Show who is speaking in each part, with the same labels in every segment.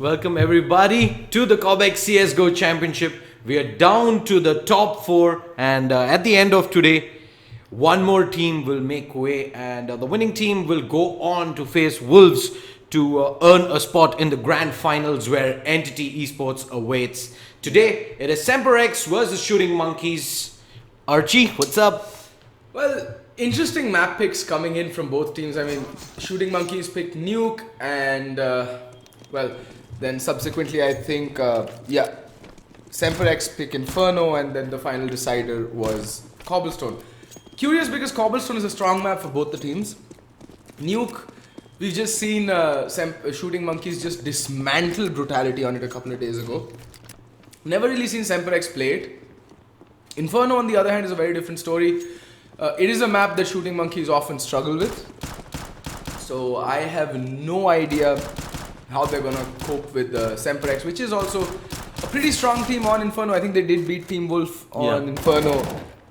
Speaker 1: Welcome everybody to the Cobx CSGO Championship. We are down to the top 4 and at the end of today, one more team will make way, and the winning team will go on to face Wolves to earn a spot in the grand finals where Entity Esports awaits. Today, it is Semper versus Shooting Monkeys. Archie, what's up?
Speaker 2: Well, interesting map picks coming in from both teams. I mean, Shooting Monkeys picked Nuke, and then subsequently I think Semper picked Inferno, and then the final decider was Cobblestone. Curious because Cobblestone is a strong map for both the teams. Nuke, we've just seen Shooting Monkeys just dismantle Brutality on it a couple of days ago. Never really seen Semper play it. Inferno, on the other hand, is a very different story. It is a map that Shooting Monkeys often struggle with. So I have no idea how they're going to cope with Semper which is also a pretty strong team on Inferno. I think they did beat Team Wolf on Inferno.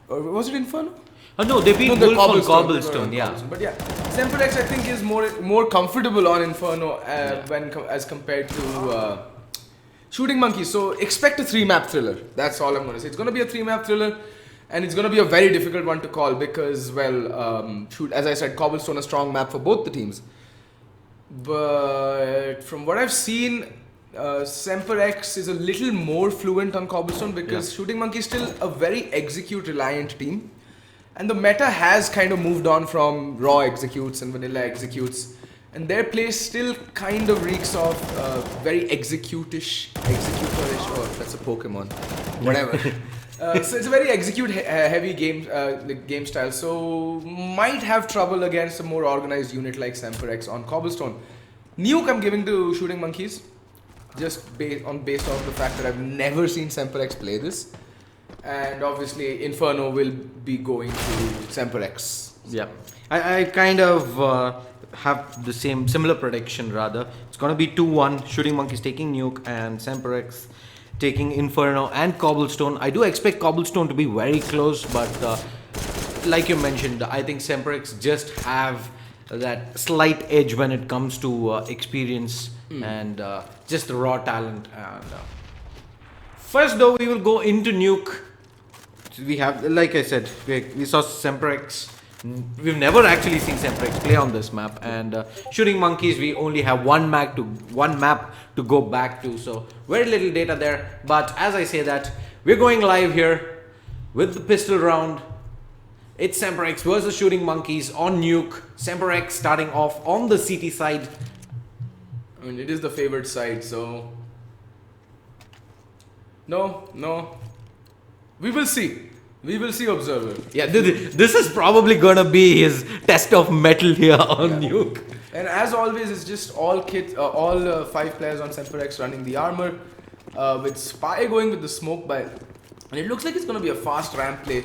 Speaker 2: Or was it Inferno?
Speaker 1: No, they beat Wolf on Cobblestone, yeah.
Speaker 2: But yeah, Semper I think is more comfortable on Inferno as compared to Shooting Monkeys. So expect a 3-map thriller. That's all I'm going to say. It's going to be a 3-map thriller, and it's going to be a very difficult one to call because, as I said, Cobblestone a strong map for both the teams. But from what I've seen, Semper is a little more fluent on Cobblestone because Shooting Monkey is still a very execute-reliant team. And the meta has kind of moved on from raw executes and vanilla executes. And their play still kind of reeks of very executorish, oh, that's a Pokemon, whatever. So it's a very execute-heavy game style. So might have trouble against a more organized unit like Semper on Cobblestone. Nuke I'm giving to Shooting Monkeys, just based on the fact that I've never seen Semper play this. And obviously Inferno will be going to Semper
Speaker 1: Yeah, I kind of have the similar prediction rather. It's gonna be 2-1, Shooting Monkeys taking Nuke and Semper taking Inferno and Cobblestone. I do expect Cobblestone to be very close, but like you mentioned, I think Semper just have that slight edge when it comes to experience and just the raw talent. And first though, we will go into Nuke. We have, like I said, we saw Semper We've never actually seen Semper play on this map, and Shooting Monkeys, we only have one map to go back to, so very little data there. But as I say that, we're going live here with the pistol round. It's Semper versus Shooting Monkeys on Nuke. Semper starting off on the CT side.
Speaker 2: I mean, it is the favored side, so no. We will see. We will see, Observer.
Speaker 1: Yeah, this is probably gonna be his test of metal here on Nuke.
Speaker 2: And as always, it's just all 5 players on Semper running the armor, with Spy going with the smoke by, and it looks like it's gonna be a fast ramp play.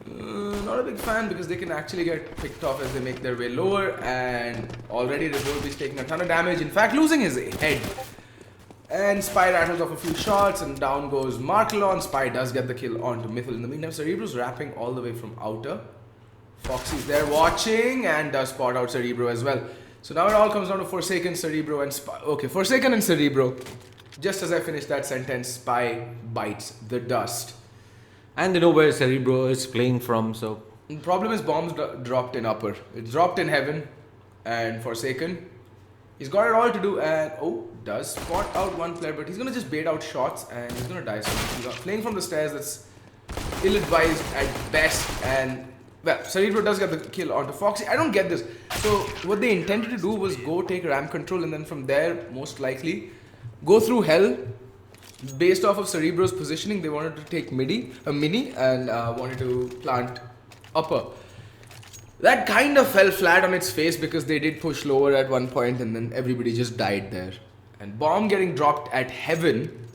Speaker 2: Not a big fan because they can actually get picked off as they make their way lower, and already Revolve is taking a ton of damage. In fact, losing his head. And Spy rattles off a few shots, and down goes Markelon. Spy does get the kill onto Mythil. In the meantime, Cerebro's wrapping all the way from outer. Foxy's there watching and does spot out Cerebro as well. So now it all comes down to Forsaken, Cerebro, and Spy. Okay, Forsaken and Cerebro. Just as I finish that sentence, Spy bites the dust.
Speaker 1: And they know where Cerebro is playing from, so...
Speaker 2: The problem is bombs dropped in upper. It's dropped in heaven, and Forsaken. He's got it all to do, and does spot out one player, but he's gonna just bait out shots and he's gonna die. So he's playing from the stairs, that's ill-advised at best. And well, Cerebro does get the kill onto Foxy. I don't get this. So what they intended to do was go take ramp control, and then from there, most likely, go through hell. Based off of Cerebro's positioning, they wanted to take mini, and wanted to plant upper. That kind of fell flat on its face because they did push lower at one point, and then everybody just died there. And bomb getting dropped at heaven,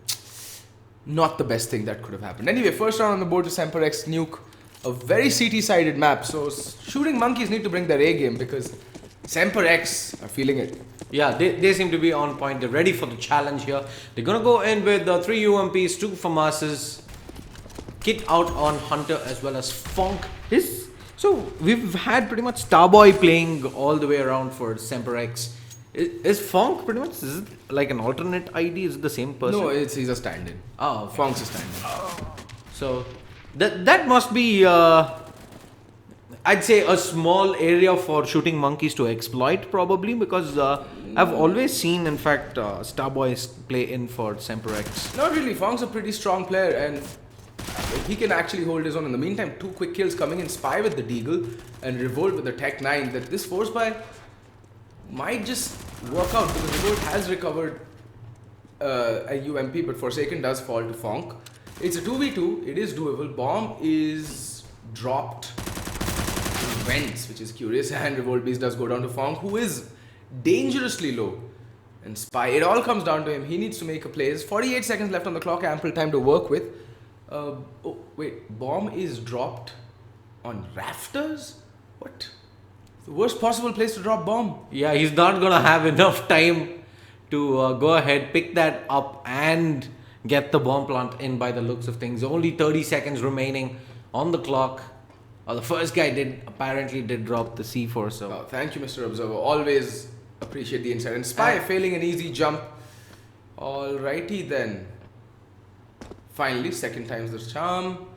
Speaker 2: not the best thing that could have happened. Anyway, first round on the board to Semper Nuke, a very CT-sided map. So Shooting Monkeys need to bring their A game because Semper are feeling it.
Speaker 1: Yeah, they seem to be on point. They're ready for the challenge here. They're going to go in with 3 UMPs, 2 FAMASs, Kit out on Hunter as well as Fonk. So we've had pretty much Starboy playing all the way around for Semper Is Fonk pretty much, is it like an alternate ID? Is it the same person?
Speaker 2: No, he's a stand-in.
Speaker 1: Oh, okay.
Speaker 2: Fonk's a stand-in.
Speaker 1: So that must be I'd say a small area for shooting monkeys to exploit, probably, because I've always seen, in fact, Starboys play in for Semper X.
Speaker 2: Not really. Fong's a pretty strong player, and he can actually hold his own. In the meantime, 2 quick kills coming in. Spy with the Deagle and Revolt with the Tech 9. That this force buy might just work out because Revolt has recovered a UMP, but Forsaken does fall to Fonk. It's a 2v2. It is doable. Bomb is dropped in vents, which is curious, and Revolt Beast does go down to Fonk, who is dangerously low. And Spy, it all comes down to him. He needs to make a play. There's 48 seconds left on the clock, ample time to work with. Oh, wait. Bomb is dropped on rafters? What? The worst possible place to drop bomb.
Speaker 1: Yeah, he's not gonna have enough time to go ahead, pick that up, and get the bomb plant in by the looks of things. Only 30 seconds remaining on the clock. The first guy apparently did drop the C4, so...
Speaker 2: Oh, thank you, Mr. Observer. Always appreciate the insight. And Spy failing an easy jump. Alrighty then. Finally, second time's the charm.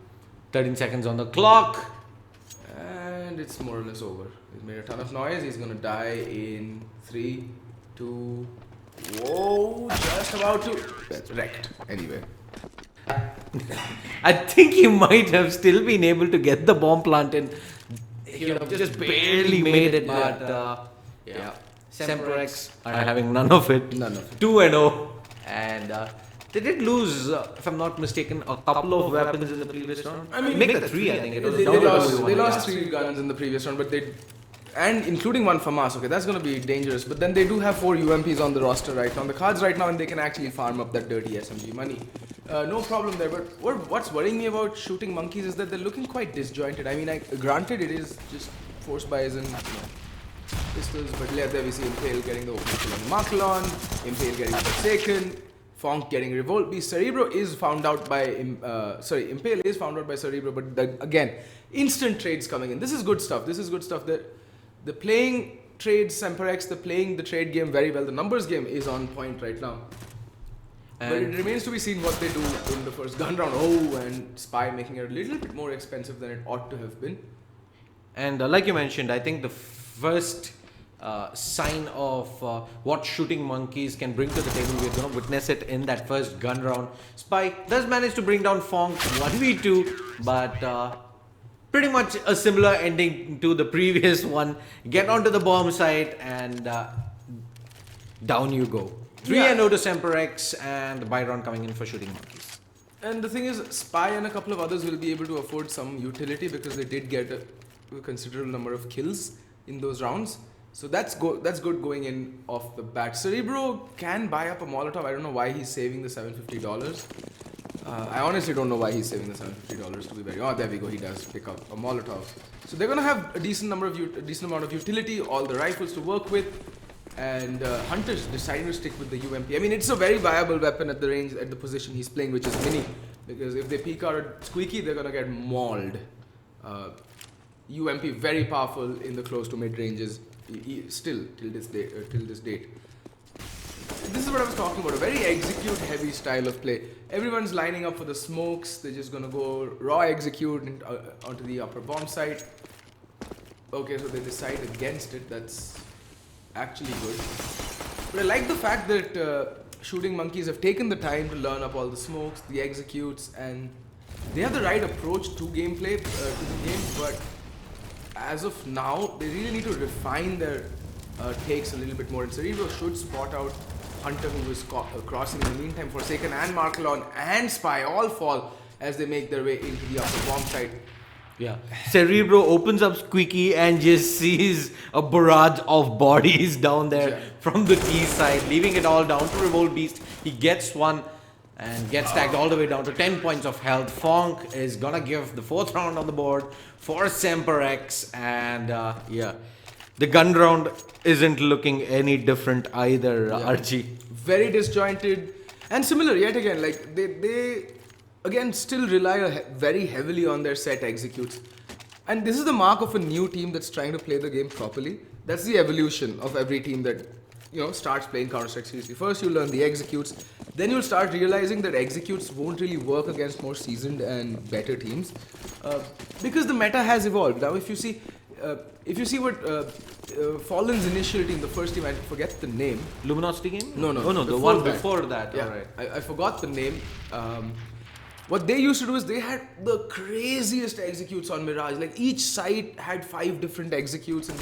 Speaker 1: 13 seconds on the clock.
Speaker 2: And it's more or less over. He's made a ton of noise. He's gonna die in 3, 2... Whoa, just about to... That's wrecked. Anyway.
Speaker 1: I think he might have still been able to get the bomb plant in. Just barely made it, but yeah. Semper X are having none of it.
Speaker 2: None of it.
Speaker 1: 2-0. And they did lose, if I'm not mistaken, a couple of weapons in the previous round.
Speaker 2: I mean,
Speaker 1: make it 3, I think. It was
Speaker 2: they lost 3 guns in the previous round, but they... And including one FAMAS, okay, that's going to be dangerous. But then they do have 4 UMPs on the roster right now, on the cards right now, and they can actually farm up that dirty SMG money. No problem there, but what's worrying me about shooting monkeys is that they're looking quite disjointed. I mean, granted, it is just force buys and pistols, but there we see Impale getting the opening kill on Marklon, Impale getting Forsaken, Fonk getting Revolt Beast. Cerebro is found out by, Impale is found out by Cerebro, but again, instant trades coming in. This is good stuff. This is good stuff. They're playing trades, Semper X, they're playing the trade game very well. The numbers game is on point right now. But it remains to be seen what they do in the first gun round. Oh, and Spy making it a little bit more expensive than it ought to have been.
Speaker 1: And like you mentioned, I think the first sign of what shooting monkeys can bring to the table, we're going to witness it in that first gun round. Spy does manage to bring down Fonk 1v2, but pretty much a similar ending to the previous one. Get onto the bomb site and down you go. 3-0 to Semper X, and Byron coming in for shooting monkeys.
Speaker 2: And the thing is, Spy and a couple of others will be able to afford some utility because they did get a considerable number of kills in those rounds. So that's good going in off the bat. Cerebro can buy up a Molotov. I don't know why he's saving the $750. I honestly don't know why he's saving the $750 to be very... Oh, there we go. He does pick up a Molotov. So they're going to have a decent amount of utility, all the rifles to work with. And Hunter's deciding to stick with the UMP. I mean, it's a very viable weapon at the range, at the position he's playing, which is mini. Because if they peek out at Squeaky, they're going to get mauled. UMP very powerful in the close to mid ranges, still till this date. This is what I was talking about, a very execute heavy style of play. Everyone's lining up for the smokes, they're just going to go raw execute onto the upper bomb site. Okay, so they decide against it, that's actually good. But I like the fact that shooting monkeys have taken the time to learn up all the smokes, the executes, and they have the right approach to gameplay, to the game, but as of now, they really need to refine their takes a little bit more. And Cerebro should spot out Hunter, who is crossing. In the meantime, Forsaken and Marklon and Spy all fall as they make their way into the upper bomb site.
Speaker 1: Yeah. Cerebro opens up Squeaky and just sees a barrage of bodies down there from the T side, leaving it all down to Revolt Beast. He gets one and gets tagged all the way down to 10 points of health. Fonk is gonna give the 4th round on the board for Semper X, and the gun round isn't looking any different either, Archie.
Speaker 2: Very disjointed and similar yet again. Like they again still rely very heavily on their set executes, and this is the mark of a new team that's trying to play the game properly. That's the evolution of every team that starts playing Counter-Strike seriously. First you'll learn the executes, then you'll start realizing that executes won't really work against more seasoned and better teams, because the meta has evolved. Now if you see what Fallen's initial team, the first team, I forget the name.
Speaker 1: Luminosity game?
Speaker 2: No,
Speaker 1: Oh no, the one before that.
Speaker 2: Yeah,
Speaker 1: Alright.
Speaker 2: I forgot the name. What they used to do is they had the craziest executes on Mirage. Like each site had 5 different executes, and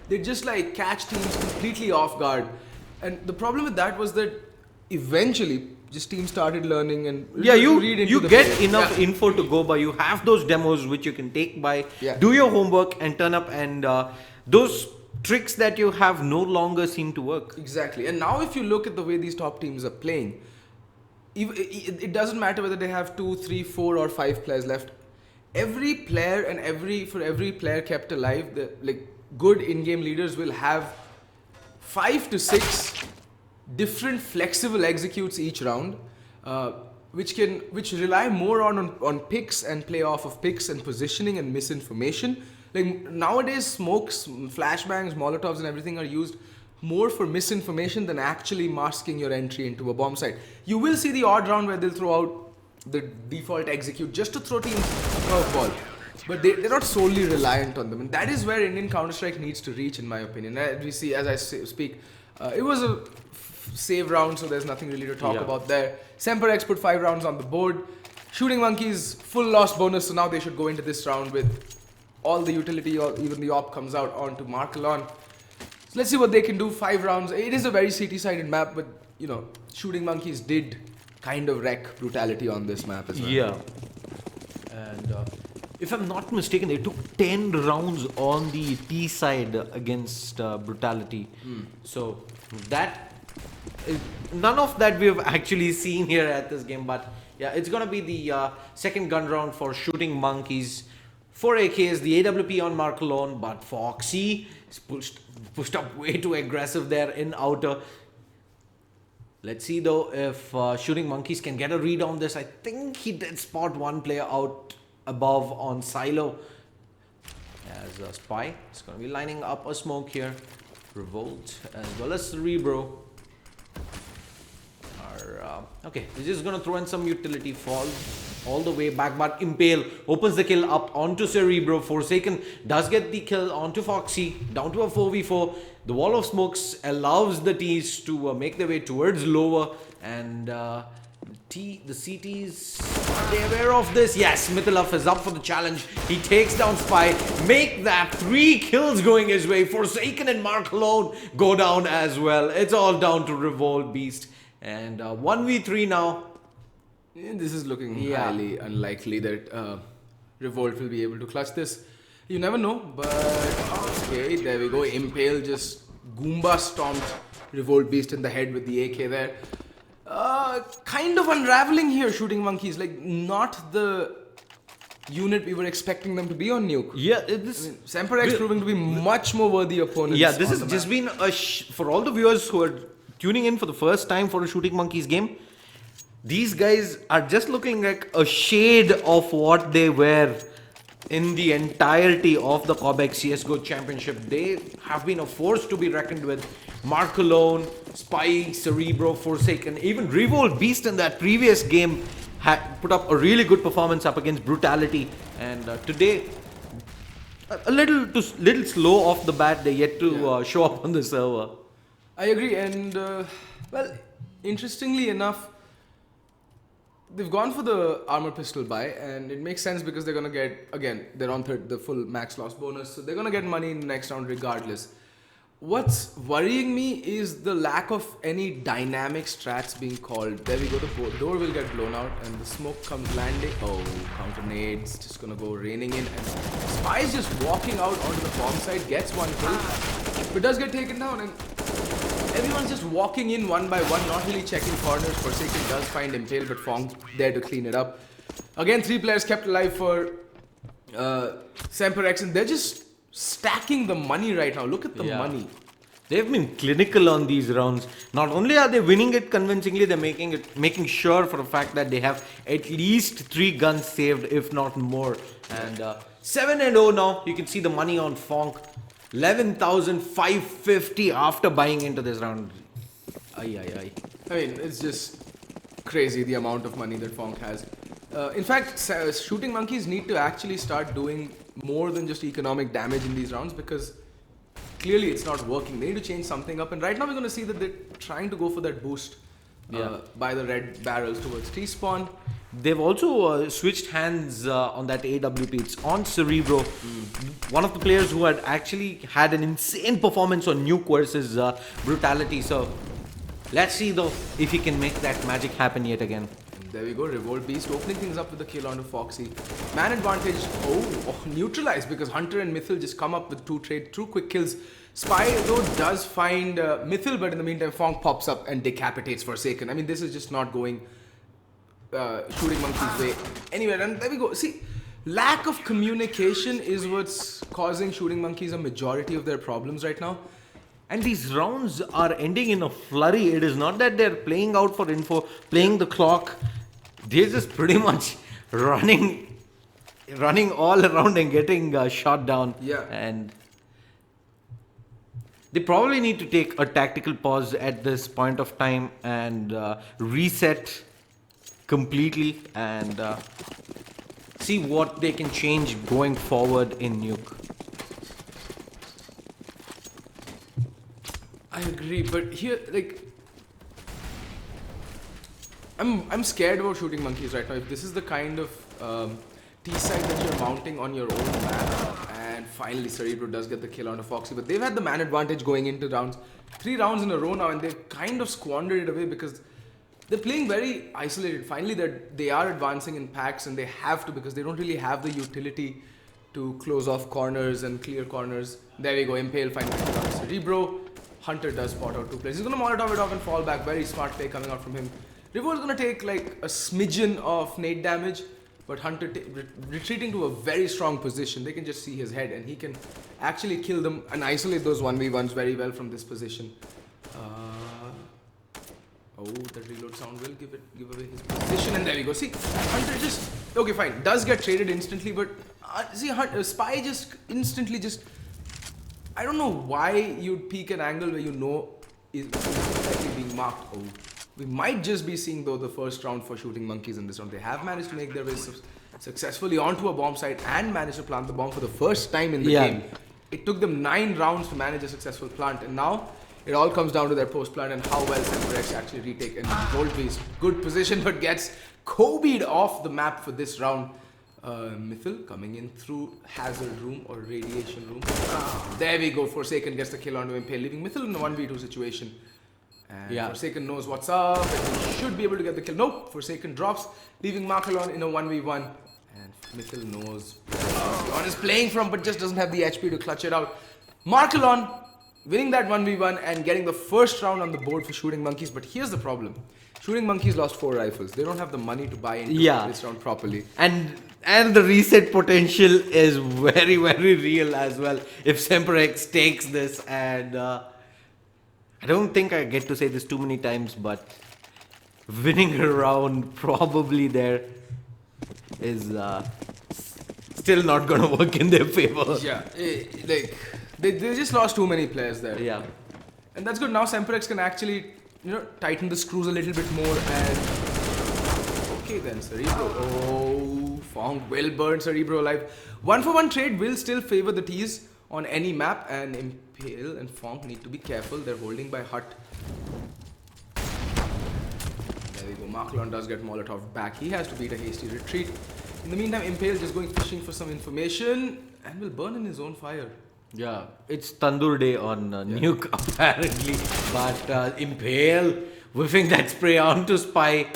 Speaker 2: they just like catch teams completely off guard. And the problem with that was that eventually just teams started learning and
Speaker 1: you get enough info to go by. You have those demos which you can take by, do your homework and turn up, and those tricks that you have no longer seem to work.
Speaker 2: Exactly. And now if you look at the way these top teams are playing, it doesn't matter whether they have 2, 3, 4 or 5 players left. Every player and for every player kept alive, good in-game leaders will have 5 to 6 different flexible executes each round, which rely more on picks and play off of picks and positioning and misinformation. Like nowadays, smokes, flashbangs, molotovs, and everything are used more for misinformation than actually masking your entry into a bomb site. You will see the odd round where they'll throw out the default execute just to throw teams a curveball, but they're not solely reliant on them, and that is where Indian Counter-Strike needs to reach, in my opinion. We see, as I speak, it was a save round, so there's nothing really to talk about there. Semper X put 5 rounds on the board. Shooting Monkeys full loss bonus, so now they should go into this round with all the utility, or even the op comes out onto Markelon. So let's see what they can do. 5 rounds. It is a very CT-sided map, but Shooting Monkeys did kind of wreck Brutality on this map as well.
Speaker 1: Yeah. And if I'm not mistaken, they took 10 rounds on the T side against Brutality. So that none of that we have actually seen here at this game, but yeah, it's gonna be the second gun round for Shooting Monkeys. 4 AKs, the AWP on Markelon, but Foxy is pushed up way too aggressive there in outer. Let's see though if Shooting Monkeys can get a read on this. I think he did spot one player out above on Silo. As a spy, it's going to be lining up a smoke here. Revolt as well as Cerebro. Okay, they're just going to throw in some utility fall all the way back, but Impale opens the kill up onto Cerebro. Forsaken does get the kill onto Foxy, down to a 4v4. The wall of smokes allows the T's to make their way towards lower, and the CTs, are they aware of this? Yes, Mythilov is up for the challenge. He takes down Spy, make that 3 kills going his way. Forsaken and Mark alone go down as well. It's all down to Revolt Beast, and 1v3 now.
Speaker 2: This is looking highly unlikely that Revolt will be able to clutch this. You never know, but okay, there we go. Impale just Goomba stomped Revolt Beast in the head with the AK there. Kind of unraveling here, Shooting Monkeys. Like, not the unit we were expecting them to be on Nuke.
Speaker 1: Yeah,
Speaker 2: Semper X proving to be much more worthy opponents.
Speaker 1: Yeah, this has just been for all the viewers who are tuning in for the first time for a Shooting Monkeys game. These guys are just looking like a shade of what they were in the entirety of the Cobx CSGO Championship. They have been a force to be reckoned with. Mark alone, Spy, Cerebro, Forsaken, even Revolt Beast in that previous game had put up a really good performance up against Brutality. And today, a little slow off the bat. They're yet to show up on the server.
Speaker 2: I agree, and well, interestingly enough, they've gone for the armor pistol buy, and it makes sense because they're gonna get, again, they're on the full max loss bonus, so they're gonna get money in the next round regardless. What's worrying me is the lack of any dynamic strats being called. There we go, the door will get blown out and the smoke comes landing. Oh, counter nades just gonna go raining in, and Spy's just walking out onto the bomb site, gets one kill, but does get taken down, and everyone's just walking in one by one, not really checking corners. Forsaken does find Impale, but Fong there to clean it up. Again, 3 players kept alive for Semper X, and they're just stacking the money right now. Look at the money.
Speaker 1: They've been clinical on these rounds. Not only are they winning it convincingly, they're making sure for the fact that they have at least 3 guns saved, if not more. And 7-0 now. You can see the money on Fonk. 11,550 after buying into this round. Ay, ay, ay.
Speaker 2: I mean, it's just crazy the amount of money that Fonk has. In fact, shooting monkeys need to actually start doing more than just economic damage in these rounds because clearly it's not working. They need to change something up. And right now we're going to see that they're trying to go for that boost by the red barrels towards T-spawn.
Speaker 1: They've also switched hands on that AWP. It's on Cerebro. One of the players who had actually had an insane performance on Nuke versus Brutality. So let's see though if he can make that magic happen yet again.
Speaker 2: And there we go, Revolt Beast opening things up with the kill onto Foxy. Man advantage, neutralized because Hunter and Mythil just come up with two quick kills. Spy though does find Mythil, but in the meantime Fonk pops up and decapitates Forsaken. I mean, this is just not going Shooting Monkey's way anywhere. And there we go. See, lack of communication is what's causing Shooting Monkeys a majority of their problems right now.
Speaker 1: And these rounds are ending in a flurry. It is not that they're playing out for info, playing the clock. They're just pretty much running all around and getting shot down.
Speaker 2: Yeah.
Speaker 1: And they probably need to take a tactical pause at this point of time and reset completely and see what they can change going forward in Nuke.
Speaker 2: I agree, but here, like, I'm scared about Shooting Monkeys right now. If this is the kind of T-side that you're mounting on your own map, and finally Cerebro does get the kill onto Foxy, but they've had the man advantage going into rounds, 3 rounds in a row now, and they've kind of squandered it away because they're playing very isolated. Finally, they are advancing in packs, and they have to because they don't really have the utility to close off corners and clear corners. There we go, Impale finally kill on Cerebro. Hunter does spot out 2 players. He's going to Molotov it off and fall back. Very smart play coming out from him. Revo is going to take like a smidgen of nade damage, but Hunter retreating to a very strong position. They can just see his head and he can actually kill them and isolate those 1v1s very well from this position. The reload sound will give away his position, and there we go. See, Hunter just okay, fine. Does get traded instantly, but see, Spy just instantly just. I don't know why you'd peek an angle where you know is likely being marked. Oh, we might just be seeing though the first round for Shooting Monkeys in this round. They have managed to make their way successfully onto a bomb site and managed to plant the bomb for the first time in the game. It took them 9 rounds to manage a successful plant, and now it all comes down to their post plant and how well Semper actually retake. And Bo3's good position, but gets Cobx'd off the map for this round. Mythil coming in through Hazard Room or Radiation Room. There we go. Forsaken gets the kill onto Impale, leaving Mythil in a 1v2 situation. And Forsaken knows what's up and he should be able to get the kill. Nope, Forsaken drops, leaving Markelon in a 1v1. And Mythil knows where Markelon is playing from, but just doesn't have the HP to clutch it out. Markelon winning that 1v1 and getting the first round on the board for Shooting Monkeys. But here's the problem. Shooting Monkeys lost 4 rifles. They don't have the money to buy into this round properly.
Speaker 1: And the reset potential is very, very real as well. If Semper takes this, and I don't think I get to say this too many times, but winning a round probably there is still not going to work in their favor.
Speaker 2: Yeah, like they just lost too many players there.
Speaker 1: Yeah.
Speaker 2: And that's good. Now Semperex can actually, tighten the screws a little bit more and... Okay then, Cerebro. Oh, Fonk will burn Cerebro alive. 1-for-1 trade will still favor the T's on any map, and Impale and Fonk need to be careful. They're holding by Hut. There we go. Markelon does get Molotov back. He has to beat a hasty retreat. In the meantime, Impale just going fishing for some information and will burn in his own fire.
Speaker 1: Yeah, it's Tandoor Day on Nuke apparently, but Impale whiffing that spray onto Spy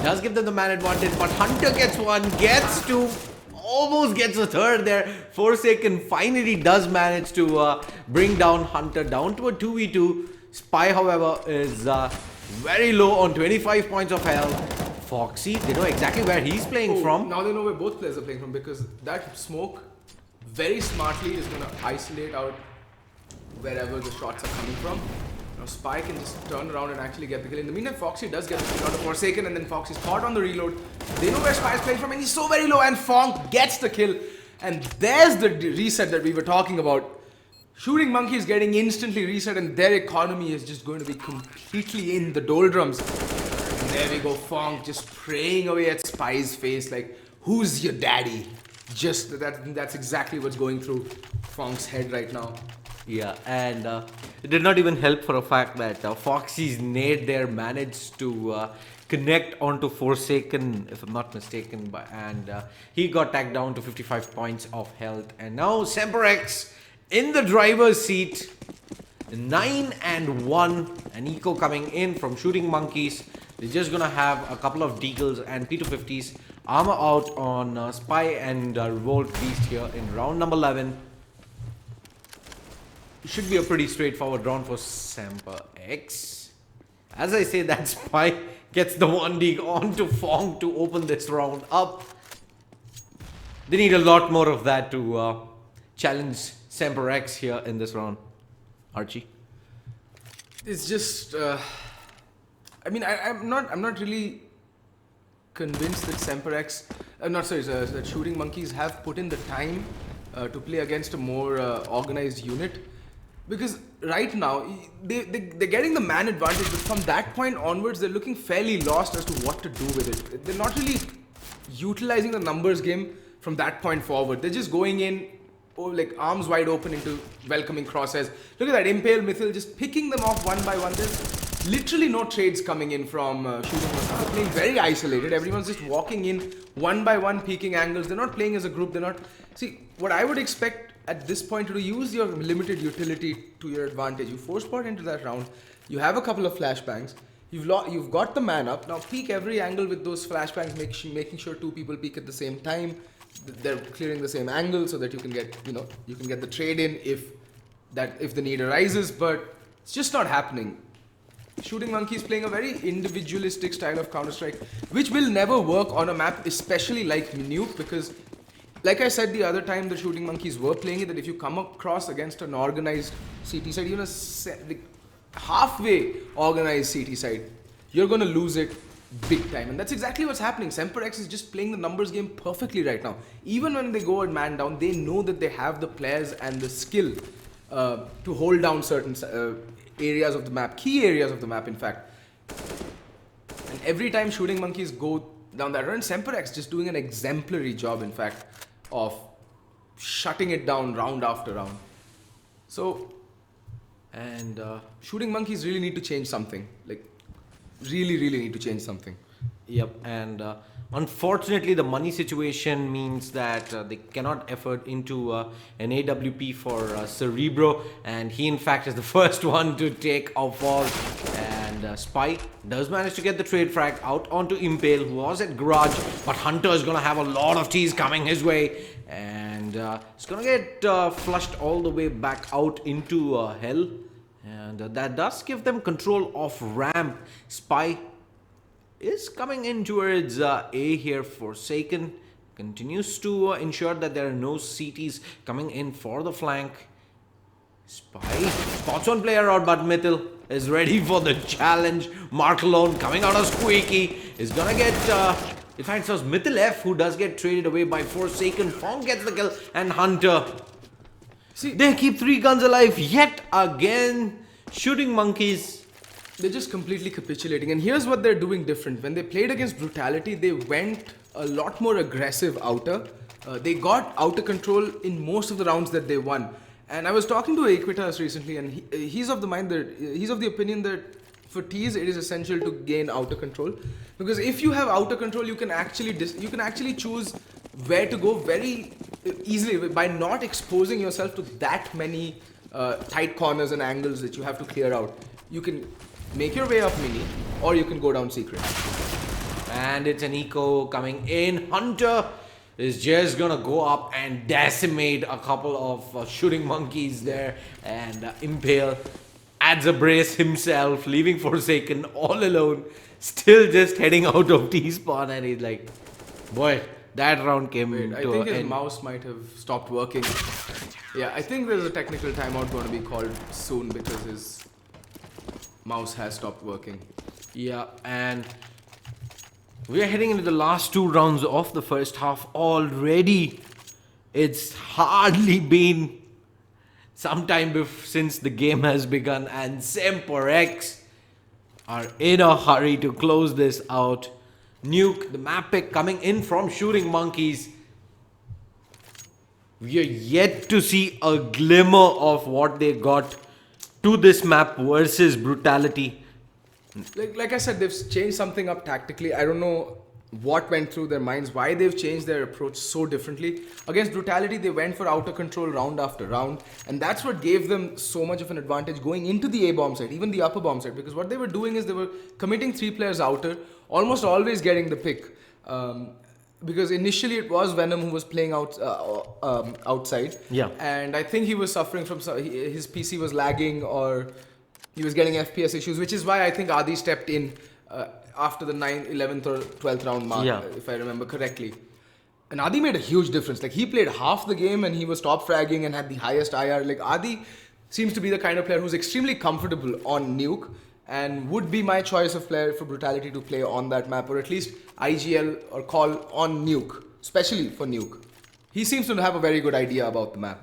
Speaker 1: does give them the man advantage, but Hunter gets 1, gets 2, almost gets a 3rd there. Forsaken finally does manage to bring down Hunter down to a 2v2. Spy, however, is very low on 25 points of health. Foxy, they know exactly where he's playing from.
Speaker 2: Now they know where both players are playing from because that smoke very smartly is going to isolate out wherever the shots are coming from. Now Spy can just turn around and actually get the kill. In the meantime, Foxy does get the kill out of Forsaken, and then Foxy's caught on the reload. They know where Spy is playing from, and he's so very low, and Fonk gets the kill. And there's the reset that we were talking about. Shooting Monkey is getting instantly reset and their economy is just going to be completely in the doldrums. And there we go, Fong just praying away at Spy's face like, who's your daddy? Just that's exactly what's going through Fong's head right now.
Speaker 1: Yeah, and it did not even help for a fact that Foxy's nade there managed to connect onto Forsaken, if I'm not mistaken, and he got tagged down to 55 points of health. And now Semper in the driver's seat, 9-1, an eco coming in from Shooting Monkeys. They're just gonna have a couple of Deagles and P250s, armor out on Spy and Revolt Beast here in round number 11. It should be a pretty straightforward round for Semper X. As I say, that Spy gets the 1 dig onto Fong to open this round up. They need a lot more of that to challenge Semper X here in this round. Archie?
Speaker 2: It's just, I mean, I'm not really convinced that Semper X, that Shooting Monkeys have put in the time to play against a more organized unit. Because right now, they're getting the man advantage, but from that point onwards, they're looking fairly lost as to what to do with it. They're not really utilizing the numbers game from that point forward. They're just going in, like arms wide open into welcoming crosshairs. Look at that, Impale, Mythil, just picking them off one by one. There's literally no trades coming in from Shooting Monkeys. They're playing very isolated. Everyone's just walking in one by one, peeking angles. They're not playing as a group. They're not... See, what I would expect at this point to use your limited utility to your advantage. You force spot into that round. You have a couple of flashbangs. You've got the man up. Now peek every angle with those flashbangs, making sure 2 people peek at the same time. They're clearing the same angle so that you can get, you can get the trade in if the need arises, but it's just not happening. Shooting Monkeys playing a very individualistic style of Counter-Strike, which will never work on a map, especially like Nuke, because like I said the other time the Shooting Monkeys were playing it, that if you come across against an organized CT side, even a halfway organized CT side, you're going to lose it big time. And that's exactly what's happening. Semper X is just playing the numbers game perfectly right now. Even when they go and man down, they know that they have the players and the skill to hold down certain areas of the map, key areas of the map in fact. And every time Shooting Monkeys go down that run, Semper X just doing an exemplary job in fact of shutting it down round after round. So, and Shooting Monkeys really need to change something. Like, really need to change something.
Speaker 1: Yep, and unfortunately the money situation means that they cannot effort into an AWP for Cerebro, and he in fact is the first one to take a fall. And Spy does manage to get the trade frag out onto Impale, who was at Garage, but Hunter is going to have a lot of teas coming his way, and it's going to get flushed all the way back out into Hell. And that does give them control of ramp. Spy is coming in towards A here. Forsaken continues to ensure that there are no CTs coming in for the flank. Spy spots one player out, but Mythil is ready for the challenge. Mark alone coming out of Squeaky is gonna get... it finds us Mythil F, who does get traded away by Forsaken. Fong gets the kill, and Hunter... See, they keep 3 guns alive yet again. Shooting Monkeys.
Speaker 2: They're just completely capitulating. And here's what they're doing different. When they played against Brutality, they went a lot more aggressive outer. They got outer control in most of the rounds that they won. And I was talking to Equitas recently, and he's of the opinion that for Ts it is essential to gain outer control, because if you have outer control, you can actually choose where to go very easily by not exposing yourself to that many tight corners and angles that you have to clear out. You can make your way up mini, or you can go down secret.
Speaker 1: And it's an eco coming in. Hunter is just gonna go up and decimate a couple of Shooting Monkeys there, and Impale adds a brace himself, leaving Forsaken all alone, still just heading out of T-spawn, and he's like, boy, that round came to
Speaker 2: I think his mouse might have stopped working. Yeah, I think there's a technical timeout going to be called soon because his mouse has stopped working.
Speaker 1: Yeah, and we are heading into the last 2 rounds of the first half already. It's hardly been since the game has begun, and Semper are in a hurry to close this out. Nuke, the map pick coming in from Shooting Monkeys. We are yet to see a glimmer of what they got to this map versus Brutality.
Speaker 2: Like I said, they've changed something up tactically. I don't know what went through their minds, why they've changed their approach so differently. Against Brutality, they went for outer control round after round, and that's what gave them so much of an advantage going into the A-bomb side, even the upper bomb side, because what they were doing is they were committing 3 players outer, almost always getting the pick. Because initially it was Venom who was playing outside,
Speaker 1: Yeah.
Speaker 2: and I think he was suffering from his PC was lagging, or he was getting FPS issues, which is why I think Adi stepped in after the 9th, 11th or 12th round mark,
Speaker 1: Yeah.
Speaker 2: if I remember correctly. And Adi made a huge difference. Like, he played half the game and he was top fragging and had the highest IR. Like, Adi seems to be the kind of player who's extremely comfortable on Nuke and would be my choice of player for Brutality to play on that map, or at least IGL or call on Nuke, especially for Nuke. He seems to have a very good idea about the map.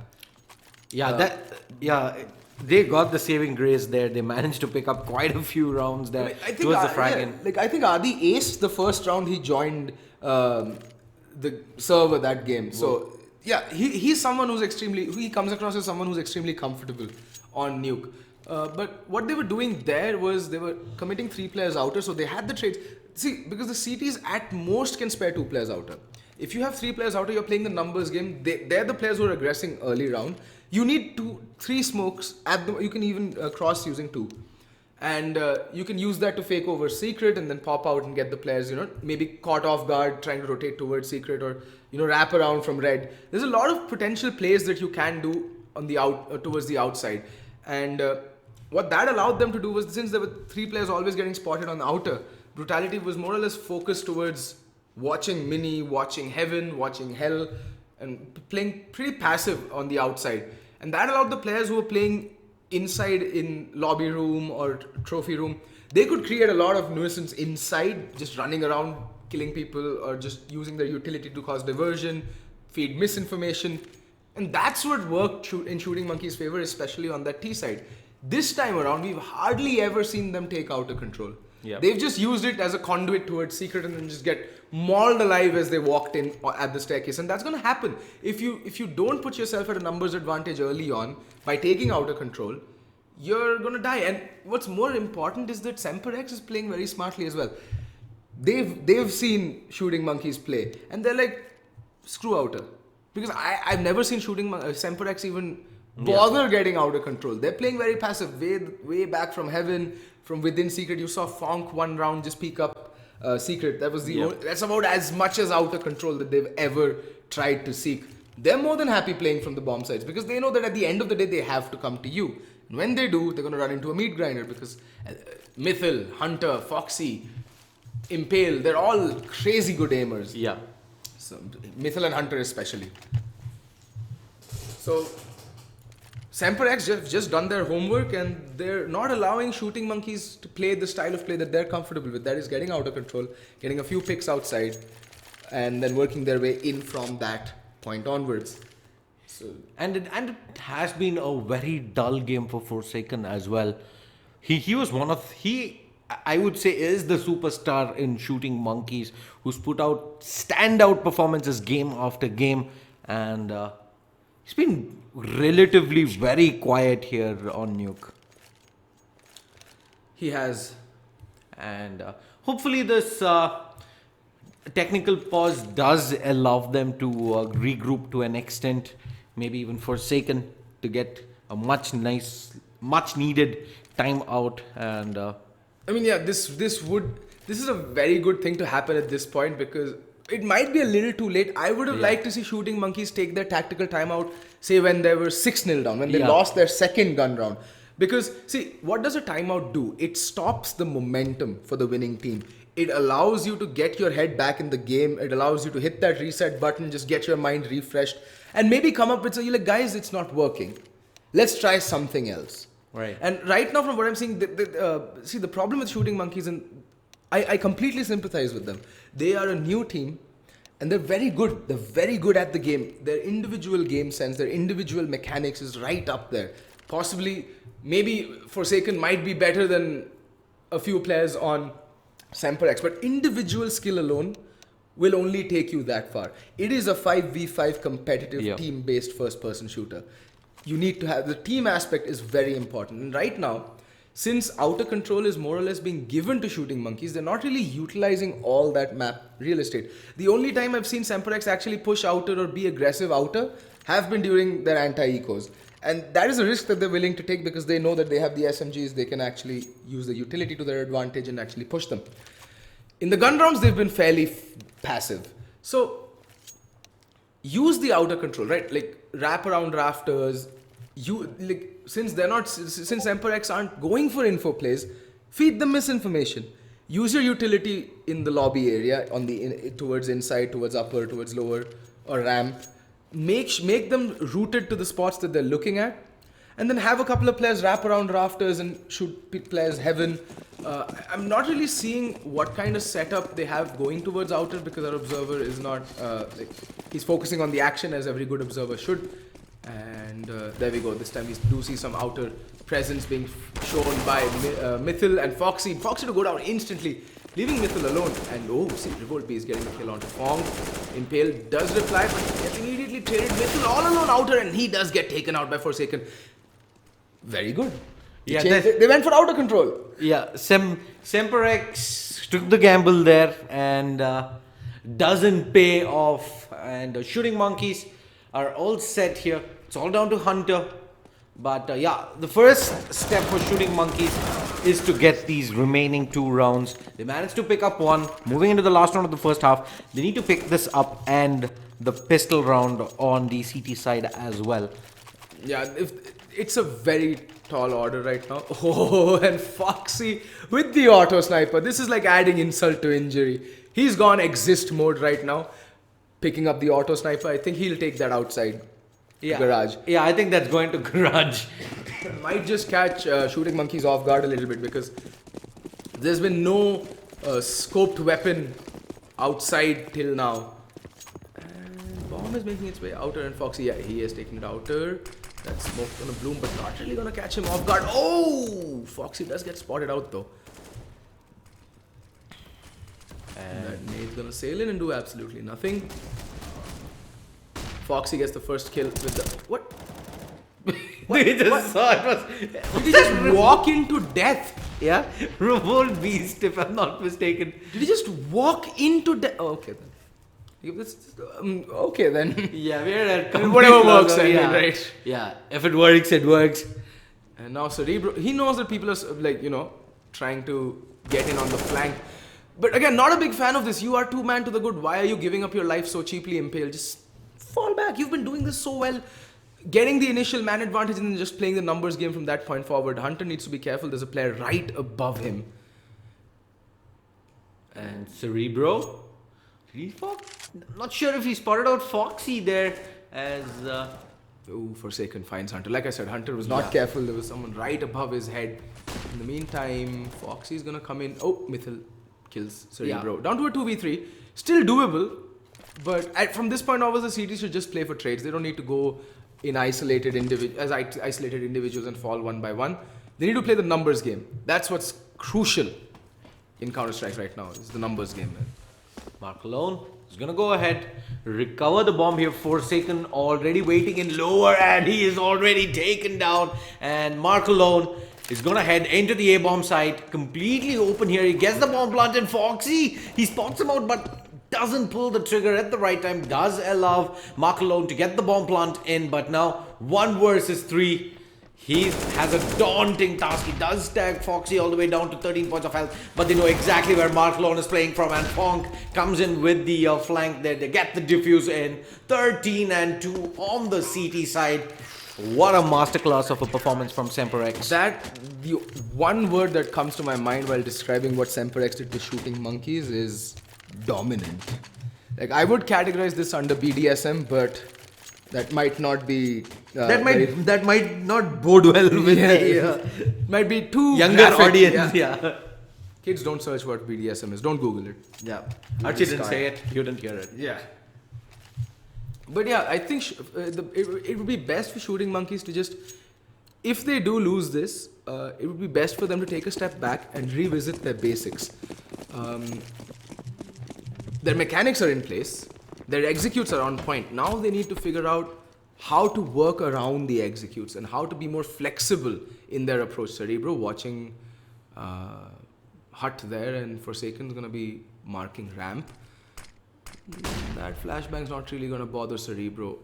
Speaker 1: They got the saving grace there. They managed to pick up quite a few rounds there towards the fragging.
Speaker 2: I think Adi aced the first round he joined the server that game. So yeah, he's someone who's he comes across as someone who's extremely comfortable on Nuke. But what they were doing there was they were committing 3 players outer, so they had the trades. See, because the CTs at most can spare 2 players outer. If you have 3 players outer, you're playing the numbers game. They're the players who are aggressing early round. You need 3 smokes you can even cross using 2. And you can use that to fake over secret and then pop out and get the players, maybe caught off guard, trying to rotate towards secret, or, wrap around from red. There's a lot of potential plays that you can do on the towards the outside. And what that allowed them to do was, since there were 3 players always getting spotted on the outer, Brutality was more or less focused towards watching Mini, watching Heaven, watching Hell, and playing pretty passive on the outside. And that allowed the players who were playing inside in lobby room or trophy room, they could create a lot of nuisance inside, just running around, killing people, or just using their utility to cause diversion, feed misinformation. And that's what worked in Shooting Monkey's favor, especially on that T side. This time around, we've hardly ever seen them take outer control.
Speaker 1: Yep.
Speaker 2: They've just used it as a conduit towards secret and then just get mauled alive as they walked in at the staircase. And that's going to happen. If you don't put yourself at a numbers advantage early on by taking outer control, you're going to die. And what's more important is that Semper is playing very smartly as well. They've seen Shooting Monkeys play and they're like, screw outer. Because I've never seen Semper even bother getting outer control. They're playing very passive, way back from Heaven. From within secret, you saw Fonk one round just peek up secret. That was that's about as much as outer control that they've ever tried to seek. They're more than happy playing from the bomb sides because they know that at the end of the day they have to come to you. And when they do, they're going to run into a meat grinder because Mythil, Hunter, Foxy, Impale, they're all crazy good aimers.
Speaker 1: Yeah.
Speaker 2: So Mythil and Hunter especially. So Semper have just done their homework and they're not allowing Shooting Monkeys to play the style of play that they're comfortable with. That is getting out of control, getting a few picks outside, and then working their way in from that point onwards. So
Speaker 1: And it has been a very dull game for Forsaken as well. He was I would say is the superstar in Shooting Monkeys, who's put out standout performances game after game, and he's been relatively very quiet here on Nuke.
Speaker 2: he has.
Speaker 1: And hopefully this technical pause does allow them to regroup to an extent, maybe even Forsaken to get a much needed time out. And
Speaker 2: I mean, yeah, this is a very good thing to happen at this point because it might be a little too late. I would have liked to see Shooting Monkeys take their tactical timeout, say when they were 6-0 down, when they lost their second gun round. Because, see, what does a timeout do? It stops the momentum for the winning team. It allows you to get your head back in the game. It allows you to hit that reset button, just get your mind refreshed, and maybe come up with, you're like, guys, it's not working. Let's try something else.
Speaker 1: Right.
Speaker 2: And right now, from what I'm seeing, the problem with Shooting Monkeys, and I completely sympathize with them. They are a new team, And they're very good. They're very good at the game. Their individual game sense, their individual mechanics is right up there. Possibly, maybe Forsaken might be better than a few players on Semper X, but individual skill alone will only take you that far. It is a 5v5 competitive team-based first-person shooter. You need to have, the team aspect is very important. And right now, since outer control is more or less being given to Shooting Monkeys, they're not really utilizing all that map real estate. The only time I've seen Semper X actually push outer or be aggressive outer have been during their anti-ecos. And that is a risk that they're willing to take because they know that they have the SMGs, they can actually use the utility to their advantage and actually push them. In the gun rounds, they've been fairly passive. So, use the outer control, right? Like, wrap around rafters. Since Semper X aren't going for info plays, feed them misinformation. Use your utility in the lobby area, on the towards inside, towards upper, towards lower, or ramp. Make them rooted to the spots that they're looking at, and then have a couple of players wrap around rafters and shoot players heaven. I'm not really seeing what kind of setup they have going towards outer because our observer is not he's focusing on the action as every good observer should. And there we go. This time we do see some outer presence being shown by Mythil and Foxy. Foxy to go down instantly, leaving Mythil alone. And see, Revolt B is getting a kill onto Fong. Impale does reply, but gets immediately traded. Mythil all alone outer, and he does get taken out by Forsaken. Very good. They went for outer control.
Speaker 1: Yeah, Semper X took the gamble there and doesn't pay off. And Shooting Monkeys are all set here. It's all down to Hunter. But the first step for Shooting Monkeys is to get these remaining 2 rounds. They managed to pick up 1. Moving into the last round of the first half, they need to pick this up and the pistol round on the CT side as well.
Speaker 2: Yeah, it's a very tall order right now. Oh, and Foxy with the auto sniper. This is like adding insult to injury. He's gone exist mode right now. Picking up the auto sniper. I think he'll take that outside garage.
Speaker 1: Yeah, I think that's going to garage.
Speaker 2: Might just catch Shooting Monkeys off guard a little bit because there's been no scoped weapon outside till now. And bomb is making its way outer, and Foxy, he is taking it outer. That's smoke gonna bloom, but not really gonna catch him off guard. Oh! Foxy does get spotted out though. And that nade's gonna sail in and do absolutely nothing. Foxy gets the first kill with the... What?
Speaker 1: We just saw it was...
Speaker 2: Did he just walk into death?
Speaker 1: Yeah? Revolt Beast, if I'm not mistaken.
Speaker 2: Did he just walk into death? Oh, okay then. Okay then.
Speaker 1: Yeah, we're at
Speaker 2: whatever works, I mean, right?
Speaker 1: Yeah, if it works, it works.
Speaker 2: And now Cerebro, he knows that people are trying to get in on the flank. But again, not a big fan of this. You are 2-man to the good. Why are you giving up your life so cheaply, Impale? Just fall back. You've been doing this so well. Getting the initial man advantage and then just playing the numbers game from that point forward. Hunter needs to be careful. There's a player right above him.
Speaker 1: And Cerebro? Not sure if he spotted out Foxy there as...
Speaker 2: Forsaken finds Hunter. Like I said, Hunter was not careful. There was someone right above his head. In the meantime, Foxy's gonna come in. Oh, Mythil kills Cerebro. Down to a 2v3. Still doable. But from this point onwards, the CT should just play for trades. They don't need to go in isolated individuals and fall one by one. They need to play the numbers game. That's what's crucial in Counter-Strike right now. Is the numbers game, man.
Speaker 1: Mark alone is gonna go ahead, recover the bomb here. Forsaken already waiting in lower, and he is already taken down. And Mark alone is gonna head into the A-bomb site, completely open here. He gets the bomb planted. Foxy, he spots him out, but doesn't pull the trigger at the right time. Does allow Mark alone to get the bomb plant in, but now 1 versus 3. He has a daunting task. He does tag Foxy all the way down to 13 points of health, but they know exactly where Mark Lone is playing from, and Fonk comes in with the flank there. They get the diffuse in. 13-2 on the CT side. What a masterclass of a performance from Semper X.
Speaker 2: The one word that comes to my mind while describing what Semper X did to Shooting Monkeys is dominant. Like, I would categorize this under BDSM, but that might not be...
Speaker 1: that might not bode well with the
Speaker 2: might be too
Speaker 1: younger
Speaker 2: graphic,
Speaker 1: audience. Yeah.
Speaker 2: Kids don't search what BDSM is. Don't Google it.
Speaker 1: Yeah.
Speaker 2: You'll
Speaker 1: Archie
Speaker 2: be
Speaker 1: didn't
Speaker 2: scarred.
Speaker 1: say it. You didn't hear it.
Speaker 2: Yeah. But yeah, I think it would be best for Shooting Monkeys to just, if they do lose this, it would be best for them to take a step back and revisit their basics. Their mechanics are in place. Their executes are on point. Now they need to figure out how to work around the executes and how to be more flexible in their approach. Cerebro watching Hut there, and Forsaken is going to be marking ramp. That flashbang's not really going to bother Cerebro.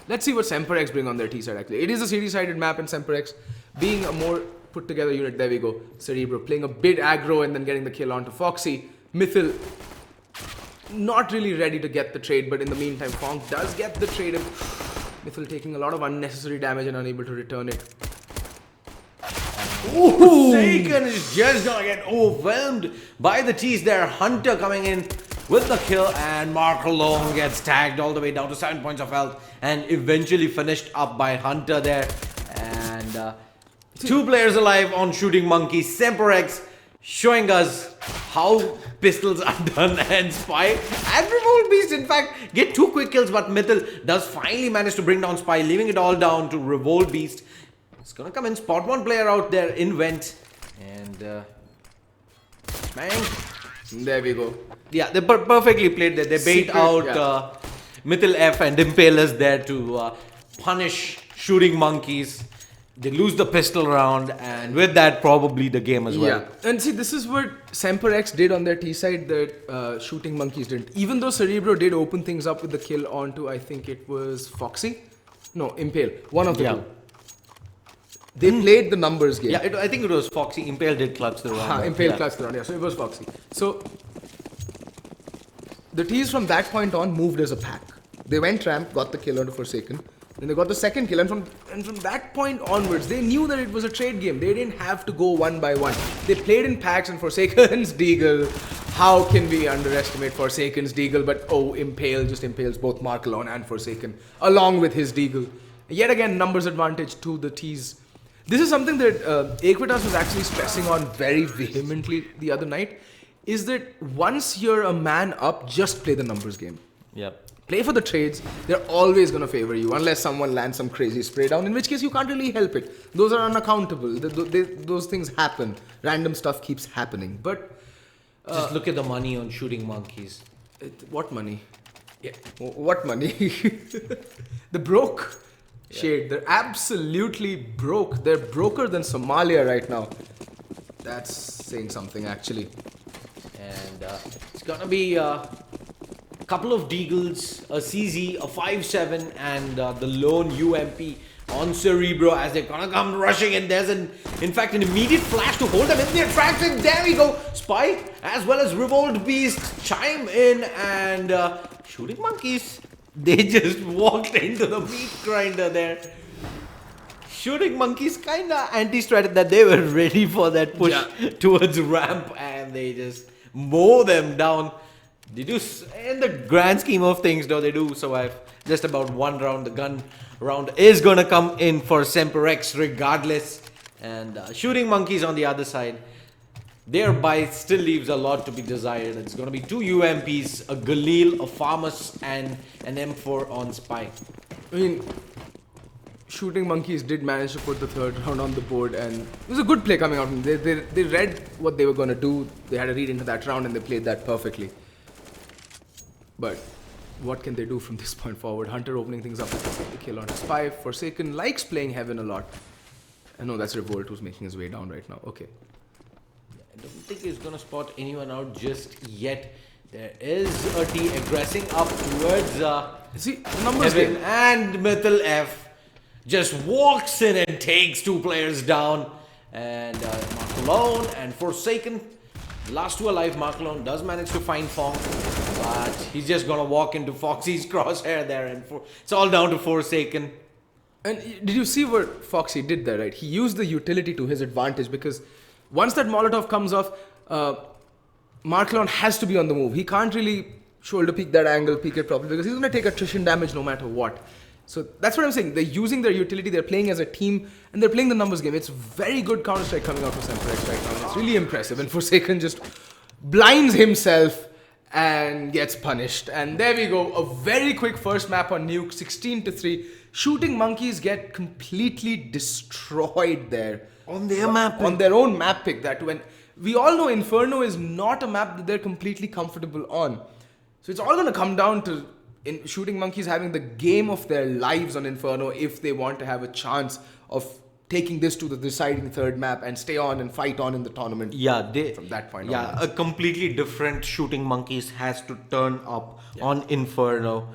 Speaker 2: Let's see what Semper X bring on their T side actually. It is a CD-sided map, and Semper X being a more put together unit. There we go. Cerebro playing a bit aggro and then getting the kill onto Foxy. Mythil not really ready to get the trade, but in the meantime Fonk does get the trade, and Mythil taking a lot of unnecessary damage and unable to return it.
Speaker 1: Forsaken is just gonna get overwhelmed by the tease there. Hunter coming in with the kill, and Mark alone gets tagged all the way down to 7 points of health and eventually finished up by Hunter there. And 2 players alive on Shooting Monkeys. Semper X showing us how pistols are done, and Spy and Revolt Beast in fact get 2 quick kills, but Mythil does finally manage to bring down Spy, leaving it all down to Revolt Beast. It's gonna come in, spot 1 player out there in Vent, and bang.
Speaker 2: There we go.
Speaker 1: Yeah, they perfectly played there. They bait
Speaker 2: Secret,
Speaker 1: out
Speaker 2: yeah.
Speaker 1: Mythil F and Impalers there to punish Shooting Monkeys. They lose the pistol round, and with that, probably the game as well.
Speaker 2: Yeah, and see, this is what Semper X did on their T side that Shooting Monkeys didn't. Even though Cerebro did open things up with the kill onto, I think it was Foxy? No, Impale. One of the two. They played the numbers game.
Speaker 1: Yeah, I think it was Foxy. Impale did clutch the round.
Speaker 2: Impale clutched the round, yeah. So it was Foxy. So the T's from that point on moved as a pack. They went ramp, got the kill onto Forsaken. Then they got the second kill, and from that point onwards, they knew that it was a trade game. They didn't have to go one by one. They played in packs, and Forsaken's Deagle. How can we underestimate Forsaken's Deagle? But Impale just impales both Markalon and Forsaken along with his Deagle. Yet again, numbers advantage to the T's. This is something that Equitas was actually stressing on very vehemently the other night, is that once you're a man up, just play the numbers game.
Speaker 1: Yep.
Speaker 2: Play for the trades, they're always going to favor you unless someone lands some crazy spray down, in which case you can't really help it. Those are unaccountable. Those things happen. Random stuff keeps happening. But
Speaker 1: just look at the money on Shooting Monkeys.
Speaker 2: what money?
Speaker 1: Yeah.
Speaker 2: What money? The broke. Shade. They're absolutely broke. They're broker than Somalia right now. That's saying something actually.
Speaker 1: And it's gonna be a couple of Deagles, a CZ, a 5-7, and the lone UMP on Cerebro as they're gonna come rushing in. There's in fact an immediate flash to hold them in their tracks, and there we go. Spike as well as Revolt Beast chime in, and Shooting Monkeys, they just walked into the meat grinder there. Shooting Monkeys kinda anti-stratted that they were ready for that push towards ramp, and they just mow them down. They do, in the grand scheme of things though, they do survive just about 1 round. The gun round is gonna come in for Semper X regardless, and Shooting Monkeys on the other side, their buy still leaves a lot to be desired. It's gonna be 2 UMPs, a Galil, a Farmus, and an M4 on Spy.
Speaker 2: I mean, Shooting Monkeys did manage to put the 3rd round on the board, and it was a good play coming out. They read what they were going to do. They had a read into that round, and they played that perfectly. But what can they do from this point forward? Hunter opening things up with the kill on Spy. Forsaken likes playing Heaven a lot. I know that's Revolt who's making his way down right now. Okay.
Speaker 1: I don't think he's gonna spot anyone out just yet. There is a T aggressing up towards
Speaker 2: See, the numbers
Speaker 1: Heaven,
Speaker 2: game.
Speaker 1: and Mythil F just walks in and takes 2 players down. And Mark alone and Forsaken, last 2 alive. Mark alone does manage to find Fong, but he's just gonna walk into Foxy's crosshair there, and it's all down to Forsaken.
Speaker 2: And did you see what Foxy did there, right? He used the utility to his advantage, because once that Molotov comes off, Marklon has to be on the move. He can't really shoulder peek that angle, peek it properly, because he's going to take attrition damage no matter what. So that's what I'm saying. They're using their utility, they're playing as a team, and they're playing the numbers game. It's very good Counter-Strike coming out for Semper right now. It's really impressive. And Forsaken just blinds himself and gets punished. And there we go. A very quick first map on Nuke, 16-3. Shooting Monkeys get completely destroyed there.
Speaker 1: On their map pick.
Speaker 2: On their own map pick, that when we all know Inferno is not a map that they're completely comfortable on. So it's all going to come down to Shooting Monkeys having the game of their lives on Inferno if they want to have a chance of taking this to the deciding third map and stay on and fight on in the tournament.
Speaker 1: Yeah,
Speaker 2: from that point
Speaker 1: yeah,
Speaker 2: onwards.
Speaker 1: a completely different Shooting Monkeys has to turn up on Inferno.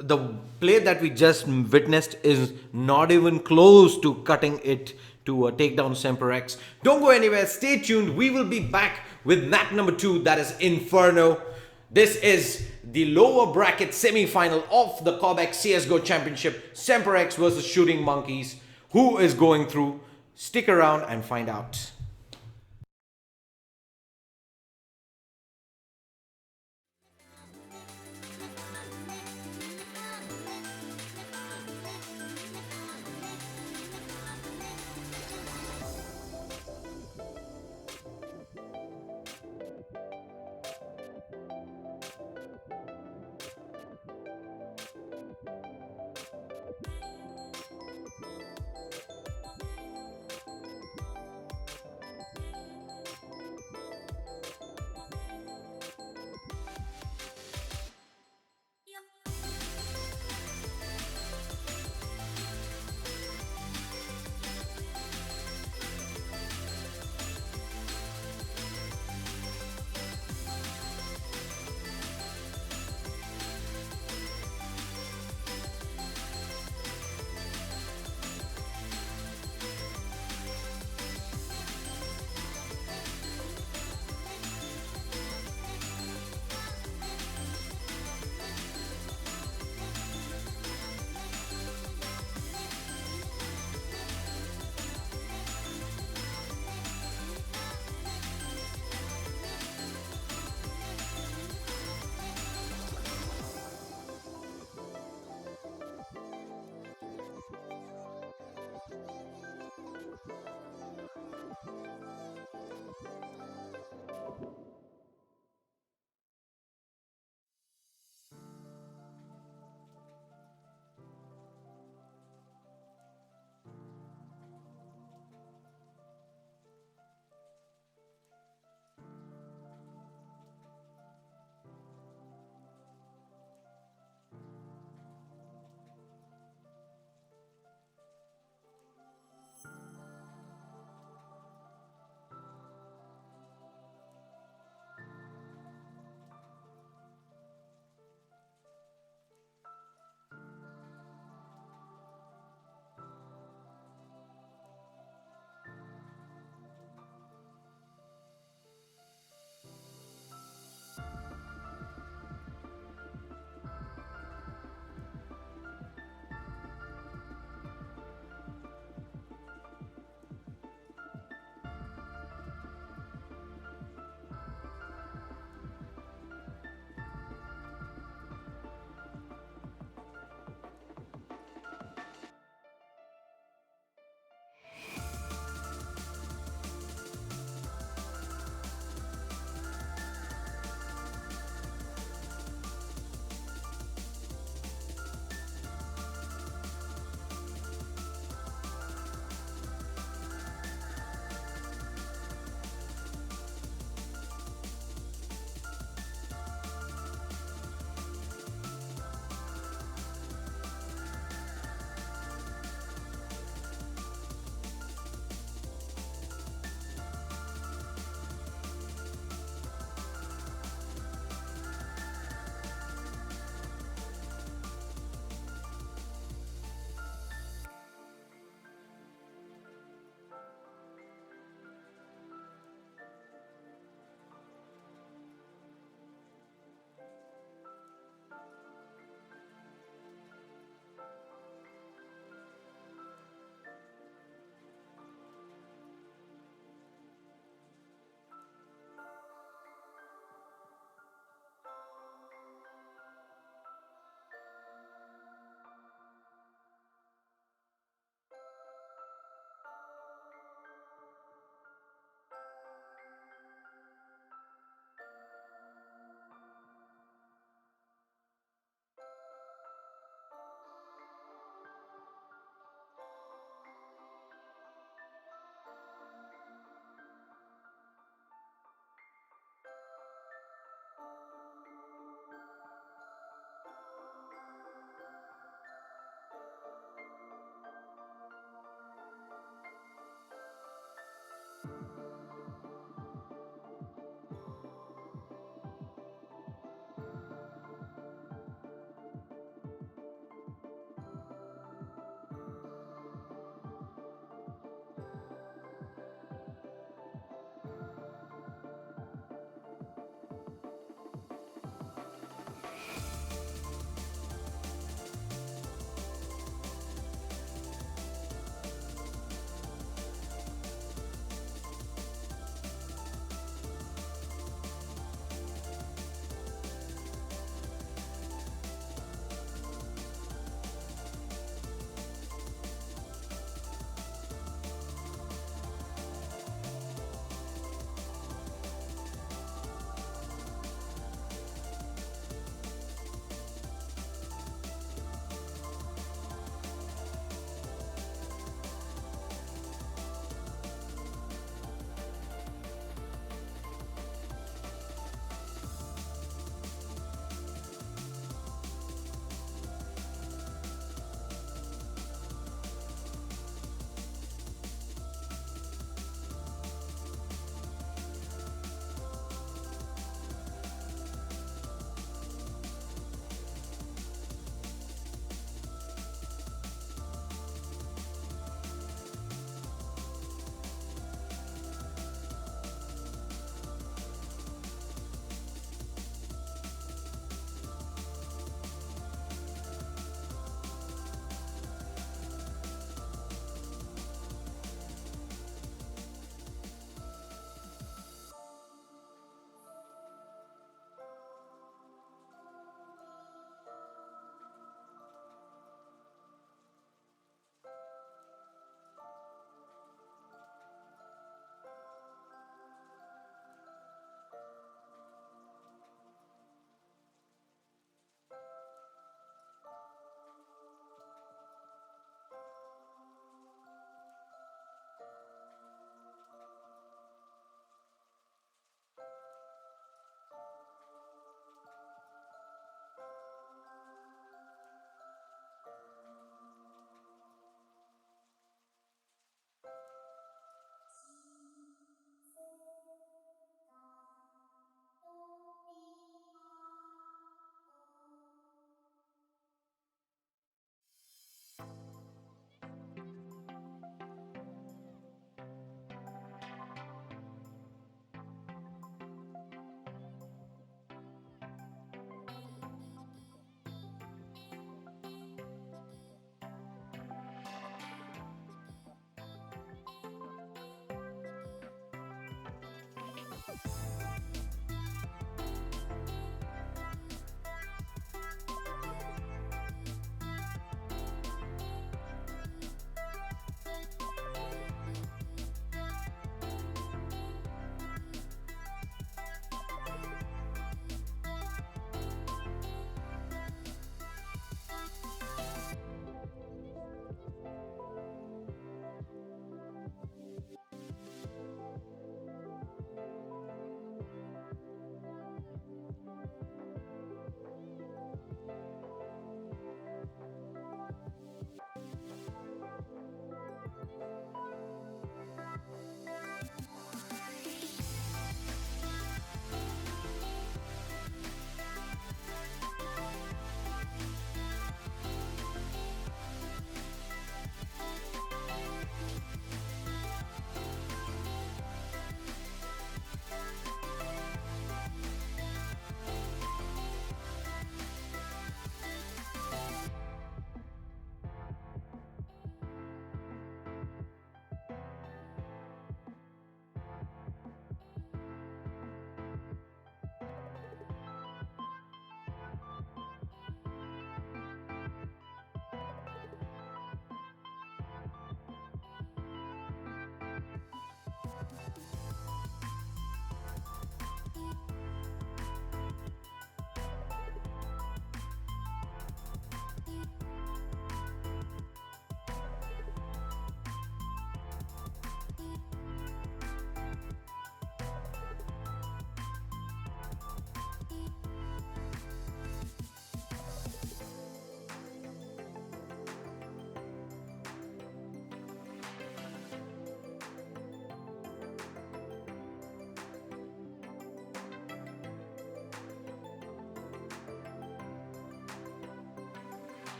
Speaker 1: The play that we just witnessed is not even close to cutting it to take down Semper X. Don't go anywhere. Stay tuned. We will be back with map number 2, that is Inferno. This is the lower bracket semi-final of the Cobx CSGO Championship. Semper X versus Shooting Monkeys. Who is going through? Stick around and find out.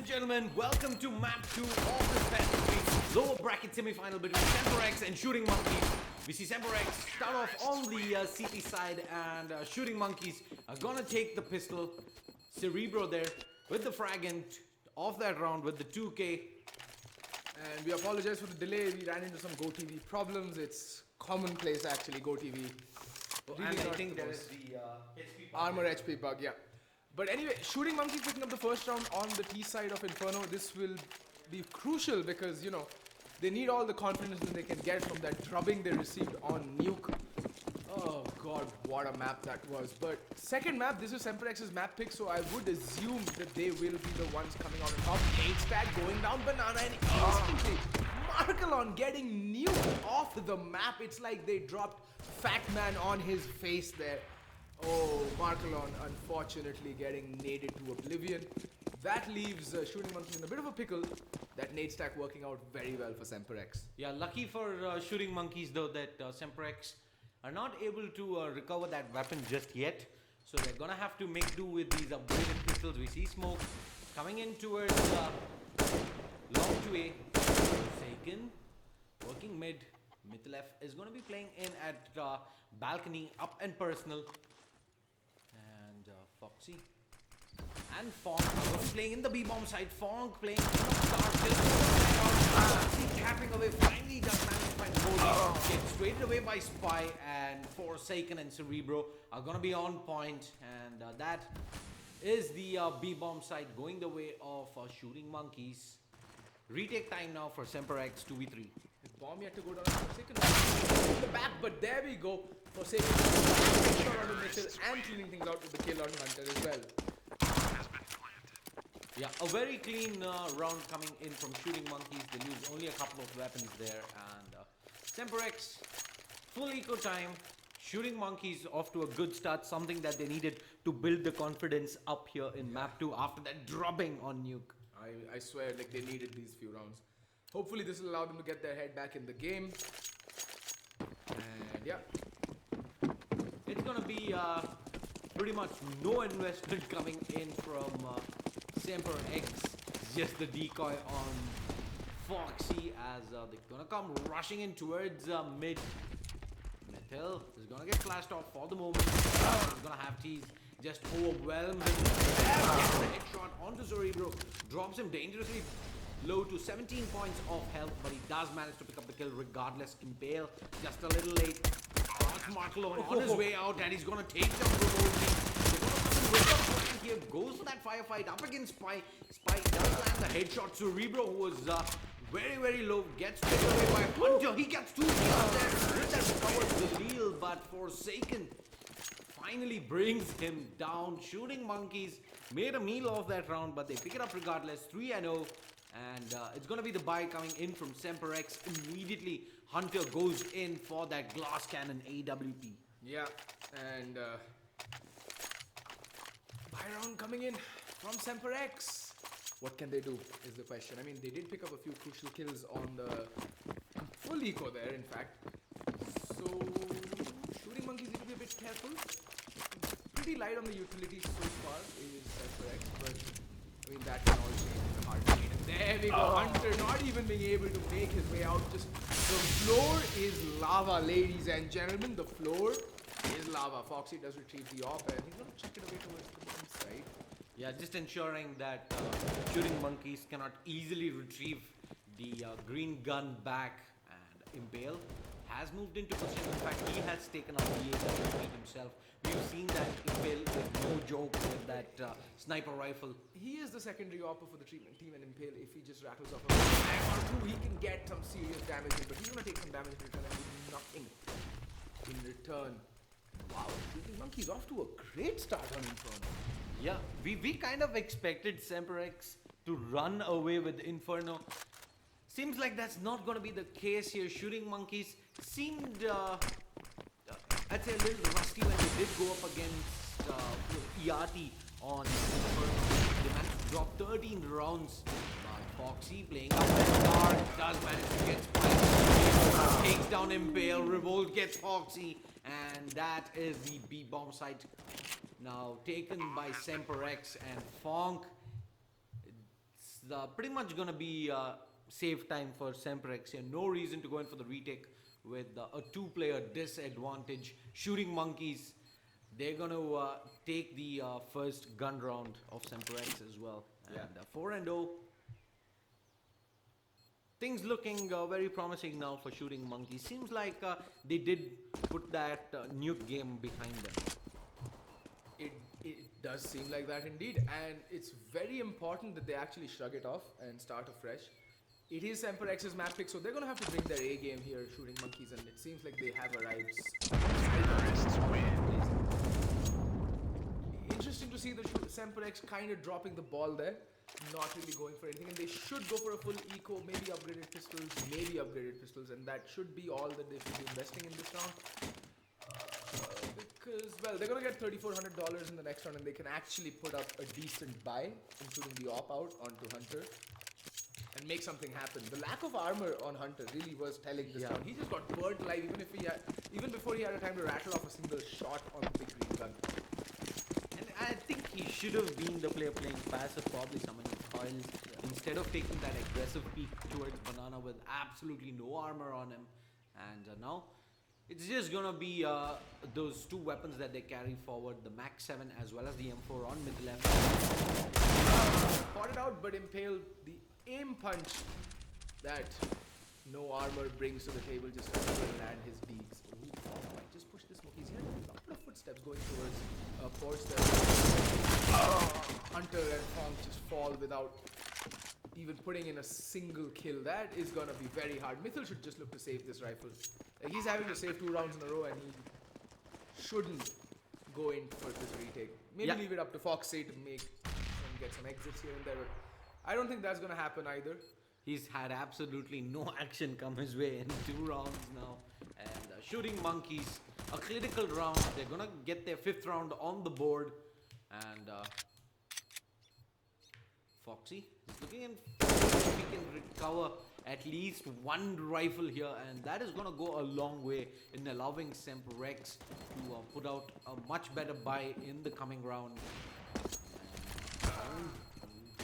Speaker 1: and gentlemen, welcome to Map 2 of this best lower bracket semi-final between Semper and Shooting Monkeys. We see Semper start off on the CT side, and Shooting Monkeys are gonna take the pistol. Cerebro there with the fragment of that round with the 2K.
Speaker 2: And we apologize for the delay. We ran into some GoTV problems. It's commonplace actually, GoTV.
Speaker 1: And I think there is the HP bug.
Speaker 2: Armor HP bug, yeah. But anyway, Shooting Monkeys picking up the first round on the T side of Inferno. This will be crucial because, you know, they need all the confidence that they can get from that drubbing they received on Nuke. Oh god, what a map that was. But second map, this is Semperx's map pick, so I would assume that they will be the ones coming out on top. 8-stack going down banana and instantly Markelon getting nuked off the map. It's like they dropped Fat Man on his face there. Oh, Markelon unfortunately getting naded to oblivion. That leaves Shooting Monkeys in a bit of a pickle. That nade stack working out very well for Semperx.
Speaker 1: Yeah, lucky for Shooting Monkeys though that Semper are not able to recover that weapon just yet. So they're gonna have to make do with these upgraded pistols. We see smoke coming in towards long 2A. Forsaken working mid. Mithlef is gonna be playing in at balcony up and personal. And Foxy and Fonk are going to be playing in the B-bomb side. Fonk playing in the start. Foxy capping away. Finally does manage to find Bo3. Gets traded away by Spy, and Forsaken and Cerebro are going to be on point. And that is the B-bomb side going the way of Shooting Monkeys. Retake time now for Semperx 2v3.
Speaker 2: His bomb yet to go down. Forsaken in the back, but there we go. Forsaken on the missile and cleaning things out with the kill on Hunter as well.
Speaker 1: Yeah, a very clean round coming in from Shooting Monkeys. They lose only a couple of weapons there, and Semperx full eco time. Shooting Monkeys off to a good start, something that they needed to build the confidence up here in map 2 after that drubbing on Nuke.
Speaker 2: I swear, like, they needed these few rounds. Hopefully this will allow them to get their head back in the game. And yeah.
Speaker 1: It's gonna be pretty much no investment coming in from Semperx. Just the decoy on Foxy as they're gonna come rushing in towards mid. Metal is gonna get flashed off for the moment. He's gonna have tease. Just overwhelmed him. Gets the headshot onto Cerebro. Drops him dangerously low to 17 points of health, but he does manage to pick up the kill regardless. Impale just a little late. Markelon on his way out, and he's gonna take down remotely. Here goes for that firefight up against Spy. Spy does land the headshot. Cerebro, who was very, very low, gets taken away by Hunter. He gets 2 kills there. With that recovers the deal, but Forsaken finally brings him down. Shooting Monkeys made a meal of that round, but they pick it up regardless. 3-0. And it's going to be the buy coming in from Semperx. Immediately, Hunter goes in for that glass cannon AWP.
Speaker 2: Yeah, and buy round coming in from Semperx. What can they do is the question. I mean, they did pick up a few crucial kills on the full eco there, in fact. So, Shooting Monkeys need to be a bit careful. Pretty light on the utilities so far is Semperx, but I mean, that can all change in a heartbeat. And there we go. Hunter not even being able to make his way out. Just the floor is lava, ladies and gentlemen. The floor is lava. Foxy does retrieve the op, and he's going to chuck it away towards the bottom side.
Speaker 1: Yeah, just ensuring that Shooting Monkeys cannot easily retrieve the green gun back. And Impale has moved into position. In fact, he has taken up the AWP himself. We've seen that Impale is no joke with that sniper rifle.
Speaker 2: He is the secondary opper for the treatment team, and Impale, if he just rattles off a time or two, he can get some serious damage in, but he's going to take some damage in return and do nothing in return. Wow, Shooting Monkeys off to a great start on Inferno.
Speaker 1: Yeah, we kind of expected Semperx to run away with Inferno. Seems like that's not going to be the case here. Shooting Monkeys seemed, I'd say, a little rusty when they did go up against ERT on Inferno. They managed to drop 13 rounds. But Foxy playing up that card does manage to get Spike. Takes down Impale. Revolt gets Foxy. And that is the B-bomb site now taken by Semperx and Fonk. it's pretty much gonna be save time for Semperex here. No reason to go in for the retake with a two-player disadvantage. Shooting Monkeys, they're gonna take the first gun round of Semperex as well.
Speaker 2: Yeah.
Speaker 1: And 4-0. Things looking very promising now for Shooting Monkeys. Seems like they did put that nuke game behind them.
Speaker 2: It does seem like that indeed, and it's very important that they actually shrug it off and start afresh. It is Semper X's map pick, so they're gonna have to bring their A game here, Shooting Monkeys, and it seems like they have arrived. Interesting to see the Semper X kind of dropping the ball there, not really going for anything, and they should go for a full eco, maybe upgraded pistols, and that should be all that they should be investing in this round. Because, well, they're going to get $3,400 in the next round and they can actually put up a decent buy, including the op-out onto Hunter, and make something happen. The lack of armor on Hunter really was telling this round. He just got burnt alive even before he had a time to rattle off a single shot on the big green gun.
Speaker 1: And I think he should have been the player playing passive, probably summoning coils, instead of taking that aggressive peek towards Banana with absolutely no armor on him. And now it's just gonna be those two weapons that they carry forward, the Max 7 as well as the M4 on mid left.
Speaker 2: Spotted out but impaled. The aim punch that no armor brings to the table just to land his beaks. Ooh, Fong might just push this He's hearing a couple of footsteps going towards Force there. Hunter and Fong just fall without even putting in a single kill. That is gonna be very hard. Mythil should just look to save this rifle. Like, he's having to save 2 rounds in a row and he shouldn't go in for this retake. Maybe leave it up to Foxy to make and get some exits here and there. But I don't think that's gonna happen either.
Speaker 1: He's had absolutely no action come his way in 2 rounds now. And Shooting Monkeys, a critical round. They're gonna get their 5th round on the board. And Foxy is looking in if he can recover at least 1 rifle here, and that is gonna go a long way in allowing Semper X to put out a much better buy in the coming round.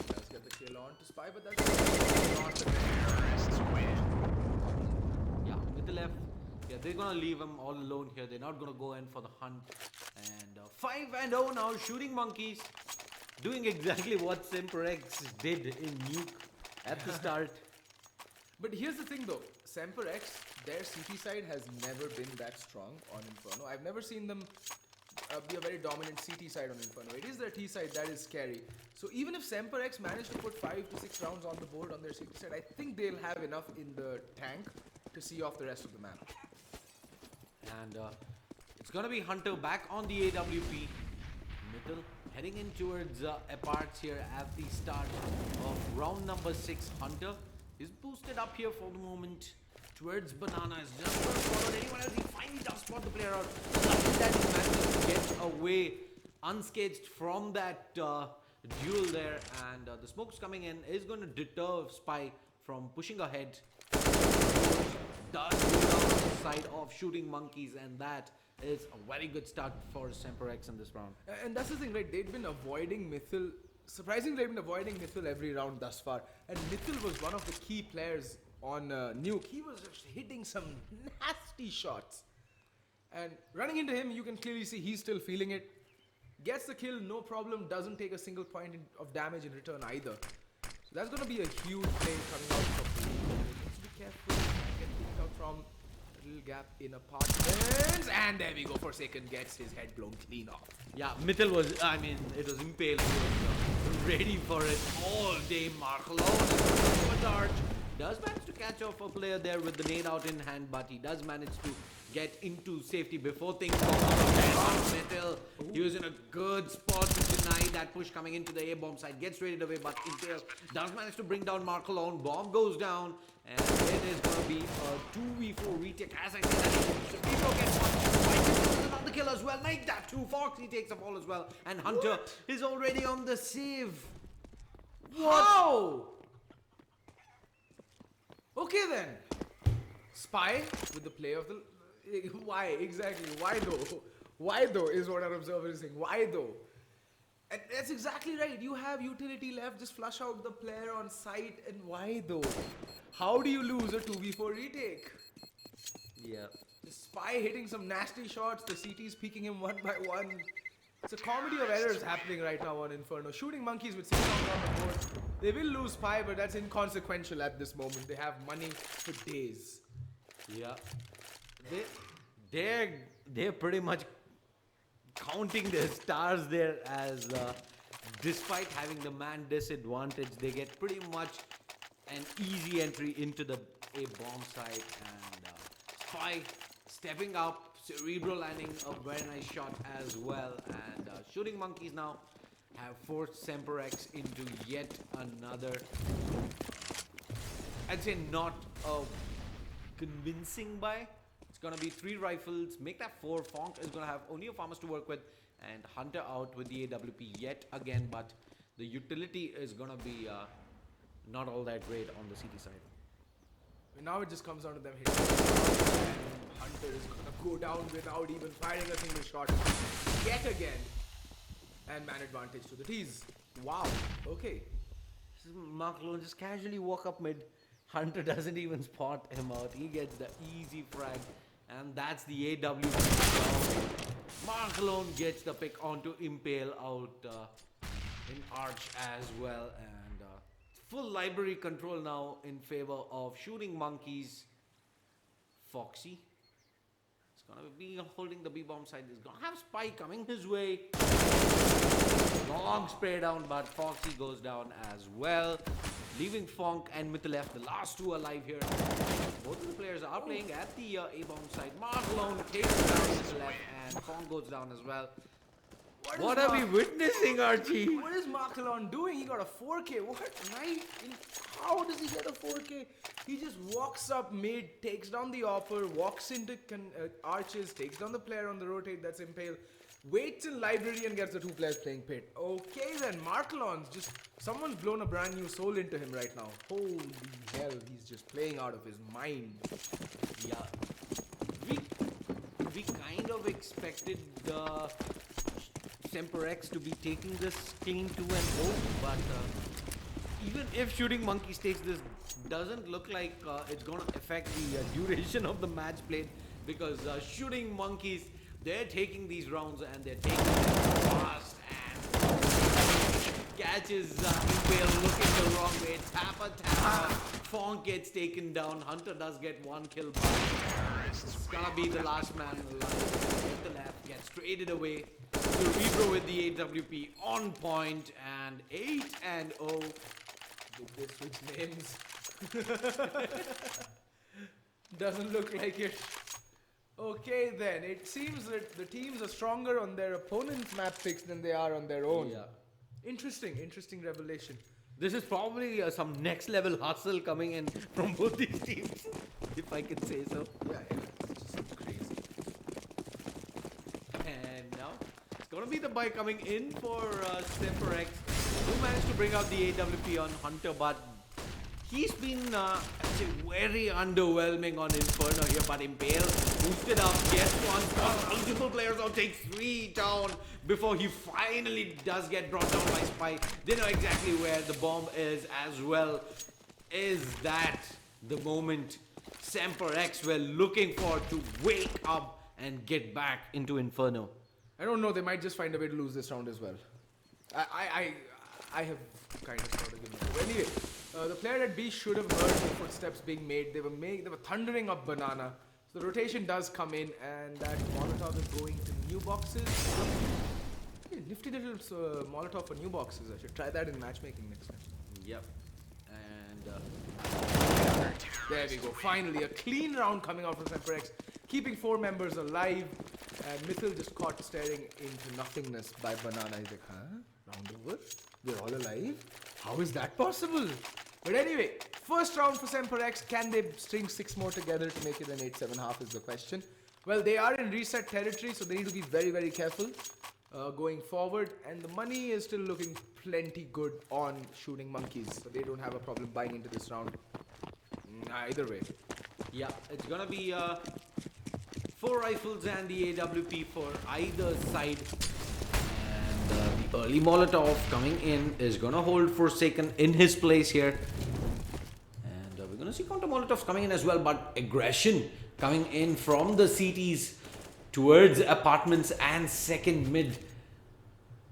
Speaker 2: Does get the kill on to Spy, but that's not the terrorists win.
Speaker 1: Yeah, with the left, they're gonna leave him all alone here. They're not gonna go in for the hunt. And 5-0 now, Shooting Monkeys doing exactly what Semper X did in Nuke at the start.
Speaker 2: But here's the thing though, Semper X, their CT side has never been that strong on Inferno. I've never seen them be a very dominant CT side on Inferno. It is their T side that is scary. So even if Semper X managed to put 5 to 6 rounds on the board on their CT side, I think they'll have enough in the tank to see off the rest of the map.
Speaker 1: And it's gonna be Hunter back on the AWP. Mythil heading in towards Esports here at the start of round number 6. Hunter is boosted up here for the moment towards Banana. Is just going to follow anyone else. He finally does spot the player out. Lucky that he managed to get away unscathed from that duel there. And the smoke's coming in is going to deter Spy from pushing ahead. Does go down on the side of Shooting Monkeys, and that is a very good start for Semper X in this round.
Speaker 2: And that's the thing, right? They'd been avoiding Mythil. Surprisingly, they've been avoiding Mythil every round thus far. And Mythil was one of the key players on Nuke. He was just hitting some nasty shots. And running into him, you can clearly see he's still feeling it. Gets the kill, no problem. Doesn't take a single point of damage in return either. So that's going to be a huge play coming out from Blue. Let's be careful. Get kicked out from a little gap in apartments. And there we go. Forsaken gets his head blown clean off.
Speaker 1: Yeah, Mythil was, it was impaled. He was ready for it all day. Mark alone is dart. Does manage to catch off a player there with the nade out in hand, but he does manage to get into safety before things go out of hand. Mythil, he was in a good spot to deny that push coming into the A-bomb side. Gets raided away, but Impale does manage to bring down Mark alone. Bomb goes down, and it is going to be a 2v4 retake. As I said, People gets one. Another kill as well. Make that 2. Foxy takes a fall as well, and Hunter is already on the save.
Speaker 2: Wow! Okay then. Spy with the play of the... Why? Exactly. Why though? Why though is what our observer is saying. Why though? And that's exactly right. You have utility left. Just flush out the player on site. And why though? How do you lose a 2v4 retake?
Speaker 1: Yeah.
Speaker 2: The Spy hitting some nasty shots. The CT's peeking him one by one. It's a comedy of errors happening right now on Inferno. Shooting monkeys with 6 rounds on the board. They will lose Spy, but that's inconsequential at this moment. They have money for days.
Speaker 1: Yeah. They're pretty much counting their stars there as despite having the man disadvantage, they get pretty much an easy entry into the A bomb site, and Spy stepping up, Cerebral landing a very nice shot as well, and Shooting Monkeys now have forced Semper X into yet another, I'd say not a convincing buy. It's gonna be 3 rifles, make that 4. Fonk is gonna have only a farmers to work with, and Hunter out with the AWP yet again, but the utility is gonna be not all that great on the CT side.
Speaker 2: Now it just comes down to them hitting. And Hunter is gonna go down without even firing a single shot. Yet again. And man advantage to the T's. Wow. Okay.
Speaker 1: Mark Lone just casually walk up mid. Hunter doesn't even spot him out. He gets the easy frag. And that's the AW. Mark Lone gets the pick onto Impale out in Arch as well. And full library control now in favor of Shooting Monkeys. Foxy. It's gonna be holding the B-bomb side. He's gonna have Spy coming his way. Long spray down, but Foxy goes down as well. Leaving Fonk and Myth left, the last 2 alive here. Both of the players are playing at the A-bomb side. Mark Lone takes down Myth left, and Fonk goes down as well. What are we witnessing, Archie?
Speaker 2: What is Markelon doing? He got a 4K. What? How does he get a 4K? He just walks up mid, takes down the offer, walks into arches, takes down the player on the rotate, that's Impale, waits in library and gets the 2 players playing pit. Okay then, Markelon's just, someone's blown a brand new soul into him right now. Holy hell, he's just playing out of his mind.
Speaker 1: Yeah. We kind of expected the Semper X to be taking this clean 2-0, but even if Shooting Monkeys takes this, doesn't look like it's going to affect the duration of the match played, because Shooting Monkeys, they're taking these rounds and they're taking them fast, and catches Impale looking the wrong way. Tappa. Fonk gets taken down. Hunter does get 1 kill, but it's gonna be the last man alive. Hit the left, gets traded away. Cerebro with the AWP on point, and 8-0.
Speaker 2: Did they switch names? Doesn't look like it. Okay then, it seems that the teams are stronger on their opponent's map picks than they are on their own.
Speaker 1: Yeah.
Speaker 2: Interesting revelation.
Speaker 1: This is probably some next level hustle coming in from both these teams, if I can say so.
Speaker 2: Yeah, it's just crazy.
Speaker 1: And now it's gonna be the buy coming in for Semper X, who managed to bring out the AWP on Hunter, but he's been very underwhelming on Inferno here. But Impale boosted up, gets 1 shot, multiple players out, takes 3 down before he finally does get brought down by Spy. They know exactly where the bomb is as well. Is that the moment Semper X were looking for to wake up and get back into Inferno?
Speaker 2: I don't know, they might just find a way to lose this round as well. I have kind of sort of given up. Anyway, the player at B should have heard the footsteps being made. They were thundering up banana. So the rotation does come in, and that Molotov is going to new boxes. Hey, nifty little Molotov for new boxes. I should try that in matchmaking next time.
Speaker 1: Yep. And
Speaker 2: there we go. Finally, a clean round coming out from Semper X, keeping 4 members alive. And Mithil just caught staring into nothingness by banana. He's like, huh? Round over? We're all alive? How is that possible? But anyway, first round for Semper X. Can they string 6 more together to make it an 8-7-half is the question. Well, they are in reset territory, so they need to be very careful going forward. And the money is still looking plenty good on Shooting Monkeys, so they don't have a problem buying into this round. Either way.
Speaker 1: yeah, it's gonna be 4 rifles and the AWP for either side. And the early Molotov coming in is gonna hold Forsaken in his place here. And we're gonna see counter Molotovs coming in as well, but aggression coming in from the CTs towards apartments and second mid.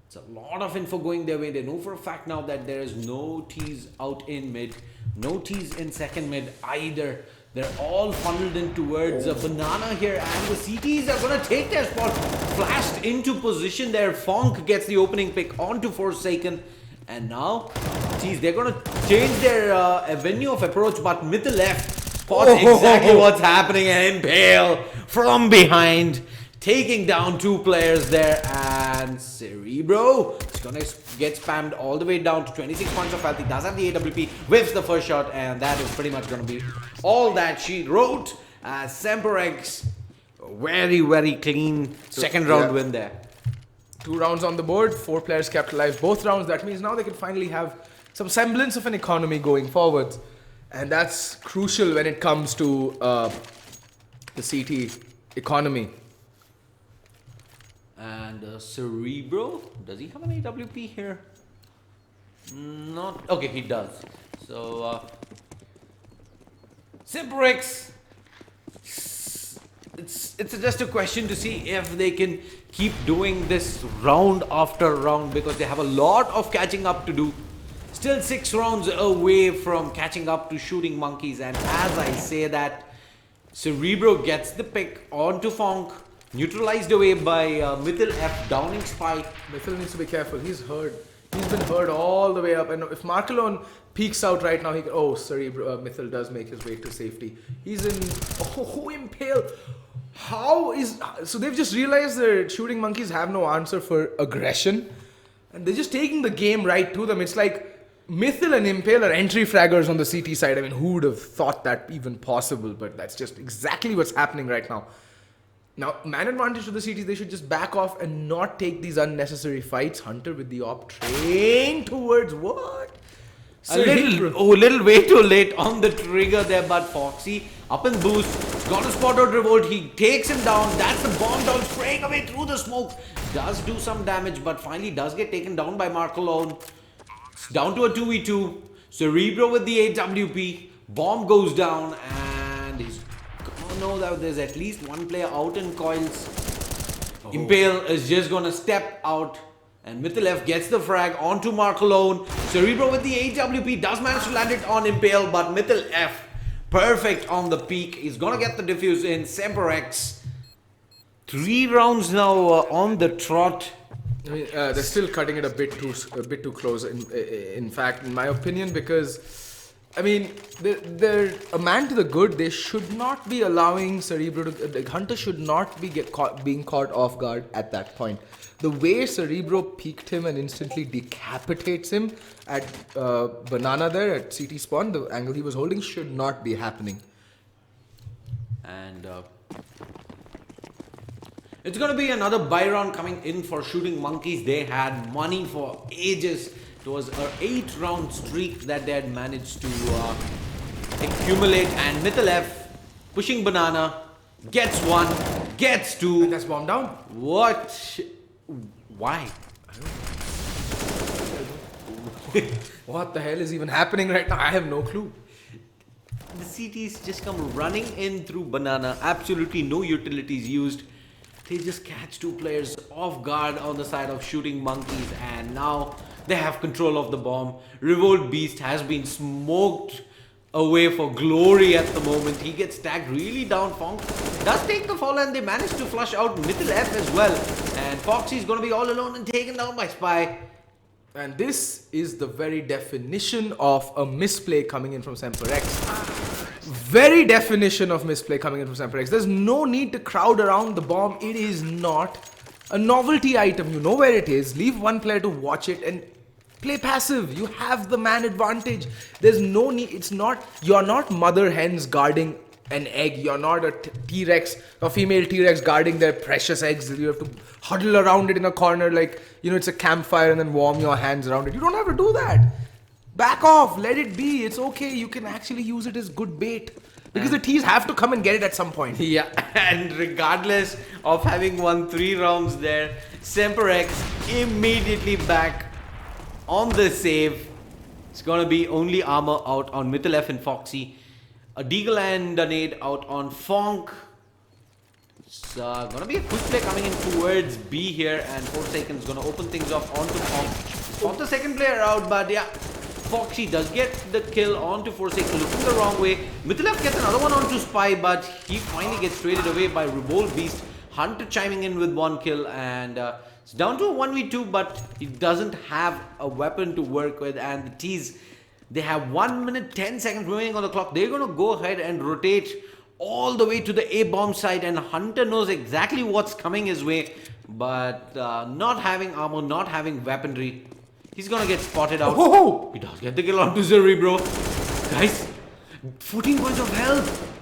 Speaker 1: It's a lot of info going their way. They know for a fact now that there is no T's out in mid, no T's in second mid either. They're all funneled in towards a banana here, and the CTs are gonna take their spot. Flashed into position there. Fonk gets the opening pick onto Forsaken, and now, geez, they're gonna change their venue of approach. But Mythilef spots exactly what's happening, and Impale from behind, taking down two players there, and Cerebro is gonna get spammed all the way down to 26 points of health. He does have the AWP, whiffs the first shot, and that is pretty much gonna be all that she wrote. Semper, very, very clean second round win there.
Speaker 2: 2 rounds on the board, 4 players kept alive both rounds. That means now they can finally have some semblance of an economy going forward. And that's crucial when it comes to the CT economy.
Speaker 1: And Cerebro, does he have an AWP here? Not, okay, he does. So, Semperex, it's just a question to see if they can keep doing this round after round, because they have a lot of catching up to do. Still 6 rounds away from catching up to Shooting Monkeys, and as I say that, Cerebro gets the pick onto Fonk, neutralized away by Mythilef downing Spike.
Speaker 2: Mythil needs to be careful. He's hurt. He's been hurt all the way up. And if Markelon peeks out right now, he can... Oh, Cerebro, Mythil does make his way to safety. He's in... Oh, Impale. How is... So they've just realized that Shooting Monkeys have no answer for aggression. And they're just taking the game right to them. It's like Mythil and Impale are entry fraggers on the CT side. I mean, who would have thought that even possible? But that's just exactly what's happening right now. Now, man advantage to the CTs, they should just back off and not take these unnecessary fights. Hunter with the op train towards what?
Speaker 1: A little way too late on the trigger there, but Foxy up and boost, got a spot out Revolt, he takes him down. That's the bomb down, spraying away through the smoke. Does do some damage, but finally does get taken down by Markelone. It's down to a 2v2. Cerebro with the AWP, bomb goes down, and he's gonna know that there's at least one player out in coils. Impale is just gonna step out, and Mythilef gets the frag onto Markelone. Cerebro with the AWP does manage to land it on Impale, but Mythilef perfect on the peak. He's gonna get the defuse in. Semperex 3 rounds now on the trot.
Speaker 2: I mean, they're still cutting it a bit too close. In fact, in my opinion, because I mean, they're a man to the good. They should not be allowing Cerebro to. The Hunter should not be being caught off guard at that point. The way Cerebro peeked him and instantly decapitates him at Banana there at CT spawn, the angle he was holding should not be happening.
Speaker 1: And it's going to be another buy round coming in for Shooting Monkeys. They had money for ages. It was an 8-round streak that they had managed to accumulate. And Mythilef pushing Banana, gets 1, gets 2.
Speaker 2: And that's bomb down.
Speaker 1: What? Why?
Speaker 2: What the hell is even happening right now? I have no clue.
Speaker 1: The CTs just come running in through Banana. Absolutely no utilities used. They just catch 2 players off guard on the side of Shooting Monkeys, and now they have control of the bomb. Revolt Beast has been smoked away for glory at the moment. He gets tagged really down. Fonk does take the fall, and they manage to flush out Mythilef as well. And Foxy's gonna be all alone and taken down by Spy.
Speaker 2: And this is the very definition of a misplay coming in from Semperex. Very definition of misplay coming in from Semperex. There's no need to crowd around the bomb. It is not a novelty item. You know where it is. Leave one player to watch it and play passive. You have the man advantage. There's no need. It's not, you're not mother hens guarding an egg. You're not a T-Rex, a female T-Rex guarding their precious eggs. You have to huddle around it in a corner like, you know, it's a campfire and then warm your hands around it. You don't have to do that. Back off. Let it be. It's okay. You can actually use it as good bait. Because the T's have to come and get it at some point.
Speaker 1: Yeah, and regardless of having won 3 rounds there, Semper X immediately back on the save. It's gonna be only armor out on Mythalef and Foxy. A Deagle and a nade out on Fonk. It's gonna be a quick play coming in towards B here, and Forsaken's gonna open things up onto Fonk. Got the second player out, but yeah, Foxy does get the kill onto Forsaken, looking the wrong way. Mythalef gets another one onto Spy, but he finally gets traded away by Revolt Beast. Hunter chiming in with 1 kill, and it's down to a 1v2, but he doesn't have a weapon to work with. And the T's, they have 1 minute 10 seconds remaining on the clock. They're going to go ahead and rotate all the way to the A-bomb side, and Hunter knows exactly what's coming his way, but not having armor, not having weaponry, he's gonna get spotted out.
Speaker 2: Oh!
Speaker 1: He does get the kill onto Cerebro. Guys, 14 points of health.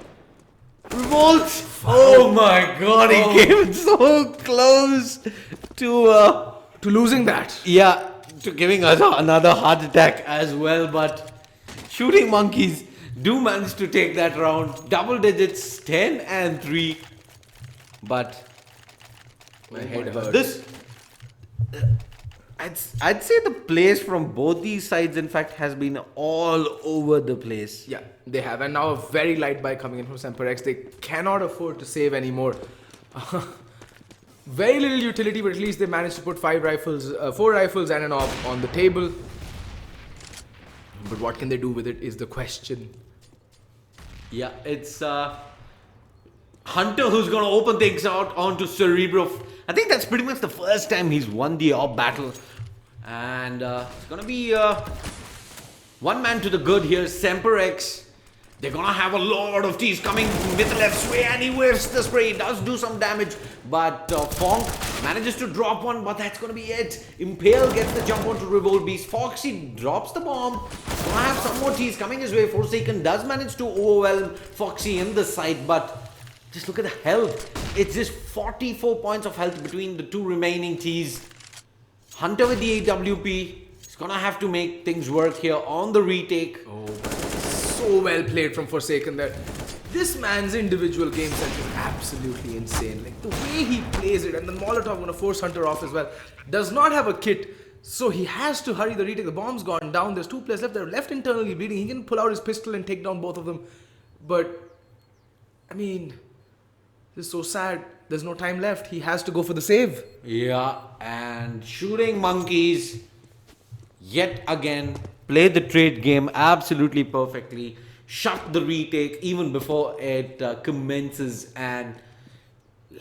Speaker 1: Revolt! Oh my god, he came so close to
Speaker 2: losing that.
Speaker 1: yeah, to giving us another heart attack as well, but Shooting Monkeys do manage to take that round. Double digits, 10 and 3. But
Speaker 2: My head hurts.
Speaker 1: this, I'd say the plays from both these sides, in fact, has been all over the place.
Speaker 2: Yeah, they have. And now a very light buy coming in from Semper X. They cannot afford to save anymore. Very little utility, but at least they managed to put 4 rifles and an AWP on the table. But what can they do with it is the question.
Speaker 1: Yeah, it's Hunter who's gonna open things out onto Cerebro. I think that's pretty much the first time he's won the AWP battle. And it's gonna be 1 man to the good here, Semper X. They're gonna have a lot of T's coming with the left sway, and he whiffs the spray. He does do some damage, but Fonk manages to drop one, but that's gonna be it. Impale gets the jump onto Revolt Beast. Foxy drops the bomb. Gonna have some more T's coming his way. Forsaken does manage to overwhelm Foxy in the side, but just look at the health. It's just 44 points of health between the 2 remaining T's. Hunter with the AWP. He's gonna have to make things work here on the retake.
Speaker 2: Oh, so well played from Forsaken there. This man's individual game sense is absolutely insane. Like the way he plays it, and the Molotov gonna force Hunter off as well. Does not have a kit, so he has to hurry the retake. The bomb's gone down. There's 2 players left. They're left internally bleeding. He can pull out his pistol and take down both of them. But I mean, this is so sad. There's no time left. He has to go for the save.
Speaker 1: Yeah, and Shooting Monkeys yet again played the trade game absolutely perfectly. Shut the retake even before it commences, and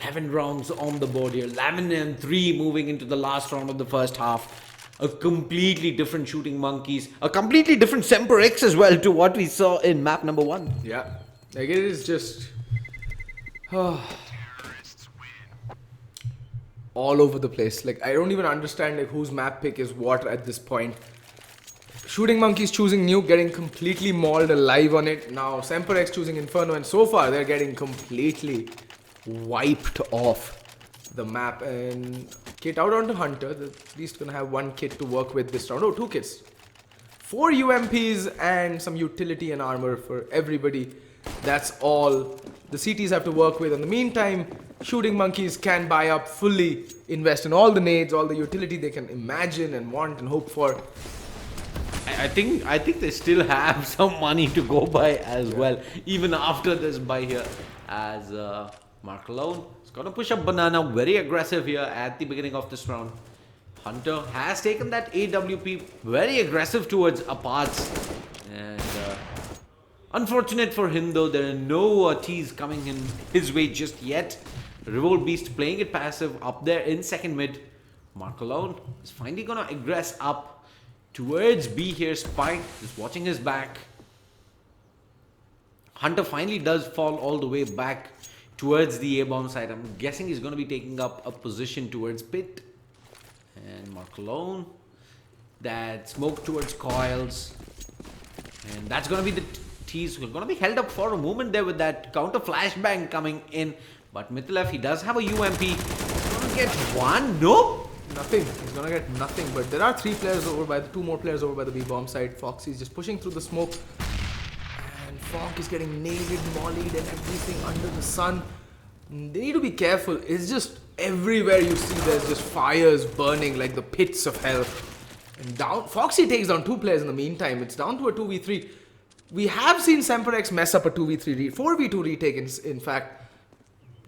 Speaker 1: 11 rounds on the board here. 11 and 3 moving into the last round of the first half. A completely different Shooting Monkeys, a completely different Semper X as well to what we saw in map number 1.
Speaker 2: Yeah, like it is just all over the place. Like I don't even understand like whose map pick is what at this point. Shooting Monkeys choosing Nuke, getting completely mauled alive on it. Now Semper X choosing Inferno, and so far they're getting completely wiped off the map. And kit out onto Hunter. They're at least gonna have 1 kit to work with this round. Oh, 2 kits. 4 UMPs and some utility and armor for everybody. That's all the CTs have to work with. In the meantime, Shooting Monkeys can buy up fully, invest in all the nades, all the utility they can imagine and want and hope for.
Speaker 1: I think they still have some money to go by as well, even after this buy here, as Mark Alone is going to push up Banana, very aggressive here at the beginning of this round. Hunter has taken that AWP, very aggressive towards Aparts, and unfortunate for him though, there are no T's coming in his way just yet. Revolt Beast playing it passive up there in second mid. Mark Alone is finally going to aggress up towards B here. Spike is watching his back. Hunter finally does fall all the way back towards the A-bomb side. I'm guessing he's going to be taking up a position towards Pit. And Mark Alone. That smoke towards Coils. And that's going to be the T's who are going to be held up for a moment there with that counter flashbang coming in. But Mythalef, he does have a UMP. He's going to get 1. Nope.
Speaker 2: Nothing. He's gonna get nothing. But there are 2 more players over by the B bomb side. Foxy is just pushing through the smoke, and Fonk is getting naded, mollied and everything under the sun. They need to be careful. It's just everywhere you see there's just fires burning like the pits of hell. And down, Foxy takes down 2 players in the meantime. It's down to a 2v3. We have seen Semper mess up a 2v3 4v2 retake in fact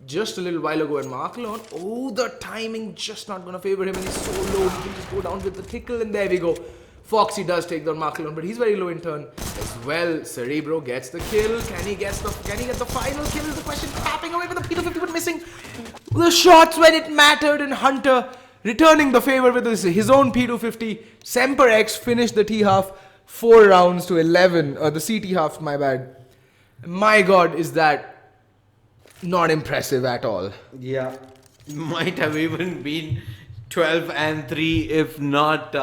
Speaker 2: just a little while ago, and Markelon, oh, the timing just not gonna favor him, and he's so low, he can just go down with the tickle, and there we go. Foxy does take down Markelon, but he's very low in turn as well. Cerebro gets the kill. Can he get the final kill is the question. Tapping away with the P250 but missing the shots when it mattered, and Hunter returning the favor with his own P250. Semper finished the T half 4 rounds to 11, the CT half, my bad. My god, is that not impressive at all.
Speaker 1: Yeah, might have even been 12-3 if not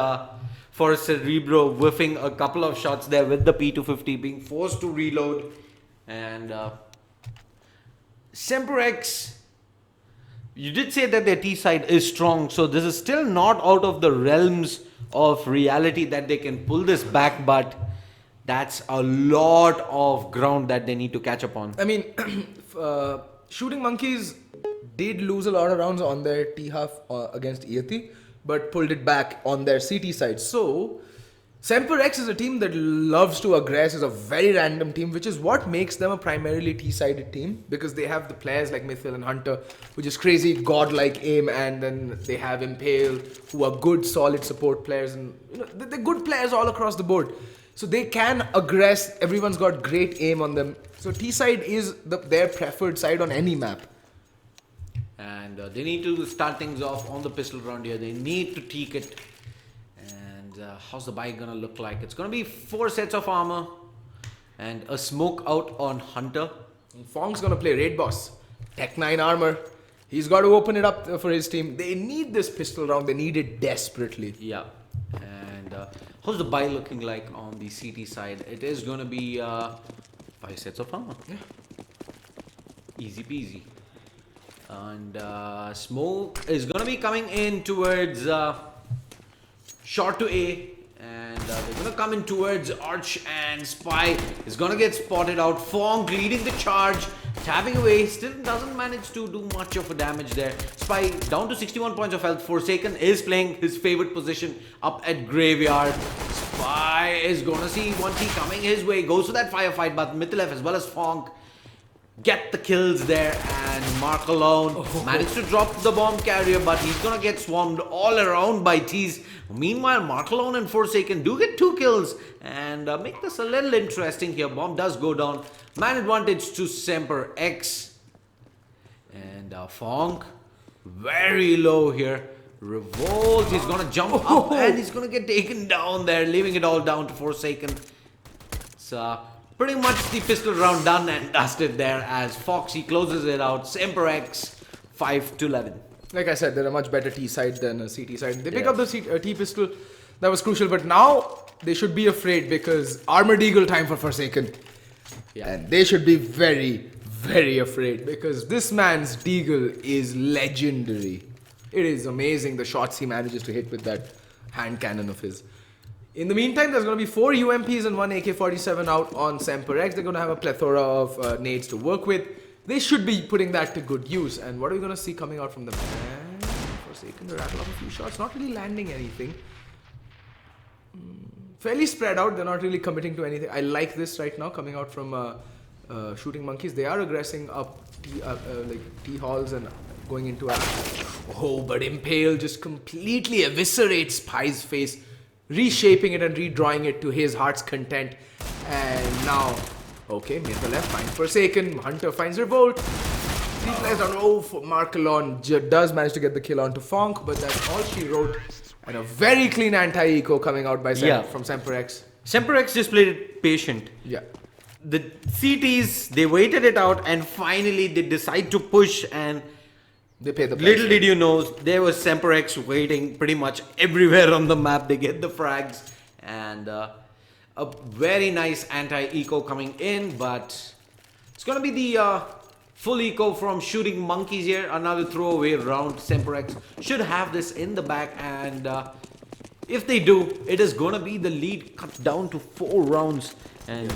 Speaker 1: for Cerebro whiffing a couple of shots there with the P250, being forced to reload. And Semper, you did say that their T side is strong, so this is still not out of the realms of reality that they can pull this back, but that's a lot of ground that they need to catch up on.
Speaker 2: I mean, Shooting Monkeys did lose a lot of rounds on their T half against Yeti, but pulled it back on their CT side. So, Semper is a team that loves to aggress, is a very random team, which is what makes them a primarily T-sided team, because they have the players like Mythil and Hunter, which is crazy godlike aim, and then they have Impale, who are good, solid support players, and they're good players all across the board. So they can aggress, everyone's got great aim on them. So T-side is their preferred side on any map.
Speaker 1: And they need to start things off on the pistol round here. They need to teak it. And how's the buy gonna look like? It's gonna be 4 sets of armor and a smoke out on Hunter.
Speaker 2: And Fong's gonna play Raid Boss. Tech 9 armor. He's got to open it up for his team. They need this pistol round. They need it desperately.
Speaker 1: Yeah. And how's the buy looking like on the CT side? It is gonna be 5 sets of armor.
Speaker 2: Yeah.
Speaker 1: Easy peasy. And smoke is gonna be coming in towards short to A, and they're gonna come in towards Arch, and Spy is gonna get spotted out. Fong leading the charge, tapping away, still doesn't manage to do much of a damage there. Spy down to 61 points of health. Forsaken is playing his favorite position up at Graveyard. Spy is gonna see 1T coming his way, goes to that firefight, but Mythilef as well as Fong get the kills there, and Mark alone managed to drop the bomb carrier, but he's gonna get swarmed all around by T's. Meanwhile, Mark alone and Forsaken do get 2 kills and make this a little interesting here. Bomb does go down. Man advantage to Semper and Fong very low here. Revolt, he's gonna jump up and he's gonna get taken down there, leaving it all down to Forsaken. It's pretty much the pistol round done and dusted there as Foxy closes it out. Semper 5-11.
Speaker 2: Like I said, they're a much better T side than a CT side. They pick up the T pistol. That was crucial, but now they should be afraid because Armored Eagle time for Forsaken.
Speaker 1: Yeah.
Speaker 2: And they should be very, very afraid because this man's Deagle is legendary. It is amazing the shots he manages to hit with that hand cannon of his. In the meantime, there's going to be 4 UMPs and 1 AK-47 out on Semper. They're going to have a plethora of nades to work with. They should be putting that to good use. And what are we going to see coming out from them? And Forsaken to rattle off a few shots, not really landing anything. Fairly spread out, they're not really committing to anything. I like this right now coming out from Shooting Monkeys. They are aggressing up like T-halls and going into a... Oh, but Impale just completely eviscerates Spy's face, reshaping it and redrawing it to his heart's content. And now, okay, Mythilef finds Forsaken, Hunter finds Revolt. 3 players down. Oh, Markelon does manage to get the kill onto Fonk, but that's all she wrote. And a very clean anti-eco coming out by from Semper.
Speaker 1: Semper just played it patient.
Speaker 2: Yeah.
Speaker 1: The CTs, they waited it out and finally they decide to push, and
Speaker 2: they pay the price.
Speaker 1: Little did you know, there was Semper waiting pretty much everywhere on the map. They get the frags and a very nice anti-eco coming in, but it's going to be the full eco from Shooting Monkeys here. Another throwaway round. Semper should have this in the back, and if they do, it is going to be the lead cut down to 4 rounds. And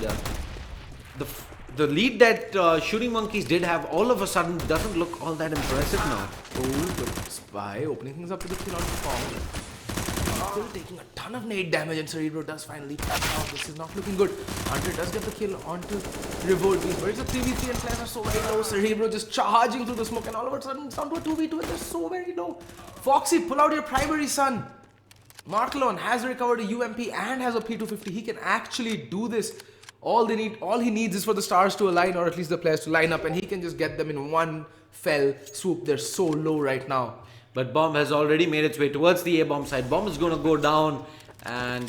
Speaker 1: the lead that Shooting Monkeys did have all of a sudden doesn't look all that impressive now.
Speaker 2: Oh, but Spy opening things up to the kill on Fong. Still taking a ton of nade damage, and Cerebro does finally pass out. This is not looking good. Hunter does get the kill onto Revolt Beast, but it's a 3v3 and players are so very low. Cerebro just charging through the smoke, and all of a sudden it's down to a 2v2 and they're so very low. Foxy, pull out your primary, son. Marklon has recovered a UMP and has a P250. He can actually do this. All he needs is for the stars to align, or at least the players to line up, and he can just get them in one fell swoop. They're so low right now.
Speaker 1: But Bomb has already made its way towards the A-bomb side. Bomb is going to go down, and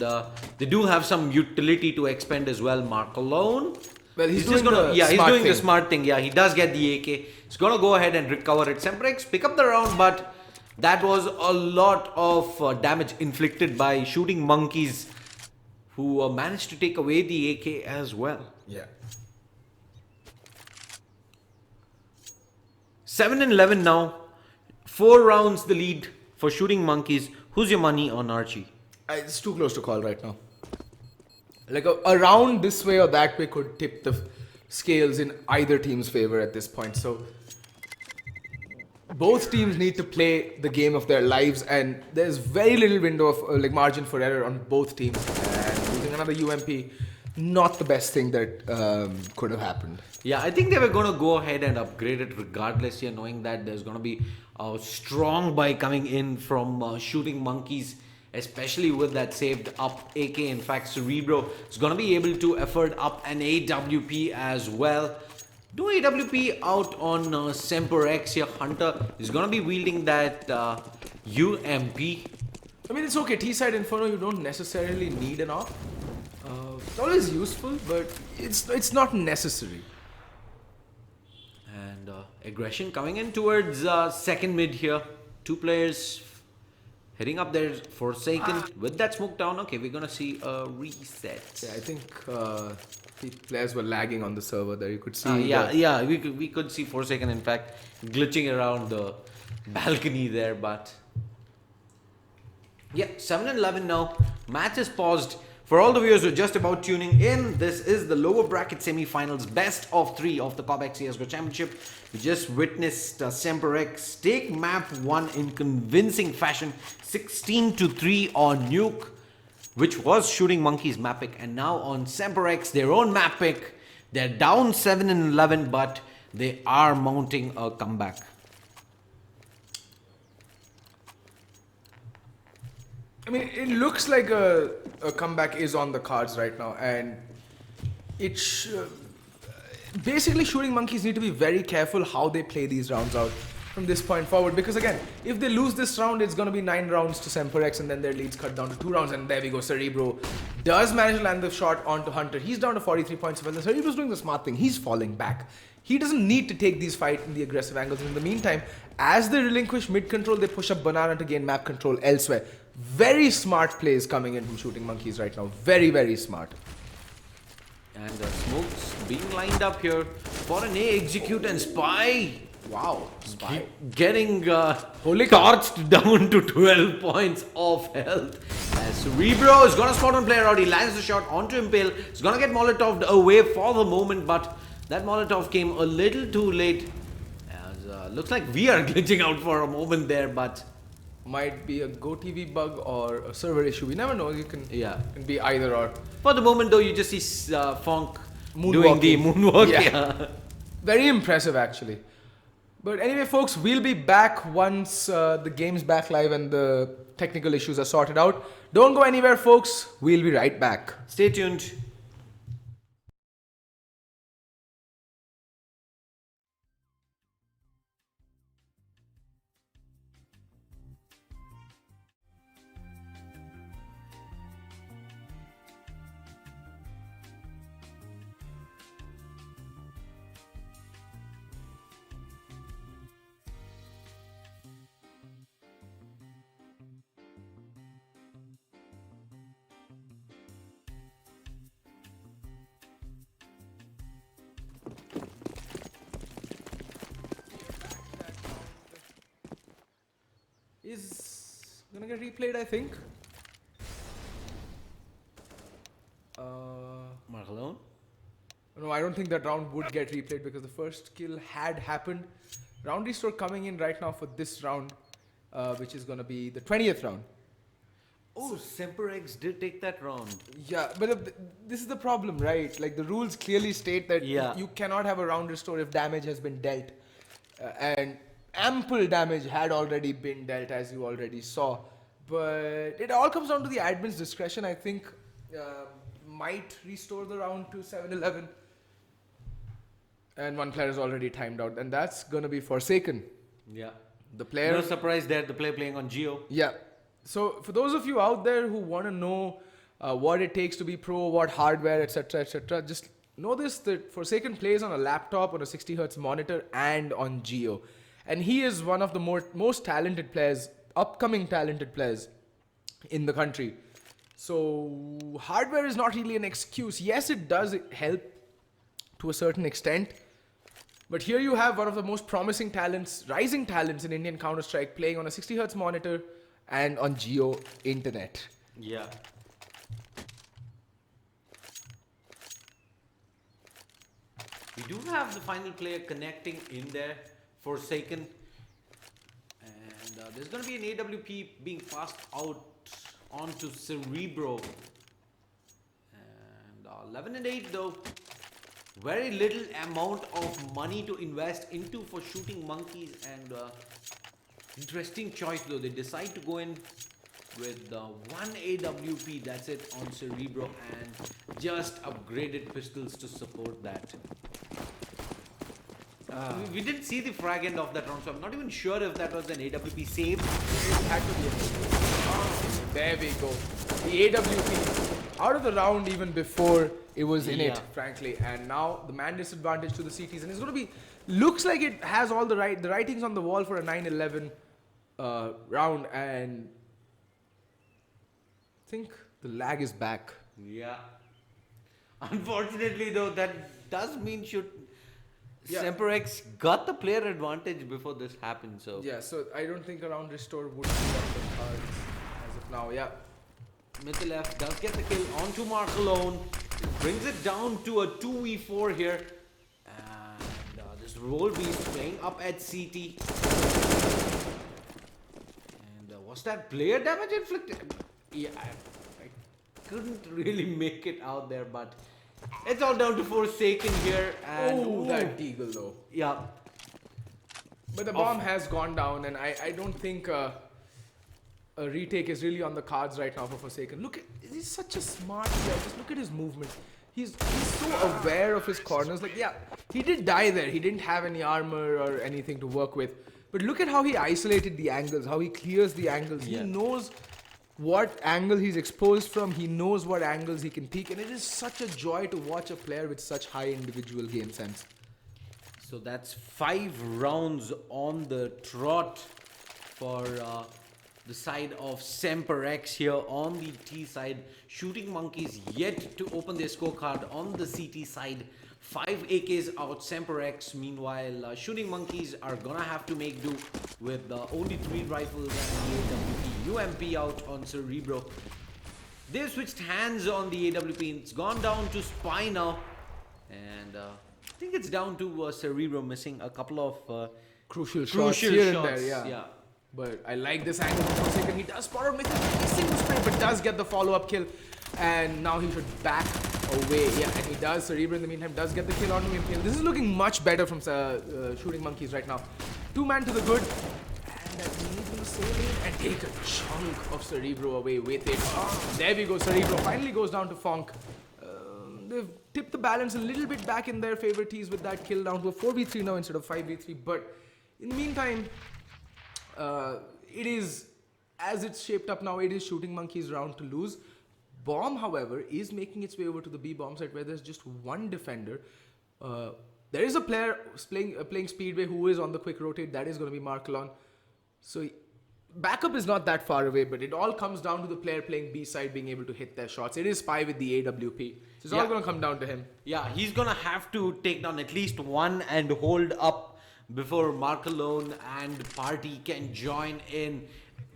Speaker 1: they do have some utility to expend as well. Mark alone.
Speaker 2: Well, he's doing
Speaker 1: the smart thing. Yeah, he does get the AK. He's going to go ahead and recover it. Semperex pick up the round, but that was a lot of damage inflicted by Shooting Monkeys, who managed to take away the AK as well.
Speaker 2: Yeah.
Speaker 1: 7-11 now. 4 rounds the lead for Shooting Monkeys. Who's your money on Archie?
Speaker 2: It's too close to call right now. Like a round this way or that way could tip the scales in either team's favor at this point. So both teams need to play the game of their lives, and there's very little window of like margin for error on both teams. And using another UMP, not the best thing that could have happened.
Speaker 1: Yeah, I think they were going to go ahead and upgrade it regardless here, knowing that there's going to be a strong buy coming in from Shooting Monkeys, especially with that saved up AK. In fact, Cerebro is going to be able to afford up an AWP as well. Do AWP out on Semper X here. Hunter is going to be wielding that UMP.
Speaker 2: I mean, it's okay. T-side Inferno, you don't necessarily need an op. It's always useful, but it's not necessary.
Speaker 1: And aggression coming in towards second mid here. 2 players heading up there. Forsaken with that smoke down. Okay, we're going to see a reset.
Speaker 2: Yeah, I think the players were lagging on the server there. You could see.
Speaker 1: We could see Forsaken, in fact, glitching around the balcony there. But yeah, 7-11 now. Match is paused. For all the viewers who are just about tuning in, this is the lower bracket semi-finals, best of 3 of the Cobx CSGO Championship. We just witnessed Semperex take map 1 in convincing fashion, 16-3 on Nuke, which was Shooting Monkeys map pick, and now on Semperex, their own map pick. They're down 7-11, but they are mounting a comeback.
Speaker 2: I mean, it looks like a comeback is on the cards right now, and it's basically Shooting Monkeys need to be very careful how they play these rounds out from this point forward, because again, if they lose this round, it's going to be 9 rounds to Semperex, and then their lead's cut down to 2 rounds, and there we go. Cerebro does manage to land the shot onto Hunter. He's down to 43 points. Well, Cerebro's doing the smart thing. He's falling back. He doesn't need to take these fights in the aggressive angles. In the meantime, as they relinquish mid control, they push up Banana to gain map control elsewhere. Very smart plays coming in from Shooting Monkeys right now. Very, very smart.
Speaker 1: And smokes being lined up here for an A execute, and Spy.
Speaker 2: Wow. Spy.
Speaker 1: Getting torched down to 12 points of health. As Cerebro is going to spot on player out. He lands the shot onto Impale. He's going to get Molotoved away for the moment, but that Molotov came a little too late. As looks like we are glitching out for a moment there, but
Speaker 2: might be a GoTV bug or a server issue. We never know. You can can be either or.
Speaker 1: For the moment, though, you just see Fonk doing the moonwalk. Yeah.
Speaker 2: Very impressive, actually. But anyway, folks, we'll be back once the game's back live and the technical issues are sorted out. Don't go anywhere, folks. We'll be right back.
Speaker 1: Stay tuned.
Speaker 2: Is gonna get replayed, I think.
Speaker 1: Mark alone.
Speaker 2: No, I don't think that round would get replayed because the first kill had happened. Round restore coming in right now for this round, which is going to be the 20th round.
Speaker 1: Oh, Semper X did take that round.
Speaker 2: Yeah, but this is the problem, right? Like the rules clearly state that
Speaker 1: Yeah.
Speaker 2: you cannot have a round restore if damage has been dealt. And ample damage had already been dealt, as you already saw. But it all comes down to the admin's discretion. I think might restore the round to 7-11. And one player is already timed out, and that's going to be Forsaken.
Speaker 1: Yeah.
Speaker 2: The player.
Speaker 1: No surprise there, the player playing on Geo.
Speaker 2: Yeah. So for those of you out there who want to know what it takes to be pro, what hardware, etc., just know this, that Forsaken plays on a laptop, on a 60 Hz monitor, and on Geo. And he is one of the most talented players, upcoming talented players in the country. So hardware is not really an excuse. Yes, it does help to a certain extent. But here you have one of the most promising talents, rising talents in Indian Counter-Strike, playing on a 60 Hz monitor and on Geo internet.
Speaker 1: Yeah. We do have the final player connecting in there, Forsaken. And there's going to be an AWP being passed out onto Cerebro. And 11 and 8 though. Very little amount of money to invest into for shooting monkeys, and interesting choice though. They decide to go in with one AWP, that's it, on Cerebro, and just upgraded pistols to support that. We didn't see the frag end of that round, so I'm not even sure if that was an AWP save.
Speaker 2: It had to be a there we go. The AWP out of the round even before it was in it, frankly. And now the man disadvantage to the CTs, and it's going to be, looks like it has all the writings on the wall for a 9-11 round, and I think the lag is back.
Speaker 1: Yeah. Unfortunately though, that does mean Semper X got the player advantage before this happened, so.
Speaker 2: Yeah, so I don't think a round restore would be on the cards as of now, yeah.
Speaker 1: Mythil F does get the kill onto Mark alone. Brings it down to a 2v4 here. And this Roll Beast playing up at CT. And was that player damage inflicted? Yeah, I couldn't really make it out there, but it's all down to Forsaken here. And
Speaker 2: that deagle though.
Speaker 1: Yeah.
Speaker 2: But the bomb has gone down, and I don't think a retake is really on the cards right now for Forsaken. Look, he's such a smart player. Just look at his movement. He's so aware of his corners. Like, yeah, he did die there. He didn't have any armor or anything to work with. But look at how he isolated the angles, how he clears the angles.
Speaker 1: Yeah.
Speaker 2: He knows what angle he's exposed from. He knows what angles he can peek. And it is such a joy to watch a player with such high individual game sense.
Speaker 1: So that's 5 rounds on the trot for the side of Semper X here on the T side. Shooting Monkeys yet to open their scorecard on the CT side. 5 AKs out Semper X. Meanwhile, Shooting Monkeys are gonna have to make do with only 3 rifles and the AWP. UMP out on Cerebro. They've switched hands on the AWP. It's gone down to Spy now. And I think it's down to Cerebro missing a couple of
Speaker 2: Crucial shots here and there,
Speaker 1: yeah.
Speaker 2: But I like this angle for a second. He does spot out missing the spray, but does get the follow-up kill. And now he should back away. Yeah, and he does. Cerebro in the meantime does get the kill on him. This is looking much better from Shooting Monkeys right now. 2-man to the good. And that means will sail in and take a chunk of Cerebro away with it. There we go. Cerebro finally goes down to Fonk. They've tipped the balance a little bit back in their favor tees with that kill down to a 4v3 now instead of 5v3. But in the meantime, it is, as it's shaped up now, it is Shooting Monkeys' round to lose. Bomb, however, is making its way over to the B bomb site where there's just one defender. There is a player playing Speedway who is on the quick rotate. That is going to be Markelon. So backup is not that far away, but it all comes down to the player playing B side being able to hit their shots. It is Spy with the AWP. So it's all going to come down to him.
Speaker 1: Yeah, he's going to have to take down at least one and hold up before Markelone and Party can join in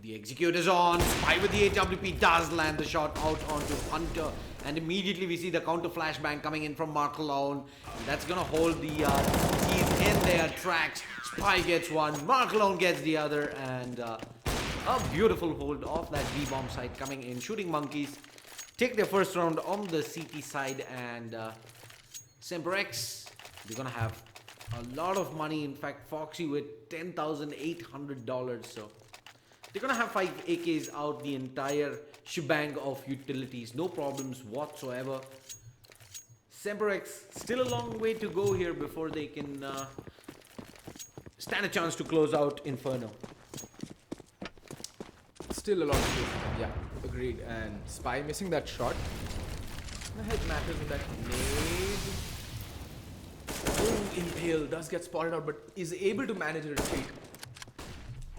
Speaker 1: The execute is on. Spy with the AWP does land the shot out onto Hunter. And immediately we see the counter flashbang coming in from Mark Alone. That's going to hold the keys in their tracks. Spy gets one. Mark Alone gets the other. And a beautiful hold off that B-bomb side coming in. Shooting Monkeys take their first round on the CT side. And Semper X, they're going to have a lot of money. In fact, Foxy with $10,800. So they're gonna have 5 AKs out the entire shebang of utilities, no problems whatsoever. Semper X still a long way to go here before they can stand a chance to close out Inferno.
Speaker 2: Still a lot to do. Yeah, agreed. And Spy missing that shot. The head matters with that nade. Oh, Impale does get spotted out, but is able to manage a retreat.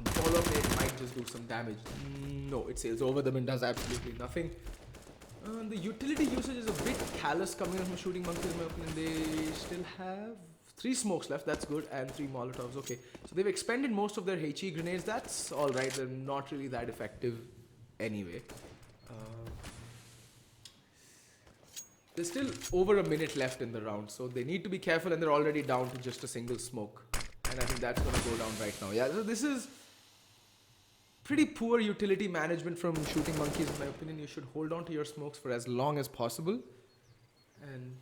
Speaker 2: Follow-up nade might just do some damage. No, it sails over them and does absolutely nothing. The utility usage is a bit callous coming from Shooting Monkeys in my opinion. They still have 3 smokes left, that's good, and 3 Molotovs. Okay, so they've expended most of their HE grenades. That's alright, they're not really that effective anyway. There's still over a minute left in the round, so they need to be careful, and they're already down to just a single smoke. And I think that's going to go down right now. Yeah, so this is pretty poor utility management from Shooting Monkeys in my opinion. You should hold on to your smokes for as long as possible. And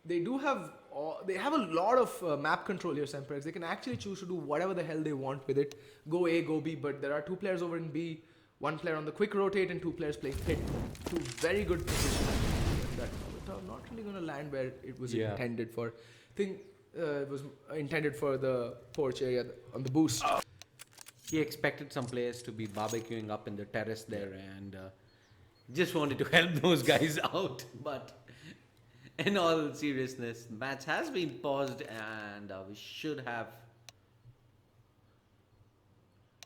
Speaker 2: they do have a lot of map control here, Semper. They can actually choose to do whatever the hell they want with it. Go A, go B, but there are 2 players over in B, 1 player on the quick rotate and 2 players playing pit. 2 very good positions. That Molotov not really going to land where it was intended for. I think it was intended for the porch area on the boost.
Speaker 1: He expected some players to be barbecuing up in the terrace there and just wanted to help those guys out. But in all seriousness, the match has been paused and we should have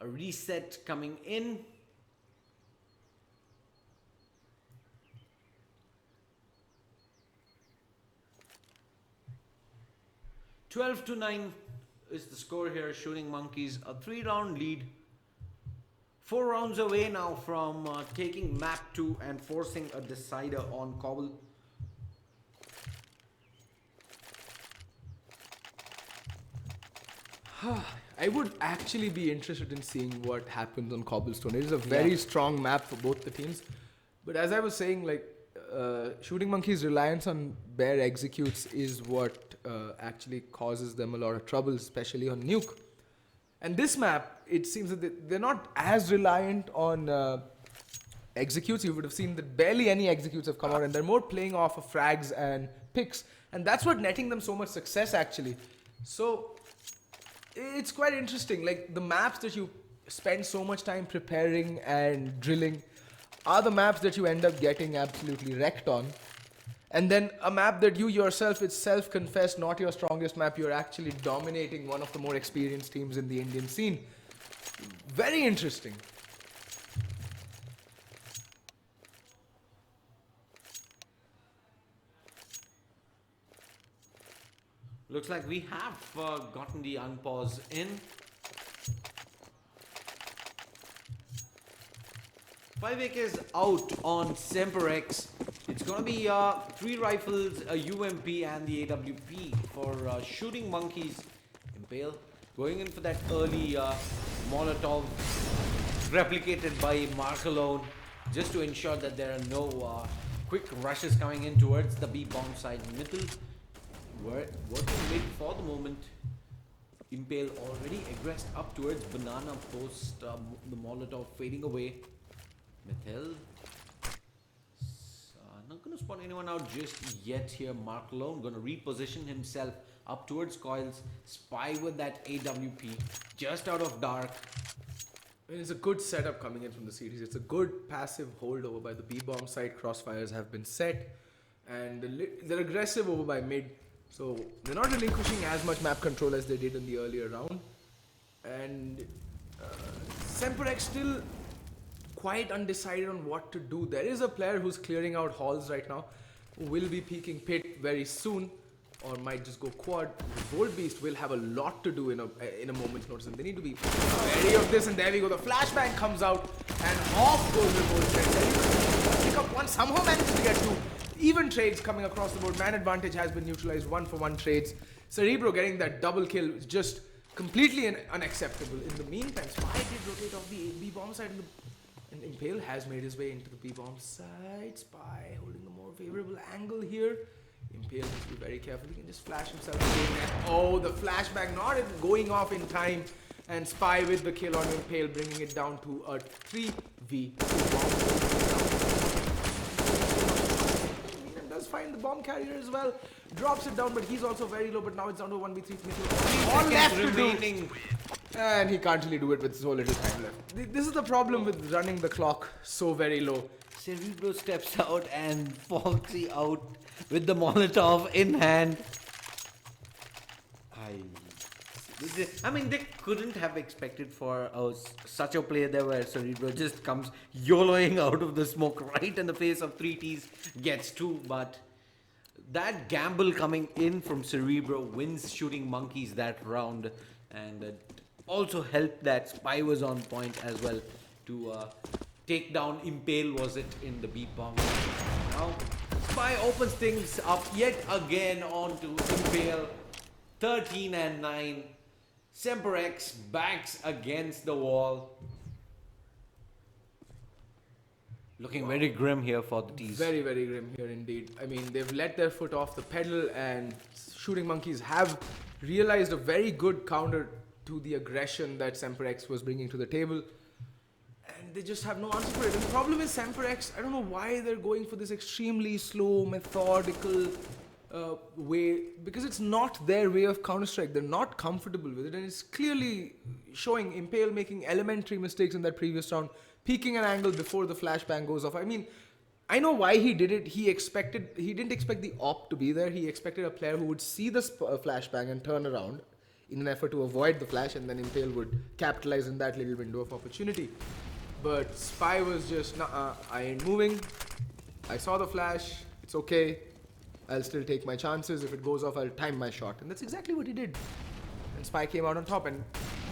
Speaker 1: a reset coming in. $12-9 is the score here. Shooting Monkeys a 3-round lead. 4 rounds away now from taking map 2 and forcing a decider on Cobble.
Speaker 2: I would actually be interested in seeing what happens on Cobblestone. It is a very strong map for both the teams. But as I was saying, like Shooting Monkeys' reliance on bare executes is what actually causes them a lot of trouble, especially on Nuke. And this map, it seems that they're not as reliant on executes. You would have seen that barely any executes have come out, and they're more playing off of frags and picks. And that's what netting them so much success, actually. So it's quite interesting. Like, the maps that you spend so much time preparing and drilling are the maps that you end up getting absolutely wrecked on. And then a map that you yourself, it's self-confessed, not your strongest map, you're actually dominating one of the more experienced teams in the Indian scene. Very interesting.
Speaker 1: Looks like we have gotten the unpause in. 5 AKs out on Semper X. It's going to be 3 rifles, a UMP and the AWP for Shooting Monkeys. Impale going in for that early Molotov replicated by Mark Alone, just to ensure that there are no quick rushes coming in towards the B-bomb side. Middle working mid for the moment. Impale already aggressed up towards Banana post the Molotov fading away. Mithil not going to spot anyone out just yet here. Mark Alone going to reposition himself up towards Coils. Spy with that AWP just out of dark.
Speaker 2: It's a good setup coming in from the series. It's a good passive holdover by the B-bomb side. Crossfires have been set and they're aggressive over by mid. So they're not relinquishing as much map control as they did in the earlier round. And Semper X still quite undecided on what to do. There is a player who's clearing out halls right now, who will be peeking pit very soon. or might just go quad. Gold Beast will have a lot to do in a moment's notice, and they need to be wary of this. And there we go. The flashbang comes out, and off goes the gold thread. Pick up one, somehow manages to get two. Even trades coming across the board. Man advantage has been neutralized. 1-for-1 trades. Cerebro getting that double kill is just completely unacceptable. In the meantime, Spy did rotate off the B bomb side, and Impale has made his way into the B bomb side. Spy holding a more favorable angle here. Impale needs to be very careful. He can just flash himself again. Oh, the flashback not going off in time. And Spy with the kill on Impale, bringing it down to a 3v2 bomb. Does find the bomb carrier as well. Drops it down, but he's also very low. But now it's down to 1v3. All left remaining. And he can't really do it with so little time left. This is the problem with running the clock so very low.
Speaker 1: Cerebro steps out and Foxy out with the Molotov in hand. I mean, they couldn't have expected for such a play there where Cerebro just comes YOLOing out of the smoke right in the face of 3Ts, gets two, but that gamble coming in from Cerebro wins Shooting Monkeys that round, and it also helped that Spy was on point as well to take down Impale, was it, in the beat bomb. Now Spy opens things up yet again onto Impale. 13 and 9. Semper X backs against the wall. Looking very grim here for the T's.
Speaker 2: Very, very grim here indeed. I mean, they've let their foot off the pedal, and Shooting Monkeys have realized a very good counter to the aggression that Semper X was bringing to the table. And they just have no answer for it. And the problem is Semper X, I don't know why they're going for this extremely slow, methodical way, because it's not their way of Counter-Strike. They're not comfortable with it, and it's clearly showing. Impale making elementary mistakes in that previous round, peeking an angle before the flashbang goes off. I mean, I know why he did it. He didn't expect the op to be there. He expected a player who would see the flashbang and turn around in an effort to avoid the flash, and then Impale would capitalize in that little window of opportunity. But Spy was just, nah, I ain't moving. I saw the flash. It's okay. I'll still take my chances. If it goes off, I'll time my shot. And that's exactly what he did. And Spy came out on top. And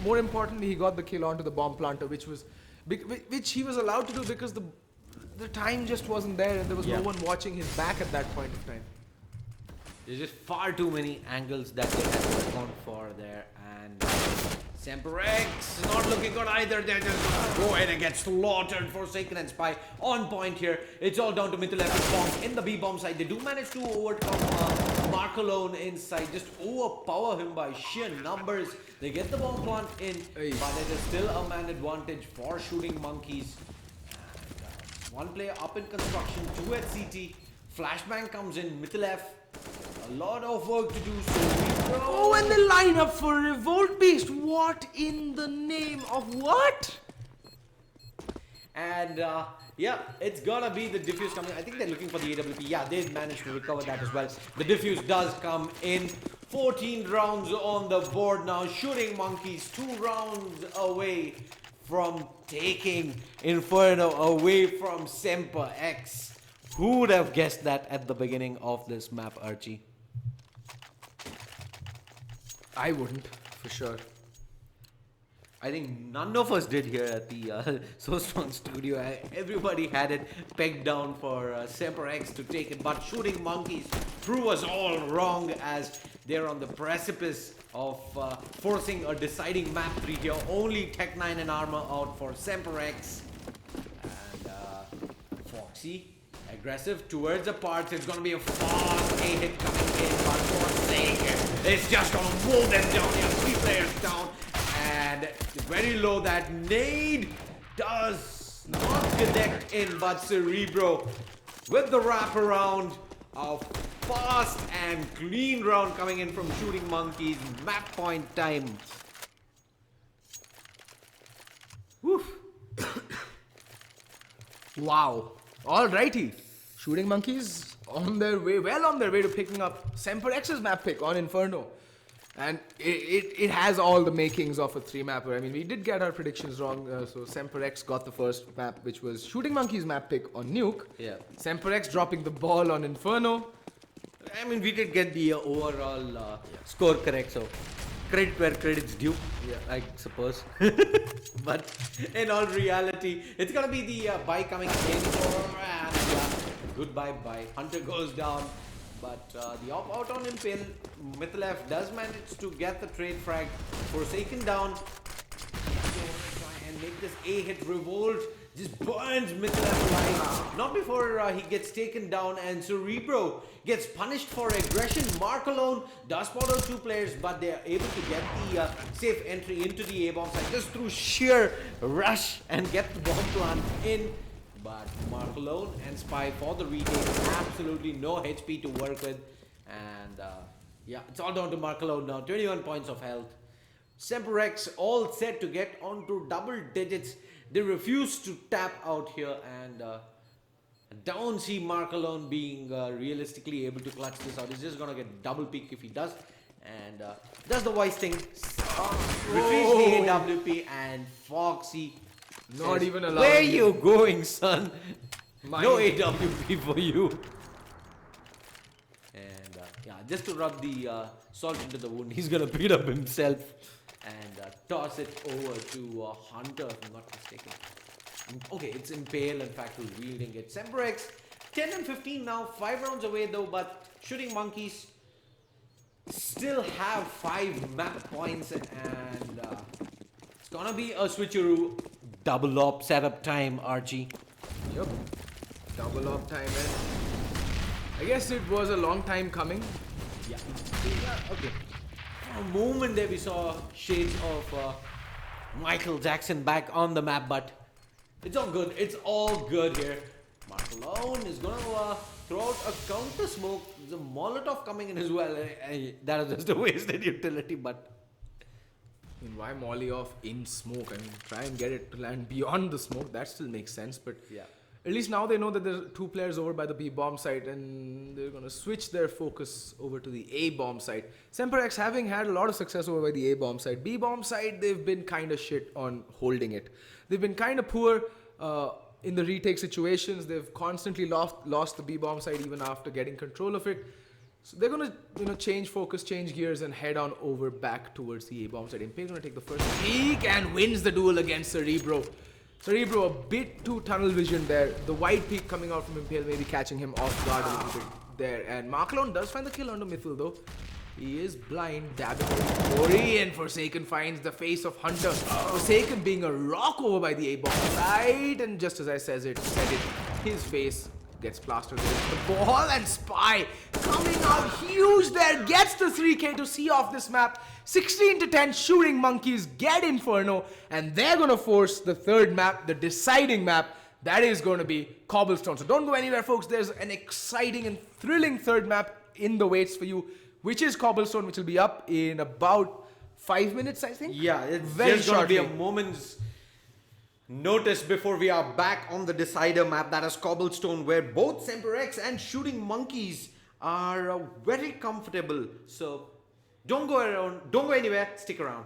Speaker 2: more importantly, he got the kill onto the bomb planter, which he was allowed to do because the time just wasn't there, and there was no one watching his back at that point of time.
Speaker 1: There's just far too many angles that they had to account for there. And Semper X not looking good either. They're just gonna go ahead and get slaughtered. Forsaken and Spy on point here. It's all down to Mythil F's bomb in the B bomb side. They do manage to overcome Mark alone inside. Just overpower him by sheer numbers. They get the bomb plant in, but it is still a man advantage for Shooting Monkeys. And, one player up in construction, two at CT. Flashbang comes in, Mythil F. A lot of work to do, so
Speaker 2: oh, and they line up for Revolt Beast. What in the name of what?
Speaker 1: And yeah, it's gonna be the diffuse coming. I think they're looking for the AWP. Yeah, they've managed to recover that as well. The diffuse does come in. 14 rounds on the board now. Shooting Monkeys 2 rounds away from taking Inferno away from Semper X. Who would have guessed that at the beginning of this map, Archie?
Speaker 2: I wouldn't, for sure.
Speaker 1: I think none of us did here at the So Strong studio. Everybody had it pegged down for Semper X to take it, but Shooting Monkeys prove us all wrong as they're on the precipice of forcing a deciding map 3 here. Only Tech 9 and Armor out for Semper X. And Foxy aggressive towards the parts. It's gonna be a fast A-hit coming in, but Forsaken it's just gonna mow them down. He has 3 players down, and very low. That nade does not connect in, but Cerebro with the wraparound. A fast and clean round coming in from Shooting Monkeys. Map point time. Woof.
Speaker 2: Wow. Alrighty. Shooting Monkeys on their way, well on their way to picking up Semper X's map pick on Inferno. And it has all the makings of a 3-mapper. I mean, we did get our predictions wrong. So Semper X got the first map, which was Shooting Monkeys map pick on Nuke.
Speaker 1: Yeah.
Speaker 2: Semper X dropping the ball on Inferno.
Speaker 1: I mean, we did get the overall score correct, so credit where credit's due, I suppose. But in all reality, it's gonna be the buy coming in for, and goodbye bye. Hunter goes down, but the op out on Impale. Mythilev does manage to get the trade frag. Forsaken down. Try and make this A hit. Revolt just burns Mythilev alive. Not before he gets taken down, and Cerebro gets punished for aggression. Mark alone does spot out 2 players, but they are able to get the safe entry into the A bomb site just through sheer rush and get the bomb plant in. But Mark alone and Spy for the retake, absolutely no HP to work with, and yeah, it's all down to Mark alone now. 21 points of health. Semper all set to get onto double digits. They refuse to tap out here, and don't see Mark alone being realistically able to clutch this out. He's just gonna get double peak if he does, and does the wise thing. Retrieves the AWP, and Foxy
Speaker 2: Not
Speaker 1: says,
Speaker 2: even allowing
Speaker 1: where
Speaker 2: him.
Speaker 1: you going, son?
Speaker 2: Mine.
Speaker 1: No AWP for you. And yeah, just to rub the salt into the wound, he's gonna beat up himself and toss it over to Hunter, if I'm not mistaken. Okay, it's Impale, in fact, who's wielding it. Semper 10 and 15 now, 5 rounds away though, but Shooting Monkeys still have 5 map points, and it's gonna be a switcheroo. Double op setup time, Archie.
Speaker 2: Yep. Double up time, and I guess it was a long time coming.
Speaker 1: Yeah. Okay. For a moment there we saw shades of Michael Jackson back on the map, but it's all good. It's all good here. Mark alone is gonna throw out a counter smoke. There's a Molotov coming in as well. That is just a wasted utility, but
Speaker 2: I mean, why molly off in smoke? I mean, try and get it to land beyond the smoke. That still makes sense, but
Speaker 1: yeah.
Speaker 2: at least now they know that there's 2 players over by the B bomb site, and they're gonna switch their focus over to the A bomb site. Semper having had a lot of success over by the A bomb site. B bomb site, they've been kind of shit on holding it. They've been kind of poor in the retake situations. They've constantly lost the B bomb site even after getting control of it. So they're gonna, change focus, change gears, and head on over back towards the A bomb site. Impale's gonna take the first peek and wins the duel against Cerebro. Cerebro a bit too tunnel vision there. The wide peak coming out from Impale maybe catching him off guard a little bit there. And Marklon does find the kill onto Mythil though. He is blind, dabbing Bo3, and Forsaken finds the face of Hunter. Forsaken being a rock over by the A bomb site, and just as I said it, his face gets plastered with the ball, and Spy coming out huge there, gets the 3K to see off this map. 16 to 10, Shooting Monkeys get Inferno, and they're gonna force the third map, the deciding map. That is going to be Cobblestone. So don't go anywhere, folks. There's an exciting and thrilling third map in the waits for you, which is Cobblestone, which will be up in about 5 minutes, I think.
Speaker 1: Yeah, it's
Speaker 2: very
Speaker 1: just going to be a
Speaker 2: shortly.
Speaker 1: moment's notice before we are back on the decider map, that is Cobblestone, where both Semper and Shooting Monkeys are very comfortable. So don't go anywhere, stick around.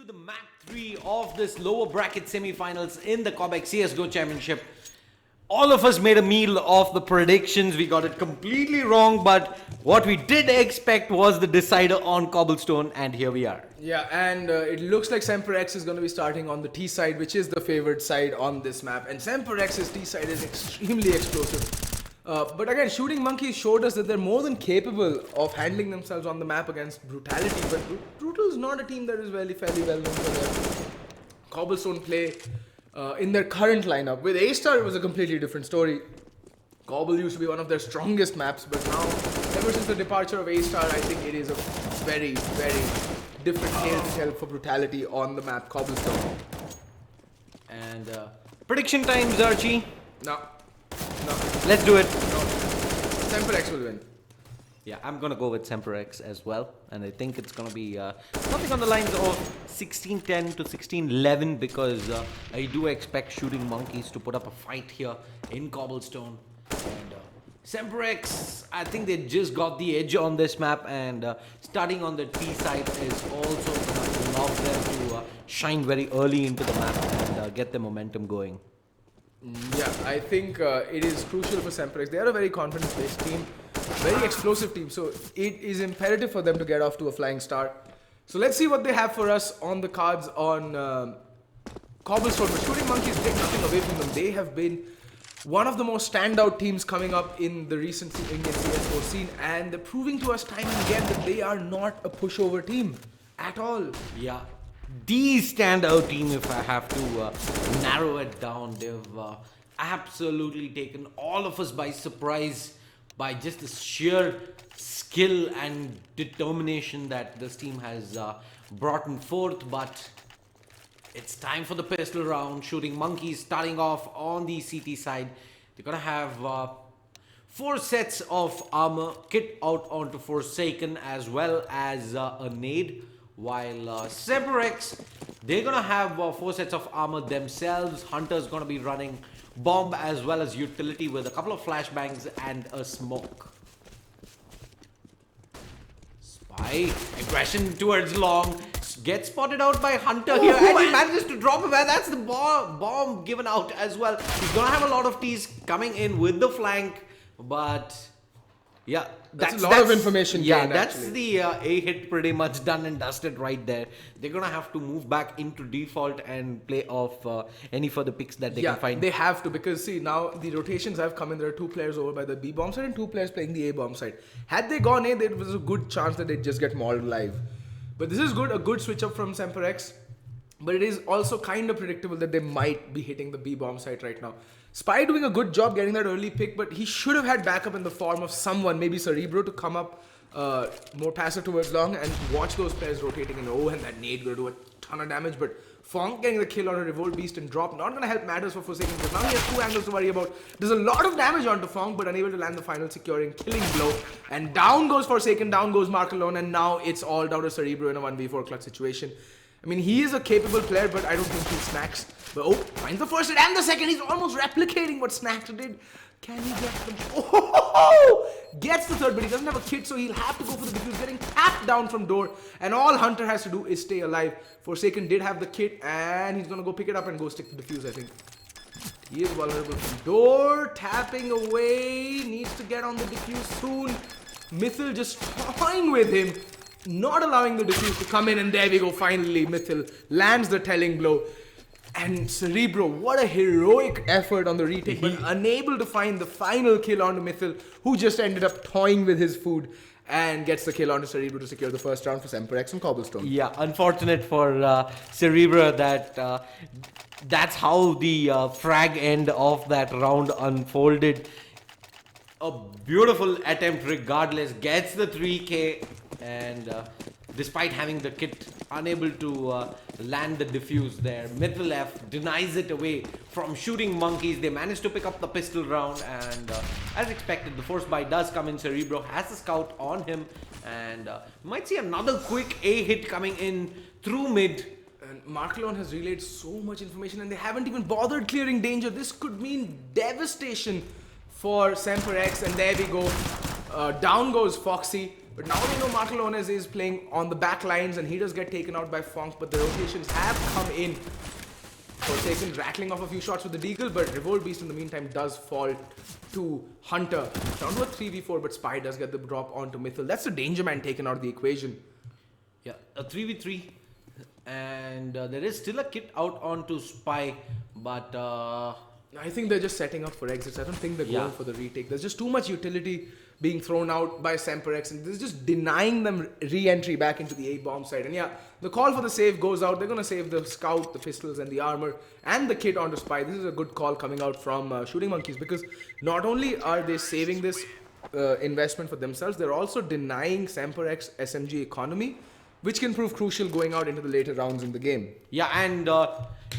Speaker 1: the map 3 of this lower bracket semi-finals in the Cobx CSGO Championship. All of us made a meal of the predictions. We got it completely wrong, but what we did expect was the decider on Cobblestone, and here we are.
Speaker 2: Yeah, and it looks like Semper X is going to be starting on the T side, which is the favored side on this map. And Semper X's T side is extremely explosive. But again, Shooting Monkeys showed us that they're more than capable of handling themselves on the map against Brutality. But Brutal is not a team that is fairly well known for their Cobblestone play in their current lineup. With A-Star, it was a completely different story. Cobble used to be one of their strongest maps, but now, ever since the departure of A-Star, I think it is a very different tale to tell for Brutality on the map Cobblestone.
Speaker 1: And prediction time, Zarchi.
Speaker 2: No.
Speaker 1: Let's do it.
Speaker 2: No. Semper X will win.
Speaker 1: Yeah, I'm gonna go with Semper X as well, and I think it's gonna be something on the lines of 16-10 to 16-11 because I do expect Shooting Monkeys to put up a fight here in Cobblestone. And Semper X, I think they just got the edge on this map, and starting on the T side is also gonna allow them to shine very early into the map and get the momentum going.
Speaker 2: Yeah, I think it is crucial for Semper X. They are a very confidence-based team, very explosive team, so it is imperative for them to get off to a flying start. So let's see what they have for us on the cards on Cobblestone. But Shooting Monkeys take nothing away from them. They have been one of the most standout teams coming up in the recent Indian CSGO scene, and they're proving to us time and again that they are not a pushover team at all.
Speaker 1: Yeah, the standout team, if I have to narrow it down, they've absolutely taken all of us by surprise by just the sheer skill and determination that this team has brought forth. But it's time for the pistol round. Shooting Monkeys starting off on the CT side. They're gonna have 4 sets of armor, kit out onto Forsaken, as well as a nade. While Semper X, they're gonna have 4 sets of armor themselves. Hunter's gonna be running bomb as well as utility with a couple of flashbangs and a smoke. Spy aggression towards long, gets spotted out by Hunter here, and he manages to drop him. And that's the bomb given out as well. He's gonna have a lot of T's coming in with the flank, but yeah,
Speaker 2: that's a lot of information.
Speaker 1: Yeah, that's the A hit pretty much done and dusted right there. They're gonna have to move back into default and play off any further picks that they can find.
Speaker 2: They have to, because see, now the rotations have come in. There are 2 players over by the B bomb side and 2 players playing the A bomb side. Had they gone A, there was a good chance that they'd just get mauled live. But this is good, a good switch up from Semper X. But it is also kind of predictable that they might be hitting the B bomb site right now. Spy doing a good job getting that early pick, but he should have had backup in the form of someone, maybe Cerebro, to come up more passive towards long and watch those players rotating in. Oh, and that nade will do a ton of damage, but Fonk getting the kill on a Revolt Beast and drop, not going to help matters for Forsaken, because now he has 2 angles to worry about. There's a lot of damage onto Fonk, but unable to land the final securing, killing blow. And down goes Forsaken, down goes Mark alone, and now it's all down to Cerebro in a 1v4 clutch situation. I mean, he is a capable player, but I don't think he snacks. But oh, finds the first hit and the second. He's almost replicating what Snacks did. Can he get the... Oh! Gets the third, but he doesn't have a kit, so he'll have to go for the defuse. Getting tapped down from door, and all Hunter has to do is stay alive. Forsaken did have the kit, and he's going to go pick it up and go stick the defuse, I think. He is vulnerable from door, tapping away, needs to get on the defuse soon. Mythil just toying with him, not allowing the defuse to come in, and there we go, finally Mythil lands the telling blow. And Cerebro, what a heroic effort on the retake, but unable to find the final kill onto Mythil, who just ended up toying with his food and gets the kill onto Cerebro to secure the first round for Semper X and Cobblestone.
Speaker 1: Yeah, unfortunate for Cerebro that that's how the frag end of that round unfolded. A beautiful attempt regardless, gets the 3k, and despite having the kit, unable to land the defuse there. Mythil F denies it away from Shooting Monkeys. They managed to pick up the pistol round, and as expected, the force buy does come in. Cerebro has a scout on him, and might see another quick A hit coming in through mid.
Speaker 2: And Marklon has relayed so much information, and they haven't even bothered clearing danger. This could mean devastation for Semper X, and there we go. Down goes Foxy. But now we know Marcelones is playing on the back lines and he does get taken out by Fonk, but the rotations have come in. Forsaken rattling off a few shots with the Deagle, but Revolt Beast in the meantime does fall to Hunter. Down to a 3v4, but Spy does get the drop onto Mythil. That's the Danger Man taken out of the equation.
Speaker 1: Yeah, a 3v3. And there is still a kit out onto Spy, but
Speaker 2: I think they're just setting up for exits. I don't think they're going for the retake. There's just too much utility being thrown out by Semper X, and this is just denying them re-entry back into the A-bomb side. And yeah, the call for the save goes out. They're going to save the scout, the pistols, and the armor, and the kit onto Spy. This is a good call coming out from Shooting Monkeys, because not only are they saving this investment for themselves, they're also denying Semper X SMG economy, which can prove crucial going out into the later rounds in the game.
Speaker 1: yeah, and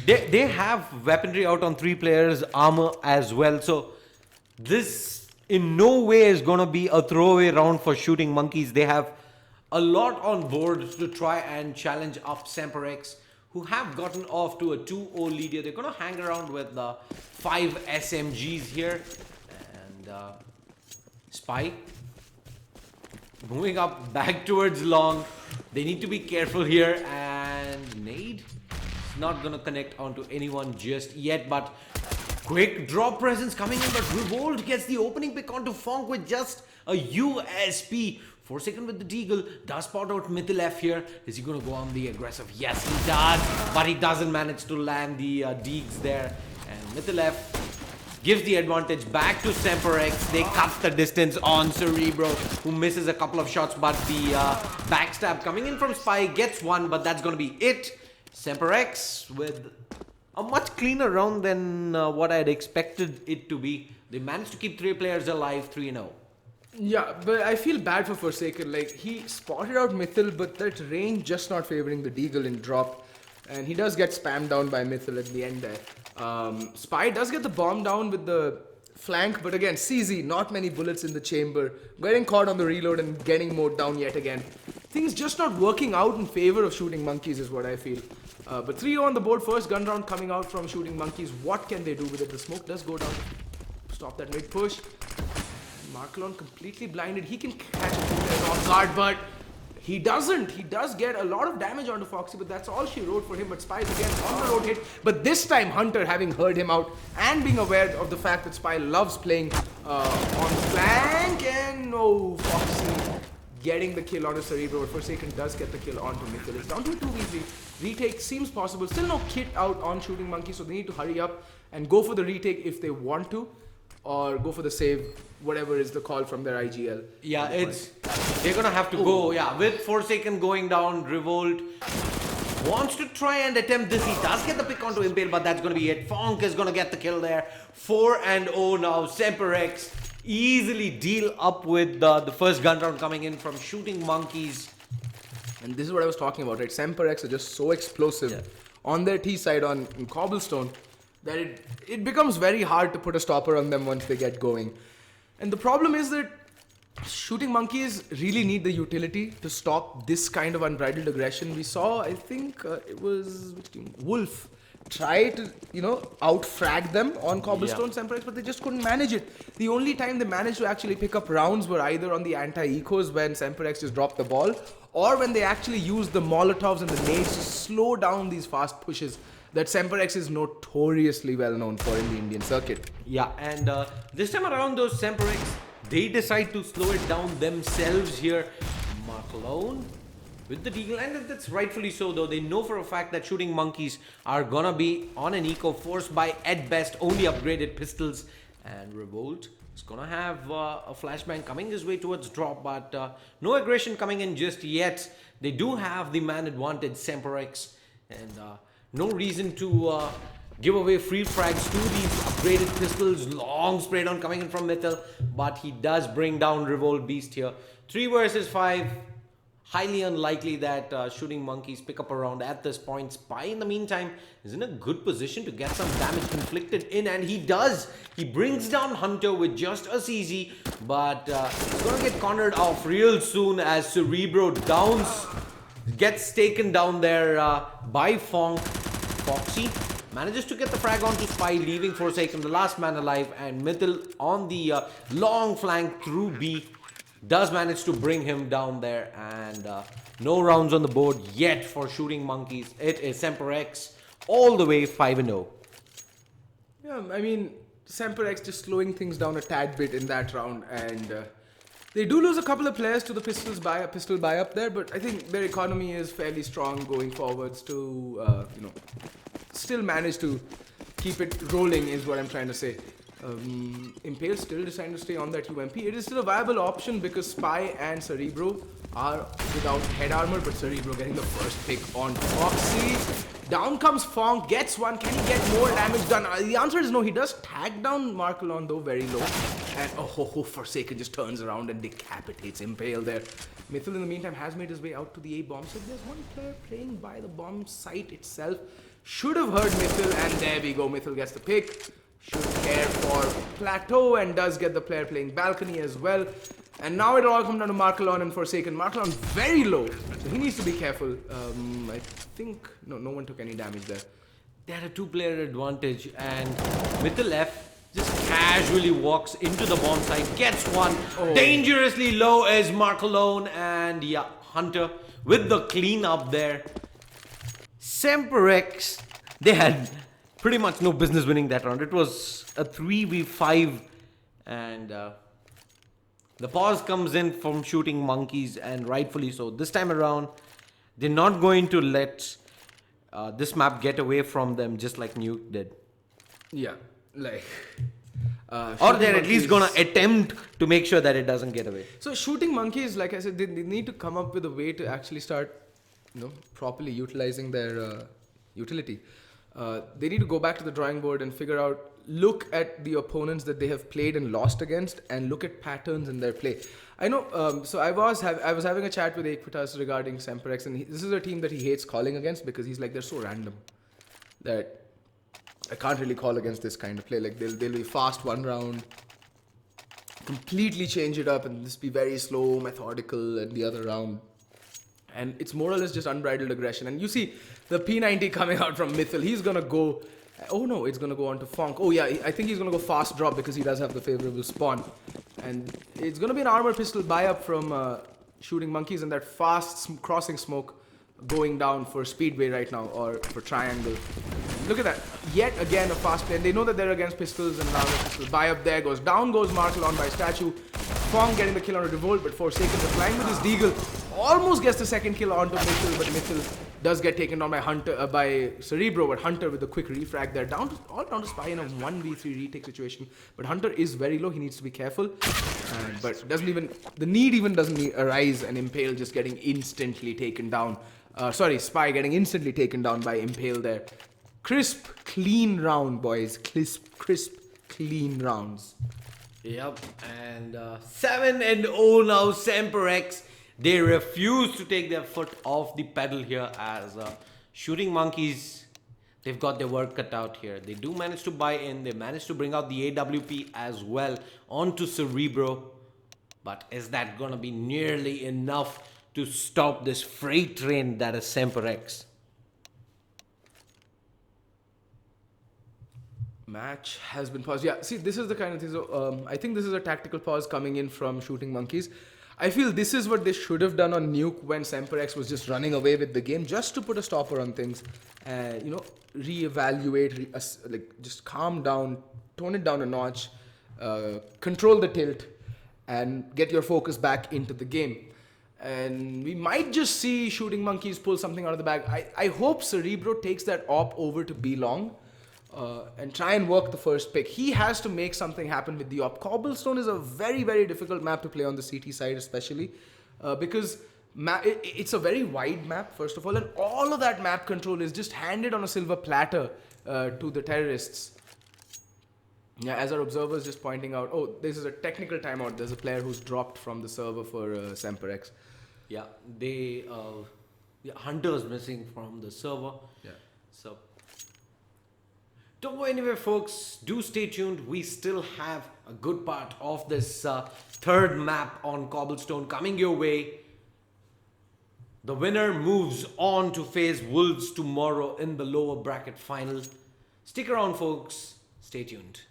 Speaker 1: they have weaponry out on 3 players, armor as well. So this in no way is going to be a throwaway round for Shooting Monkeys. They have a lot on board to try and challenge up Semper X, who have gotten off to a 2-0 lead here. They're going to hang around with 5 SMGs here. And Spy moving up back towards long. They need to be careful here, and nade is not gonna connect onto anyone just yet, but quick drop presence coming in, but Revolt gets the opening pick onto Fonk with just a USP. Forsaken with the Deagle, does spot out Mythil F here. Is he gonna go on the aggressive? Yes, he does, but he doesn't manage to land the Deags there, and Mythil F gives the advantage back to Semper X. They cut the distance on Cerebro, who misses a couple of shots, but the backstab coming in from Spy gets one, but that's going to be it. Semper X with a much cleaner round than what I had expected it to be. They managed to keep 3 players alive, 3-0.
Speaker 2: Yeah, but I feel bad for Forsaken. Like, he spotted out Mythil, but that range just not favoring the Deagle in drop. And he does get spammed down by Mythil at the end there. Spy does get the bomb down with the flank, but again, CZ, not many bullets in the chamber. Getting caught on the reload and getting mowed down yet again. Things just not working out in favor of Shooting Monkeys is what I feel. But 3-0 on the board, first gun round coming out from Shooting Monkeys. What can they do with it? The smoke does go down. Stop that mid push. Marcelon completely blinded. He can catch it off guard, but he doesn't. He does get a lot of damage onto Foxy, but that's all she wrote for him. But Spy is again on the road hit. But this time, Hunter, having heard him out and being aware of the fact that Spy loves playing on flank, and Foxy getting the kill onto Cerebro. But Forsaken does get the kill onto Mythil. It's down to a 2v3. Retake seems possible. Still no kit out on Shooting Monkey, so they need to hurry up and go for the retake if they want to, or go for the save, whatever is the call from their IGL.
Speaker 1: Yeah, they're gonna have to go. Yeah, with Forsaken going down, Revolt wants to try and attempt this. He does get the pick onto Impale, but that's gonna be it. Fonk is gonna get the kill there. 4-0 now. Semper X easily deal up with the first gun round coming in from Shooting Monkeys.
Speaker 2: And this is what I was talking about, right? Semper X are just so explosive on their T side on Cobblestone that it becomes very hard to put a stopper on them once they get going. And the problem is that Shooting Monkeys really need the utility to stop this kind of unbridled aggression. We saw, I think it was which team? Wolf try to, out-frag them on Cobblestone Semper X, but they just couldn't manage it. The only time they managed to actually pick up rounds were either on the anti-ecos when Semper X just dropped the ball, or when they actually used the Molotovs and the nades to slow down these fast pushes that Semper X is notoriously well known for in the Indian circuit.
Speaker 1: Yeah, and this time around, those Semper X, they decide to slow it down themselves here. Marcelone with the Deagle, and that's rightfully so, though. They know for a fact that Shooting Monkeys are gonna be on an eco forced by, at best, only upgraded pistols. And Revolt is gonna have a flashbang coming his way towards drop, but no aggression coming in just yet. They do have the man advantage, Semper X, and no reason to give away free frags to these upgraded pistols. Long spray down coming in from Mythil, but he does bring down Revolt Beast here. 3 versus 5. Highly unlikely that Shooting Monkeys pick up a round at this point. Spy, in the meantime, is in a good position to get some damage inflicted in, and he does. He brings down Hunter with just a CZ, but he's going to get cornered off real soon as Cerebro gets taken down there by Fonk. Foxy manages to get the frag onto Spy, leaving Forsaken the last man alive, and Mythil on the long flank through B. does manage to bring him down there, and no rounds on the board yet for Shooting Monkeys. It is Semper X all the way 5-0.
Speaker 2: Yeah, I mean, Semper X just slowing things down a tad bit in that round, and they do lose a couple of players to the pistol buy up there, but I think their economy is fairly strong going forwards to, still manage to keep it rolling is what I'm trying to say. Impale still deciding to stay on that UMP. It is still a viable option because Spy and Cerebro are without head armor, but Cerebro getting the first pick on Foxy. Down comes Fong, gets one. Can he get more damage done? The answer is no. He does tag down Markelon though very low. And Forsaken just turns around and decapitates Impale there. Mythil in the meantime has made his way out to the A bomb site. There's one player playing by the bomb site itself. Should have heard Mythil, and there we go. Mythil gets the pick. Should care for Plateau and does get the player playing balcony as well. And now it'll all come down to Markelon and Forsaken. Markelon very low, so he needs to be careful. I think no one took any damage there.
Speaker 1: They had a two-player advantage, and Mythil F just casually walks into the bomb site, gets one. Dangerously low is Markelon, and yeah, Hunter with the clean up there. Semper X, they had pretty much no business winning that round. It was a 3v5, and the pause comes in from Shooting Monkeys, and rightfully so. This time around, they're not going to let this map get away from them just like Nuke did.
Speaker 2: Yeah, like...
Speaker 1: or they're at least gonna attempt to make sure that it doesn't get away.
Speaker 2: So Shooting Monkeys, like I said, they need to come up with a way to actually start, properly utilizing their utility. They need to go back to the drawing board and figure out, look at the opponents that they have played and lost against, and look at patterns in their play. I know. So I was having a chat with Equitas regarding Semper X, and this is a team that he hates calling against because he's like, they're so random that I can't really call against this kind of play. Like they'll be fast one round, completely change it up, and just be very slow, methodical, and the other round. And it's more or less just unbridled aggression. And you see the P90 coming out from Mythil. He's going to go... Oh no, it's going to go on to Fonk. Oh yeah, I think he's going to go fast drop because he does have the favorable spawn. And it's going to be an armor pistol buy up from Shooting Monkeys, and that fast crossing smoke going down for Speedway right now, or for Triangle. Look at that. Yet again a fast play. And they know that they're against pistols, and now the pistol buy up there goes. Down goes Markelon by Statue. Fong getting the kill on a Revolt, but Forsaken replying with his Deagle. Almost gets the second kill onto Mythil, but Mythil does get taken down by Hunter, by Cerebro, but Hunter with a quick refrag there. All down to Spy in a 1v3 retake situation. But Hunter is very low, he needs to be careful. But the need even doesn't arise, and Impale just getting instantly taken down. Spy getting instantly taken down by Impale there. Crisp, clean round, boys. Crisp, clean rounds.
Speaker 1: Yep, and 7-0 now, Semper X. They refuse to take their foot off the pedal here as Shooting Monkeys, they've got their work cut out here. They do manage to buy in. They manage to bring out the AWP as well onto Cerebro. But is that going to be nearly enough to stop this freight train that is Semper X?
Speaker 2: Match has been paused. Yeah, see, this is the kind of thing. So, I think this is a tactical pause coming in from Shooting Monkeys. I feel this is what they should have done on Nuke when Semper X was just running away with the game, just to put a stopper on things and, reevaluate, just calm down, tone it down a notch, control the tilt, and get your focus back into the game. And we might just see Shooting Monkeys pull something out of the bag. I hope Cerebro takes that op over to B long. And try and work the first pick. He has to make something happen with the op. Cobblestone is a very, very difficult map to play on the CT side, especially because it's a very wide map, first of all, and all of that map control is just handed on a silver platter to the terrorists. Yeah, as our observers just pointing out, oh, this is a technical timeout. There's a player who's dropped from the server for Semper X.
Speaker 1: Yeah, Hunter's missing from the server.
Speaker 2: Yeah.
Speaker 1: So don't go anywhere, folks. Do stay tuned. We still have a good part of this third map on Cobblestone coming your way. The winner moves on to face Wolves tomorrow in the lower bracket final. Stick around, folks. Stay tuned.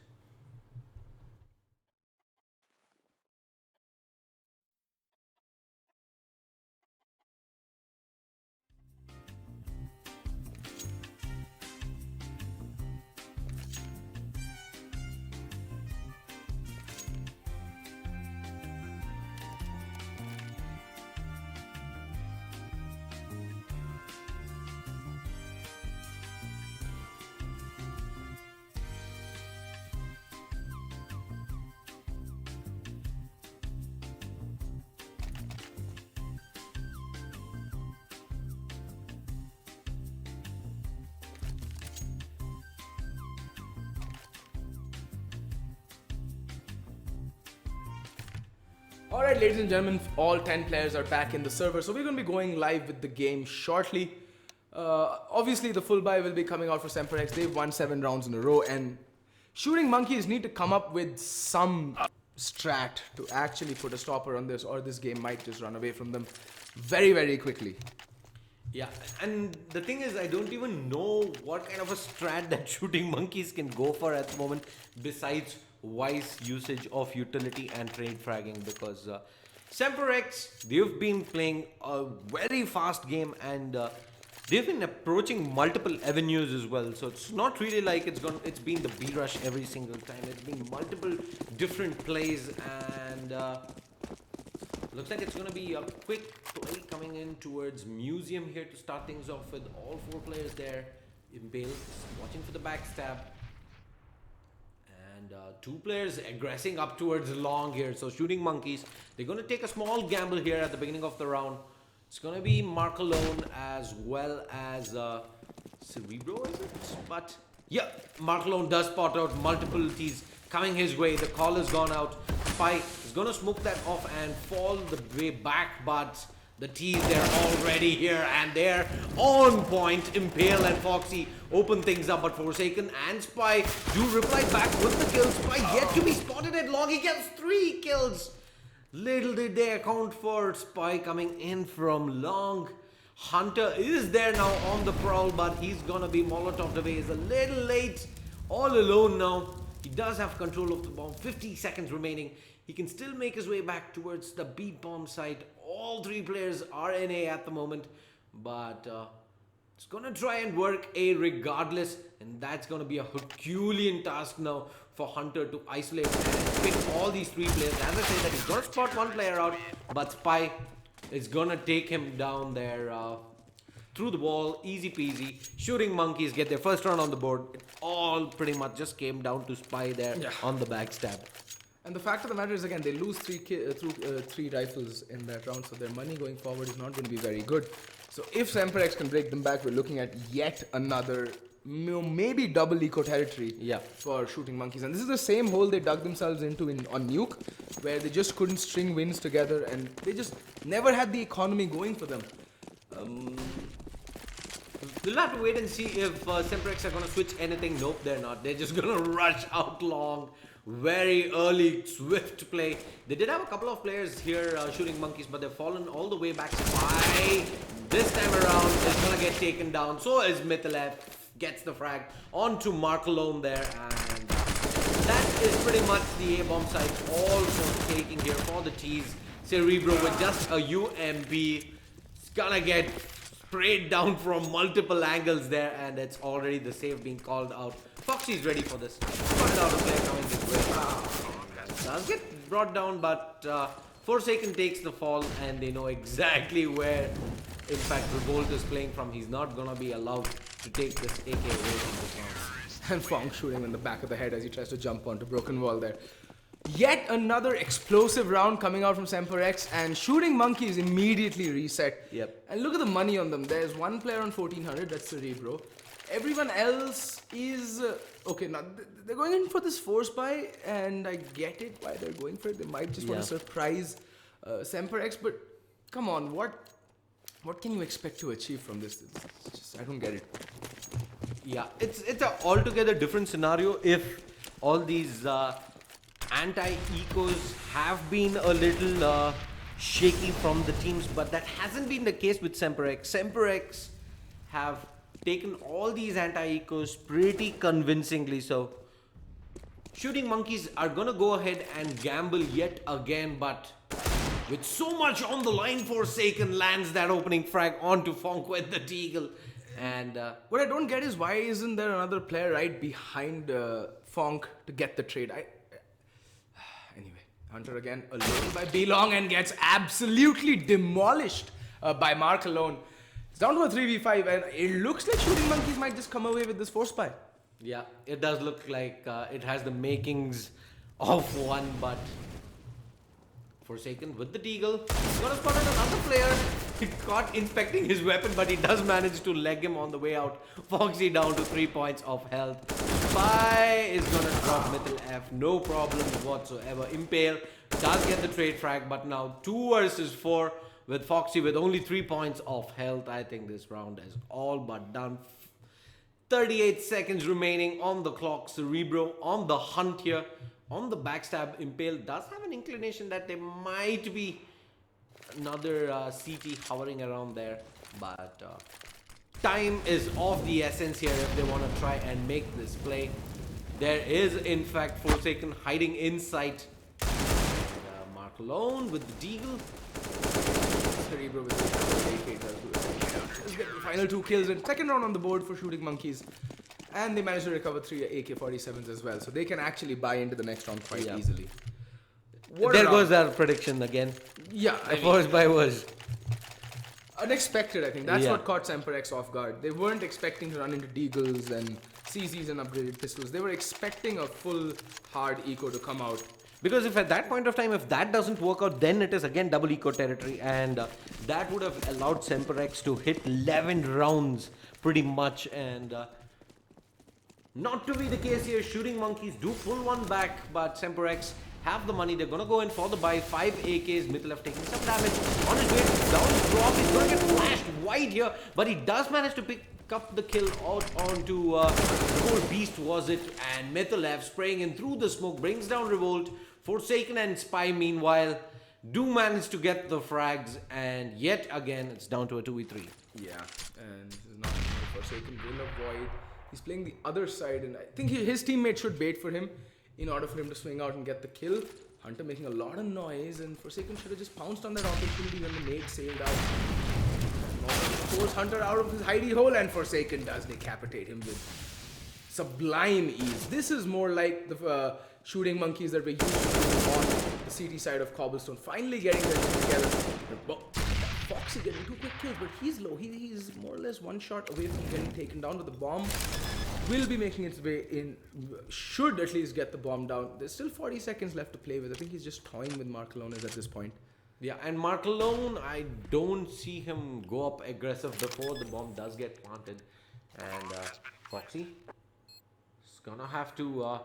Speaker 2: Alright, ladies and gentlemen, all 10 players are back in the server, so we're going to be going live with the game shortly. Obviously, the full buy will be coming out for Semper X. They've won 7 rounds in a row, and Shooting Monkeys need to come up with some strat to actually put a stopper on this, or this game might just run away from them very, very quickly.
Speaker 1: Yeah, and the thing is, I don't even know what kind of a strat that Shooting Monkeys can go for at the moment, besides wise usage of utility and trade fragging, because Semper X, they've been playing a very fast game, and they've been approaching multiple avenues as well. So it's not really like it's been the B rush every single time. It's been multiple different plays, and looks like it's going to be a quick play coming in towards Museum here to start things off with all 4 players there. Impale watching for the backstab. And 2 players aggressing up towards long here. So Shooting Monkeys, they're going to take a small gamble here at the beginning of the round. It's going to be Mark alone as well as Cerebro, is it? But yeah, Mark alone does spot out multiple T's coming his way. The call has gone out. Spy is going to smoke that off and fall the way back, but the T's, they're already here and they're on point. Impale and Foxy open things up, but Forsaken and Spy do reply back with the kill. Spy yet to be spotted at long. He gets 3 kills. Little did they account for Spy coming in from long. Hunter is there now on the prowl, but he's gonna be Molotov away. He's a little late, all alone now. He does have control of the bomb. 50 seconds remaining. He can still make his way back towards the B bomb site. All 3 players are in A at the moment, but it's gonna try and work A regardless, and that's gonna be a Herculean task now for Hunter to isolate and pick all these 3 players. As I say that he's gonna spot 1 player out, but Spy is gonna take him down there through the wall, easy peasy. Shooting Monkeys get their first round on the board. It all pretty much just came down to Spy there on the backstab.
Speaker 2: And the fact of the matter is, again, they lose 3 rifles in that round, so their money going forward is not going to be very good. So if Semper X can break them back, we're looking at yet another, maybe double eco territory for Shooting Monkeys. And this is the same hole they dug themselves into on Nuke, where they just couldn't string wins together, and they just never had the economy going for them.
Speaker 1: We'll have to wait and see if Semper X are going to switch anything. Nope, they're not. They're just going to rush out long. Very early, swift play. They did have a couple of players here, Shooting Monkeys, but they've fallen all the way back. Spy, this time around, is going to get taken down. So is Mythilev. Gets the frag onto Mark alone there. And that is pretty much the A-bomb side. All for taking here for the T's. Cerebro with just a UMP. It's going to get sprayed down from multiple angles there, and it's already the save being called out. Foxy's ready for this. Spotted out a player coming this way. Does get brought down, but Forsaken takes the fall, and they know exactly where, in fact, Revolt is playing from. He's not gonna be allowed to take this AK away from this round.
Speaker 2: And Fong shooting him in the back of the head as he tries to jump onto Broken Wall there. Yet another explosive round coming out from Semper X, and Shooting Monkeys immediately reset.
Speaker 1: Yep.
Speaker 2: And look at the money on them. There's 1 player on 1400, that's Cerebro. Everyone else is okay. Now they're going in for this force buy, and I get it why they're going for it. They might just want to surprise Semper X, but come on, what can you expect to achieve from this? Just, I don't get it.
Speaker 1: Yeah, it's an altogether different scenario if all these anti-ecos have been a little shaky from the teams, but that hasn't been the case with Semper X. Semper X have taken all these anti-ecos pretty convincingly. So Shooting Monkeys are gonna go ahead and gamble yet again, but with so much on the line, Forsaken lands that opening frag onto Fonk with the Deagle. And
Speaker 2: what I don't get is, why isn't there another player right behind Fonk to get the trade? Anyway, Hunter again alone by B-Long and gets absolutely demolished by Mark alone. It's down to a 3v5, and it looks like Shooting Monkeys might just come away with this force buy.
Speaker 1: yeah, it does look like it has the makings of one, but Forsaken with the Deagle. He's gonna spot another player. He caught inspecting his weapon, but he does manage to leg him on the way out. Foxy down to 3 points of health. Spy is gonna drop Mythil F. have no problems whatsoever. Impale does get the trade frag, but now 2 versus 4 with Foxy with only 3 points of health. I think this round is all but done. 38 seconds remaining on the clock. Cerebro on the hunt here. On the backstab, Impale does have an inclination that there might be another CT hovering around there. But time is of the essence here if they want to try and make this play. There is, in fact, Forsaken hiding inside. And, Mark alone with the deagle.
Speaker 2: Cerebro with the AK does get the final 2 kills and second round on the board for Shooting Monkeys. And they managed to recover 3 AK-47s as well. So they can actually buy into the next round quite easily.
Speaker 1: There goes our prediction again.
Speaker 2: Yeah.
Speaker 1: The first buy was
Speaker 2: unexpected, I think. That's what caught Semper off guard. They weren't expecting to run into Deagles and CZs and upgraded pistols. They were expecting a full hard eco to come out.
Speaker 1: Because if at that point of time, if that doesn't work out, then it is again double eco territory, and that would have allowed Semper to hit 11 rounds pretty much, and not to be the case here. Shooting Monkeys do pull one back, but Semper have the money. They're gonna go in for the buy. 5 AKs. Mithilev taking some damage on his way down the drop. He's gonna get flashed wide here, but he does manage to pick up the kill out onto Gold Beast, was it? And Mithilev spraying in through the smoke brings down Revolt. Forsaken and Spy meanwhile do manage to get the frags, and yet again it's down to a 2v3.
Speaker 2: Yeah, and this is not Forsaken will avoid. He's playing the other side, and I think his teammate should bait for him in order for him to swing out and get the kill. Hunter making a lot of noise, and Forsaken should have just pounced on that opportunity when the nade sailed out. Pulls Hunter out of his hidey hole, and Forsaken does decapitate him with sublime ease. This is more like the Shooting Monkeys that we're used to on the CT side of Cobblestone. Finally getting their team together. Foxy getting 2 quick kills, but he's low. He's more or less 1 shot away from getting taken down with the bomb. Will be making its way in. Should at least get the bomb down. There's still 40 seconds left to play with. I think he's just toying with Mark Alones at this point.
Speaker 1: Yeah, and Mark alone, I don't see him go up aggressive before the bomb does get planted. And Foxy is gonna have to...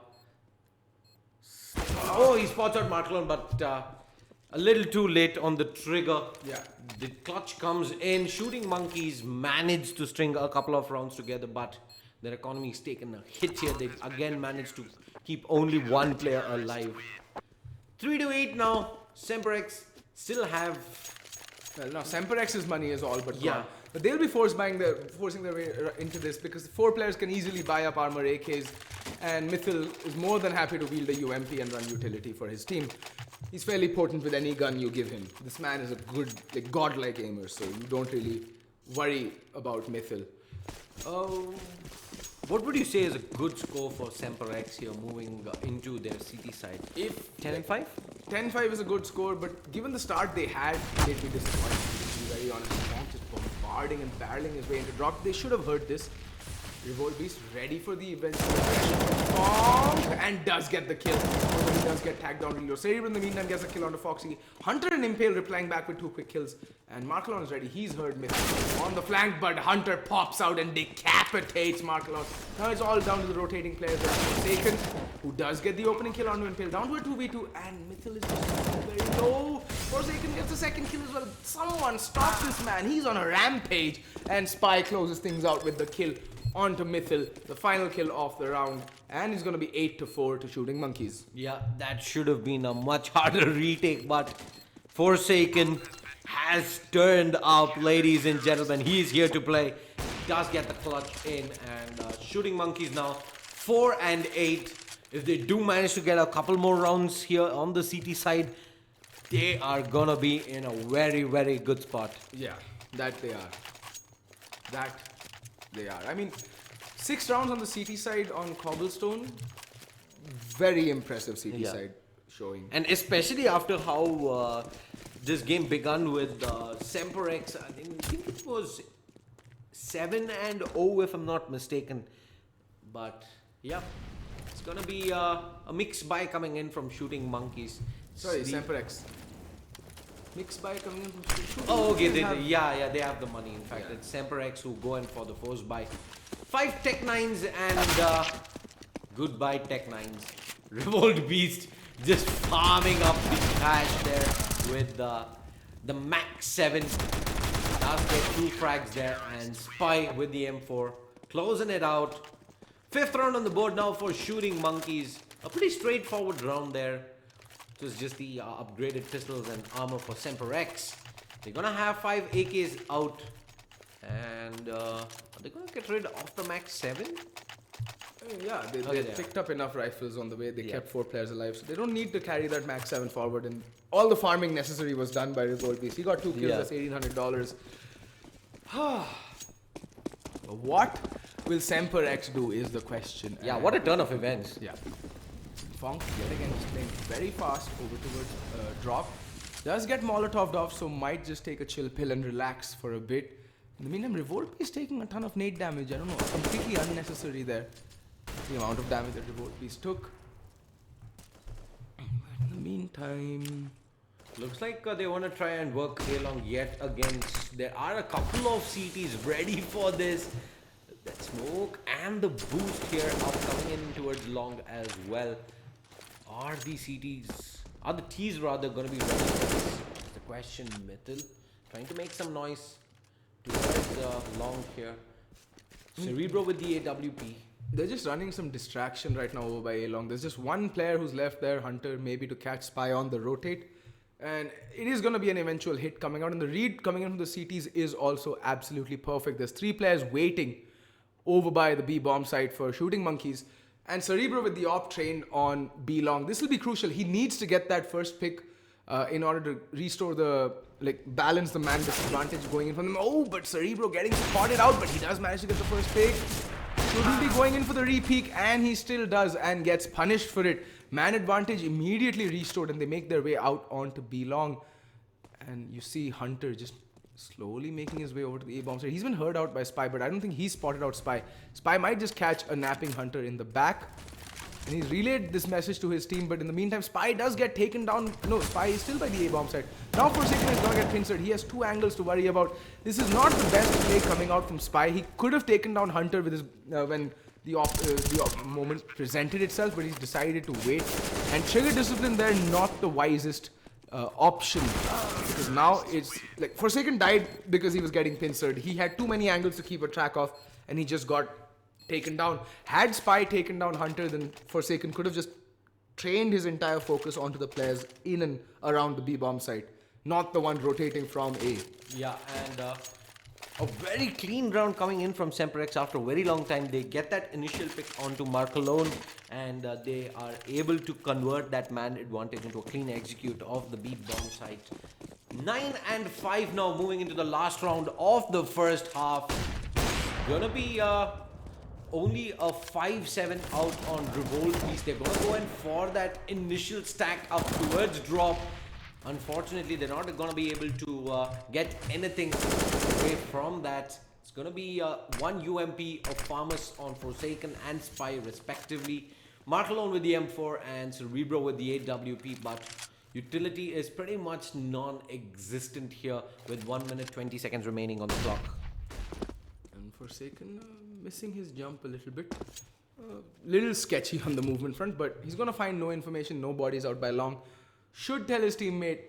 Speaker 1: oh, he spots out Mark alone, but a little too late on the trigger.
Speaker 2: Yeah.
Speaker 1: The clutch comes in. Shooting Monkeys managed to string a couple of rounds together, but their economy's taken a hit here. They've again managed to keep only 1 player alive. 3-8 now. Semper still have...
Speaker 2: Well, now Semper money is all but gone. But they'll be forcing their way into this because 4 players can easily buy up armor AKs, and Mithil is more than happy to wield a UMP and run utility for his team. He's fairly potent with any gun you give him. This man is a good, like, godlike aimer, so you don't really worry about Mithil.
Speaker 1: What would you say is a good score for Semper here moving into their CT side?
Speaker 2: If
Speaker 1: 10-5?
Speaker 2: 10-5 is a good score, but given the start they had, they'd be disappointed, to be very honest. Monk just bombarding and barreling his way into drop. They should have heard this. Revolt Beast ready for the eventual bonk, and does get the kill. Although he does get tagged down really low. Cerebro in the meantime gets a kill onto Foxy. Hunter and Impale replying back with 2 quick kills. And Markalon is ready. He's heard Myth on the flank, but Hunter pops out and decapitates Markalon. Now it's all down to the rotating players. Forsaken, who does get the opening kill onto Impale. Down to a 2v2, and Mythil is just very low. Forsaken gets the second kill as well. Someone stop this man. He's on a rampage. And Spy closes things out with the kill onto Mythil, the final kill of the round, and it's going to be 8-4 to Shooting Monkeys.
Speaker 1: Yeah, that should have been a much harder retake, but Forsaken has turned up, ladies and gentlemen. He's here to play. Does get the clutch in, and Shooting Monkeys now 4-8. If they do manage to get a couple more rounds here on the CT side, they are gonna be in a very, very good spot.
Speaker 2: Yeah, that they are. I mean, 6 rounds on the CT side on Cobblestone. Very impressive CT side showing.
Speaker 1: And especially after how this game begun with Semper I think it was 7-0 if I'm not mistaken. But yeah, it's gonna be a mixed buy coming in from Shooting Monkeys.
Speaker 2: Sorry, Semper mixed buy coming in from Shooting.
Speaker 1: Oh, okay. They have the money. In fact, it's Semper who go in for the first buy. 5 Tech 9s and Goodbye, Tech Nines. Revolt Beast just farming up the cash there with the Max 7. Does get 2 frags there, and Spy with the M4 closing it out. 5th round on the board now for Shooting Monkeys. A pretty straightforward round there. It was just the upgraded pistols and armor for Semper X. They're gonna have 5 AKs out, and are they gonna get rid of the Max 7?
Speaker 2: Yeah, they
Speaker 1: Okay,
Speaker 2: picked up enough rifles on the way. They
Speaker 1: Yeah.
Speaker 2: kept 4 players alive, so they don't need to carry that Max 7 forward. And all the farming necessary was done by Revolt Beast. He got 2 kills,
Speaker 1: Yeah.
Speaker 2: that's $1,800. What will Semper X do is the question.
Speaker 1: Yeah,
Speaker 2: And
Speaker 1: what a turn of events.
Speaker 2: yeah. Funk yet again just playing very fast over towards drop. Does get Molotoved off, so might just take a chill pill and relax for a bit. In the meantime, Revolt is taking a ton of nade damage. I don't know, completely unnecessary there. The amount of damage that Revolt Beast took. But in the meantime,
Speaker 1: Looks like they want to try and work along yet again. There are a couple of CTs ready for this. That smoke and the boost here are coming in towards long as well. Are the CTs, are the T's rather going to be ready for this? That's the question. Metal trying to make some noise towards long here. Cerebro with the AWP.
Speaker 2: they're just running some distraction right now over by A-Long. There's just one player who's left there, Hunter, maybe to catch Spy on the rotate. And it is going to be an eventual hit coming out. And the read coming in from the CTs is also absolutely perfect. There's 3 players waiting over by the B bomb site for Shooting Monkeys. And Cerebro with the op train on B long. This will be crucial. He needs to get that first pick in order to restore the, balance the man disadvantage going in from them. Oh, but Cerebro getting spotted out, but he does manage to get the first pick. Shouldn't be going in for the re-peek, and he still does and gets punished for it. Man advantage immediately restored, and they make their way out onto B long. And you see Hunter just slowly making his way over to the A-bomb side. He's been heard out by Spy, but I don't think he spotted out Spy. Spy might just catch a napping Hunter in the back. And he's relayed this message to his team, but in the meantime, Spy does get taken down. No, Spy is still by the A-bomb side. Now Forsaken is going to get pincered. He has 2 angles to worry about. This is not the best play coming out from Spy. He could have taken down Hunter with his when the moment presented itself, but he's decided to wait. And trigger discipline there, not the wisest option. Because now it's like Forsaken died because he was getting pincered. He had too many angles to keep a track of, and he just got taken down. Had Spy taken down Hunter, then Forsaken could have just trained his entire focus onto the players in and around the B-bomb site, not the one rotating from A.
Speaker 1: Yeah, and a very clean round coming in from Semper X after a very long time. They get that initial pick onto Mark alone, and they are able to convert that man advantage into a clean execute of the B bomb site. 9 and 5 now moving into the last round of the first half. Gonna be only a 5-7 out on Revolt Beast. They're gonna go in for that initial stack up towards drop. Unfortunately, they're not gonna be able to get anything away from that. It's gonna be 1 UMP of Farmers on Forsaken and Spy respectively. Mark alone with the M4 and Cerebro with the AWP, but utility is pretty much non-existent here with 1 minute 20 seconds remaining on the clock.
Speaker 2: And Forsaken missing his jump a little bit. Little sketchy on the movement front, but he's going to find no information, no bodies out by long. Should tell his teammate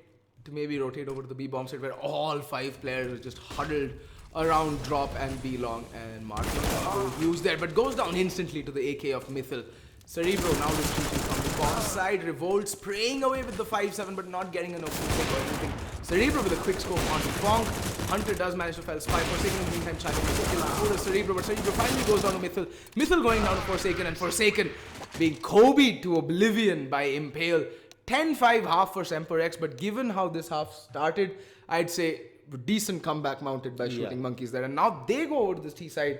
Speaker 2: to maybe rotate over to the B-bomb side where all 5 players are just huddled around drop and B long, and Mark used there, but goes down instantly to the AK of Mythil. Cerebro now retreating from the bomb side. Revolt spraying away with the 5-7, but not getting an open pick or anything. Cerebro with a quick scope onto Fong. Hunter does manage to fell Spy. Forsaken in the meantime challenging to kill before the Cerebro, but Cerebro finally goes down to Mythil. Mythil going down to Forsaken, and Forsaken being Kobe'd to oblivion by Impale. 10-5 half for Semper X, but given how this half started, I'd say decent comeback mounted by Shooting Monkeys there. And now they go over to this T side,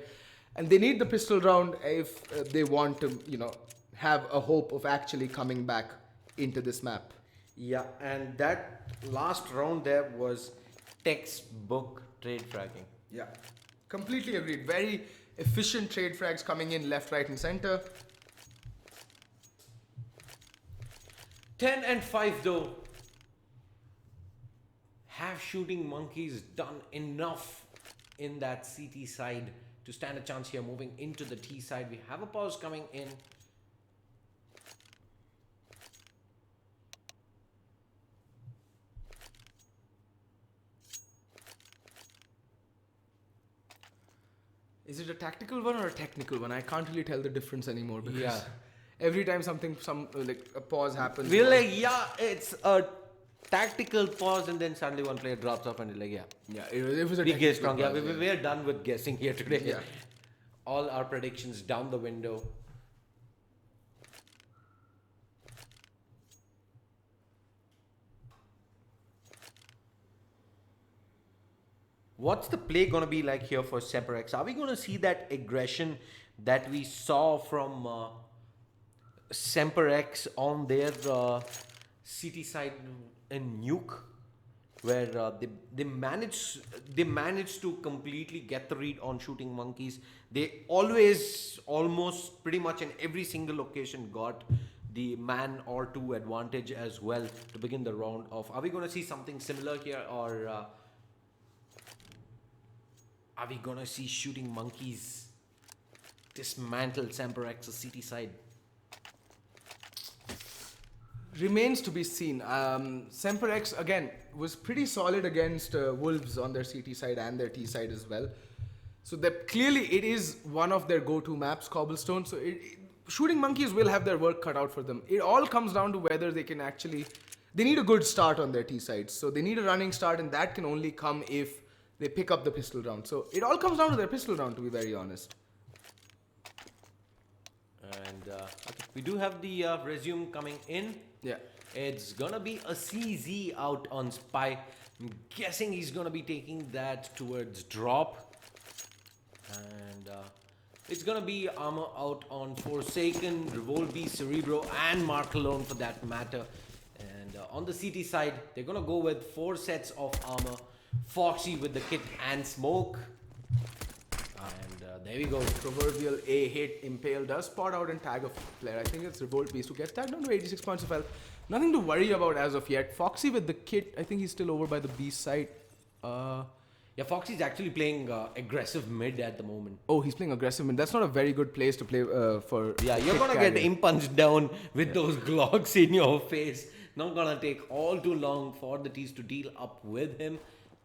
Speaker 2: and they need the pistol round if they want to, have a hope of actually coming back into this map.
Speaker 1: Yeah, and that last round there was textbook trade fragging.
Speaker 2: Yeah, completely agreed. Very efficient trade frags coming in left, right, and center.
Speaker 1: 10 and 5 though. Have Shooting Monkeys done enough in that CT side to stand a chance here moving into the T side? We have a pause coming in.
Speaker 2: Is it a tactical one or a technical one? I can't really tell the difference anymore because
Speaker 1: Yeah.
Speaker 2: every time like a pause happens.
Speaker 1: We're like, yeah, it's a tactical pause, and then suddenly one player drops off, and you're like, yeah.
Speaker 2: Yeah, it was a
Speaker 1: We
Speaker 2: technical
Speaker 1: guessed wrong. Yeah,
Speaker 2: pause,
Speaker 1: we're done with guessing here today.
Speaker 2: Yeah.
Speaker 1: All our predictions down the window. What's the play going to be like here for Semper X? Are we going to see that aggression that we saw from Semper X on their city side in Nuke? Where they managed to completely get the read on shooting monkeys. They always, almost pretty much in every single occasion, got the man or two advantage as well to begin the round off. Are we going to see something similar here, or are we going to see shooting monkeys dismantle Semper X's city side?
Speaker 2: Remains to be seen. Semper X again was pretty solid against Wolves on their CT side and their T side as well. So that clearly it is one of their go-to maps, Cobblestone. So shooting monkeys will have their work cut out for them. It all comes down to whether they can actually. They need a good start on their T sides. So they need a running start, and that can only come if they pick up the pistol round. So it all comes down to their pistol round, to be very honest.
Speaker 1: And okay, we do have the resume coming in.
Speaker 2: Yeah.
Speaker 1: It's gonna be a CZ out on Spy. I'm guessing he's gonna be taking that towards drop. And it's gonna be armor out on Forsaken, Revolby, Cerebro, and Mark alone for that matter. And on the CT side, they're gonna go with 4 sets of armor. Foxy with the kit and smoke. And there we go.
Speaker 2: Proverbial A hit. Impale does spot out and tag a player. I think it's Revolt Beast who gets tagged down to 86 points of health. Nothing to worry about as of yet. Foxy with the kit. I think he's still over by the Beast side.
Speaker 1: Yeah, Foxy's actually playing aggressive mid at the moment.
Speaker 2: Oh, he's playing aggressive mid. That's not a very good place to play for.
Speaker 1: Yeah, you're gonna get impunched down with those Glocks in your face. Not gonna take all too long for the T's to deal up with him.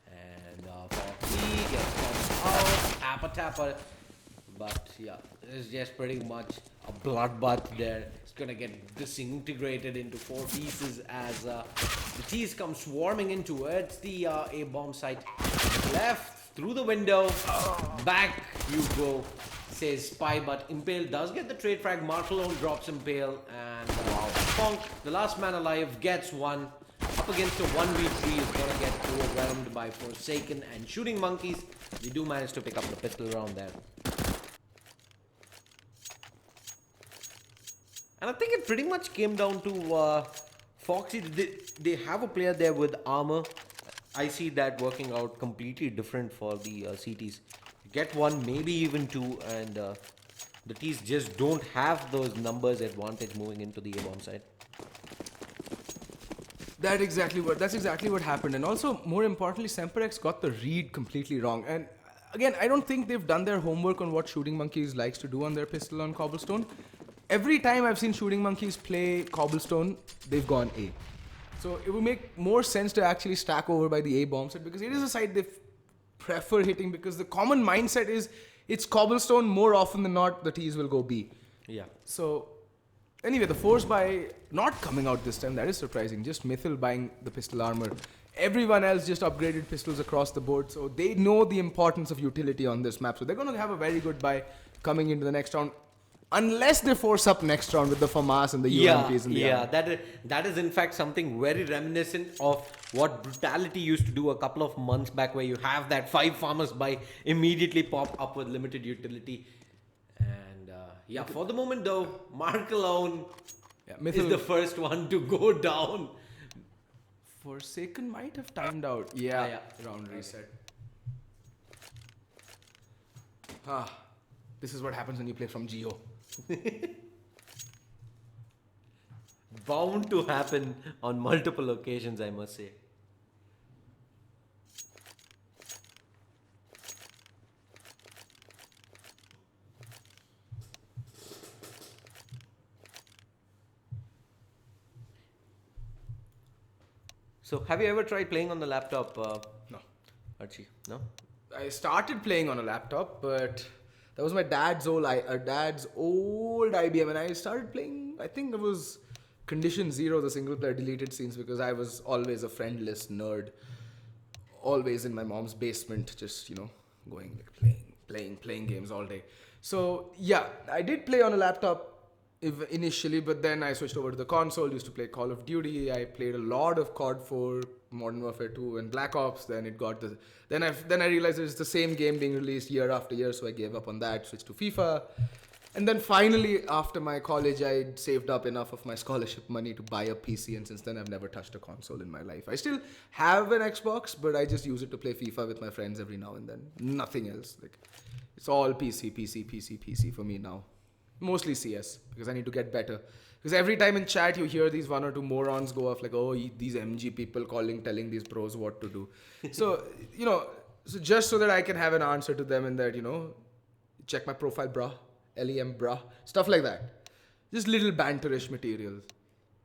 Speaker 1: And Foxy gets pumped out, tapper. But yeah, it's just pretty much a bloodbath there. It's gonna get disintegrated into 4 pieces as the T's come swarming in towards the A-bomb site. Left, through the window, back you go, says Spy, but Impale does get the trade frag. Martelone drops Impale, and Funk, the last man alive, gets one. Up against a 1v3 is gonna get overwhelmed by Forsaken and shooting monkeys. They do manage to pick up the pistol round there. And I think it pretty much came down to Foxy. They have a player there with armor. I see that working out completely different for the CTs. Get 1, maybe even 2, and the T's just don't have those numbers advantage moving into the A-bomb side.
Speaker 2: That's exactly what happened. And also, more importantly, Semper X got the read completely wrong. And again, I don't think they've done their homework on what Shooting Monkeys likes to do on their pistol on Cobblestone. Every time I've seen Shooting Monkeys play Cobblestone, they've gone A. So it would make more sense to actually stack over by the A-bomb side, because it is a side they prefer hitting, because the common mindset is it's Cobblestone, more often than not the T's will go B.
Speaker 1: Yeah.
Speaker 2: So anyway, the force buy not coming out this time, that is surprising. Just Mythil buying the pistol armor. Everyone else just upgraded pistols across the board, so they know the importance of utility on this map. So they're going to have a very good buy coming into the next round. Unless they force up next round with the FAMAS and the UMPs and the armor.
Speaker 1: That is in fact something very reminiscent of what Brutality used to do a couple of months back, where you have that 5 farmers buy immediately pop up with limited utility. And for the moment though, Mark alone is the first one to go down.
Speaker 2: Forsaken might have timed out. Yeah. Round reset. This is what happens when you play from Geo.
Speaker 1: Bound to happen on multiple occasions, I must say. So, have you ever tried playing on the laptop?
Speaker 2: No.
Speaker 1: Archie? No?
Speaker 2: I started playing on a laptop, but That was my dad's old IBM, and I started playing. I think it was Condition Zero, the single player deleted scenes, because I was always a friendless nerd, always in my mom's basement, just going like playing games all day. So yeah, I did play on a laptop initially, but then I switched over to the console. Used to play Call of Duty. I played a lot of COD 4, Modern Warfare 2, and Black Ops. Then it got the then I realized it's the same game being released year after year, so I gave up on that. Switched to FIFA, and then finally after my college, I saved up enough of my scholarship money to buy a PC, and since then I've never touched a console in my life. I still have an Xbox, but I just use it to play FIFA with my friends every now and then. Nothing else. Like it's all PC for me now. Mostly CS, because I need to get better. Because every time in chat you hear these one or two morons go off like, oh, these MG people telling these pros what to do. So, so just so that I can have an answer to them and that, check my profile, bruh, LEM, bruh, stuff like that. Just little banterish material.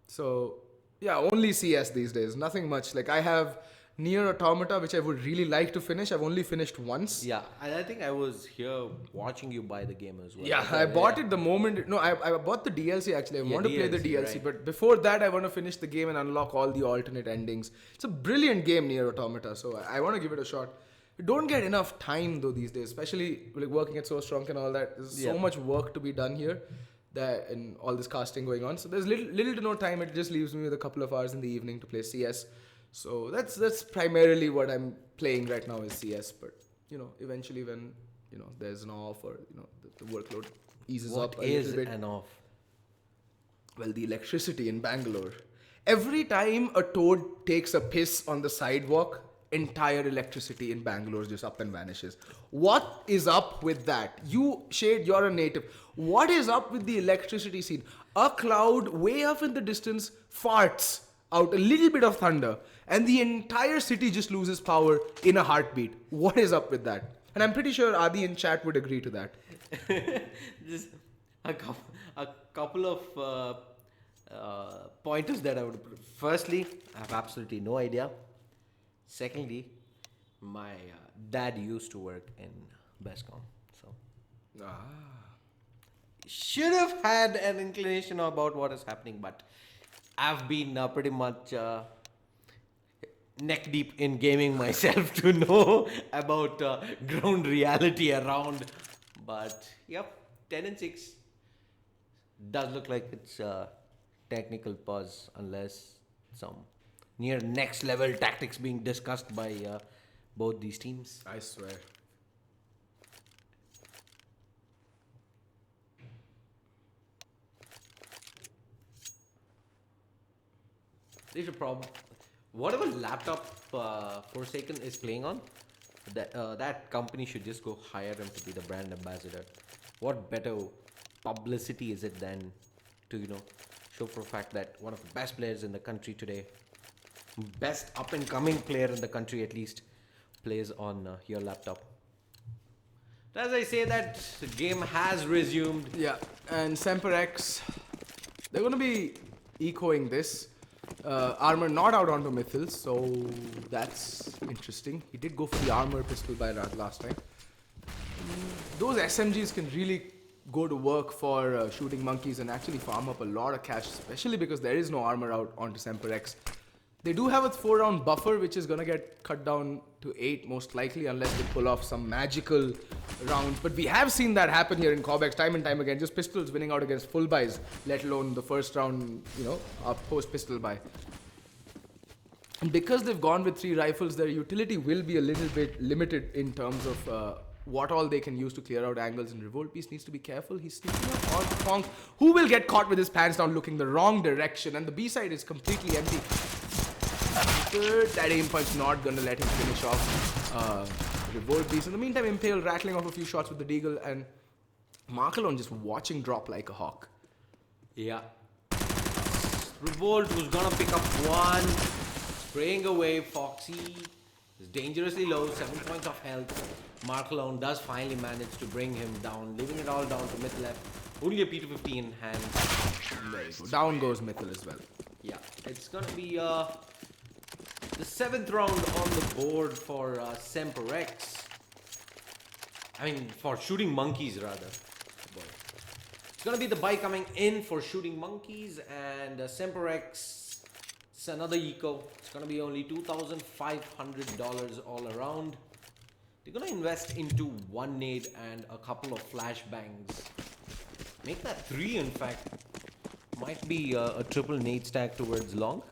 Speaker 2: So, yeah, only CS these days, nothing much. Like I have Nier Automata, which I would really like to finish. I've only finished once.
Speaker 1: Yeah, and I think I was here watching you buy the game as well.
Speaker 2: Yeah, I bought it the moment. No, I bought the DLC actually. I want to play the DLC,
Speaker 1: right.
Speaker 2: But before that, I want to finish the game and unlock all the alternate endings. It's a brilliant game, Nier Automata, so I want to give it a shot. You don't get enough time though these days, especially like working at So Strong and all that. There's so much work to be done here, that and all this casting going on. So there's little to no time. It just leaves me with a couple of hours in the evening to play CS. So that's primarily what I'm playing right now is CS. But eventually when there's an off or the workload eases up a little bit.
Speaker 1: What is an off?
Speaker 2: Well, the electricity in Bangalore. Every time a toad takes a piss on the sidewalk, entire electricity in Bangalore just up and vanishes. What is up with that? You, Shade, you're a native. What is up with the electricity scene? A cloud way up in the distance farts out a little bit of thunder and the entire city just loses power in a heartbeat. What is up with that? And I'm pretty sure Adi in chat would agree to that.
Speaker 1: Just a couple of pointers that I would put. Firstly, I have absolutely no idea. Secondly, my dad used to work in Bestcom, so should have had an inclination about what is happening, but I've been pretty much neck deep in gaming myself to know about ground reality around. But yep, 10 and 6 does look like it's technical pause unless some near next level tactics being discussed by both these teams.
Speaker 2: I swear.
Speaker 1: They should whatever laptop Forsaken is playing on, that company should just go hire him to be the brand ambassador. What better publicity is it than to show for a fact that one of the best players in the country today, best up and coming player in the country at least, plays on your laptop. As I say that, the game has resumed.
Speaker 2: Yeah, and Semper X, they're going to be echoing this. Armor not out onto Mythils, so that's interesting. He did go for the armor pistol by last time. Those SMGs can really go to work for shooting monkeys and actually farm up a lot of cash, especially because there is no armor out onto Semper X. They do have a 4-round buffer, which is going to get cut down to 8 most likely, unless they pull off some magical rounds. But we have seen that happen here in Cobx time and time again. Just pistols winning out against full buys, let alone the first round, post pistol buy. And because they've gone with 3 rifles, their utility will be a little bit limited in terms of what all they can use to clear out angles. And Revolt Beast needs to be careful. He's sneaking up on Fong, who will get caught with his pants down looking the wrong direction. And the B side is completely empty. That aim punch not gonna let him finish off Revolt Beast. In the meantime, Impale rattling off a few shots with the Deagle and Markalon just watching drop like a hawk.
Speaker 1: Yeah. Revolt was gonna pick up one, spraying away. Foxy is dangerously low, 7 points of health. Markalon does finally manage to bring him down, leaving it all down to Myth left. Only a P250 in hand.
Speaker 2: Very good. Down goes Mythil as well.
Speaker 1: Yeah, it's gonna be the 7th round on the board for Semper X. I mean, for shooting monkeys rather. Boy. It's gonna be the buy coming in for shooting monkeys and Semper X. It's another eco. It's gonna be only $2,500 all around. They're gonna invest into one nade and a couple of flashbangs. Make that 3 in fact. Might be a triple nade stack towards long.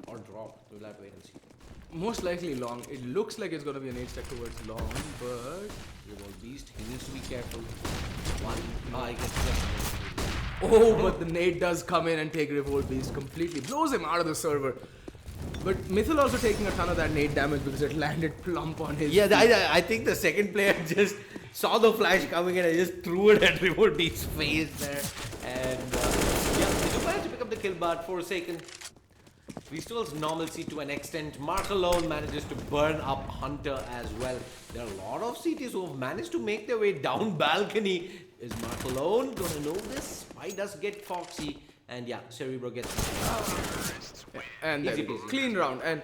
Speaker 1: Or drop. We'll have to wait and see.
Speaker 2: Most likely long. It looks like it's going to be an 8 stack towards long, but...
Speaker 1: Revolt Beast, he needs to be careful. One. I guess.
Speaker 2: Oh, but the nade does come in and take Revolt Beast completely. Blows him out of the server. But Mythil also taking a ton of that nade damage because it landed plump on his
Speaker 1: Yeah, I think the second player just saw the flash coming in and just threw it at Revolt Beast's face there. And yeah, they do manage to pick up the kill, but Forsaken restores normalcy to an extent. Mark alone manages to burn up Hunter as well. There are a lot of CTs who have managed to make their way down balcony. Is Mark alone gonna know this? Spy does get Foxy, and yeah, Cerebro gets
Speaker 2: and
Speaker 1: easy
Speaker 2: then
Speaker 1: peasy.
Speaker 2: clean round. And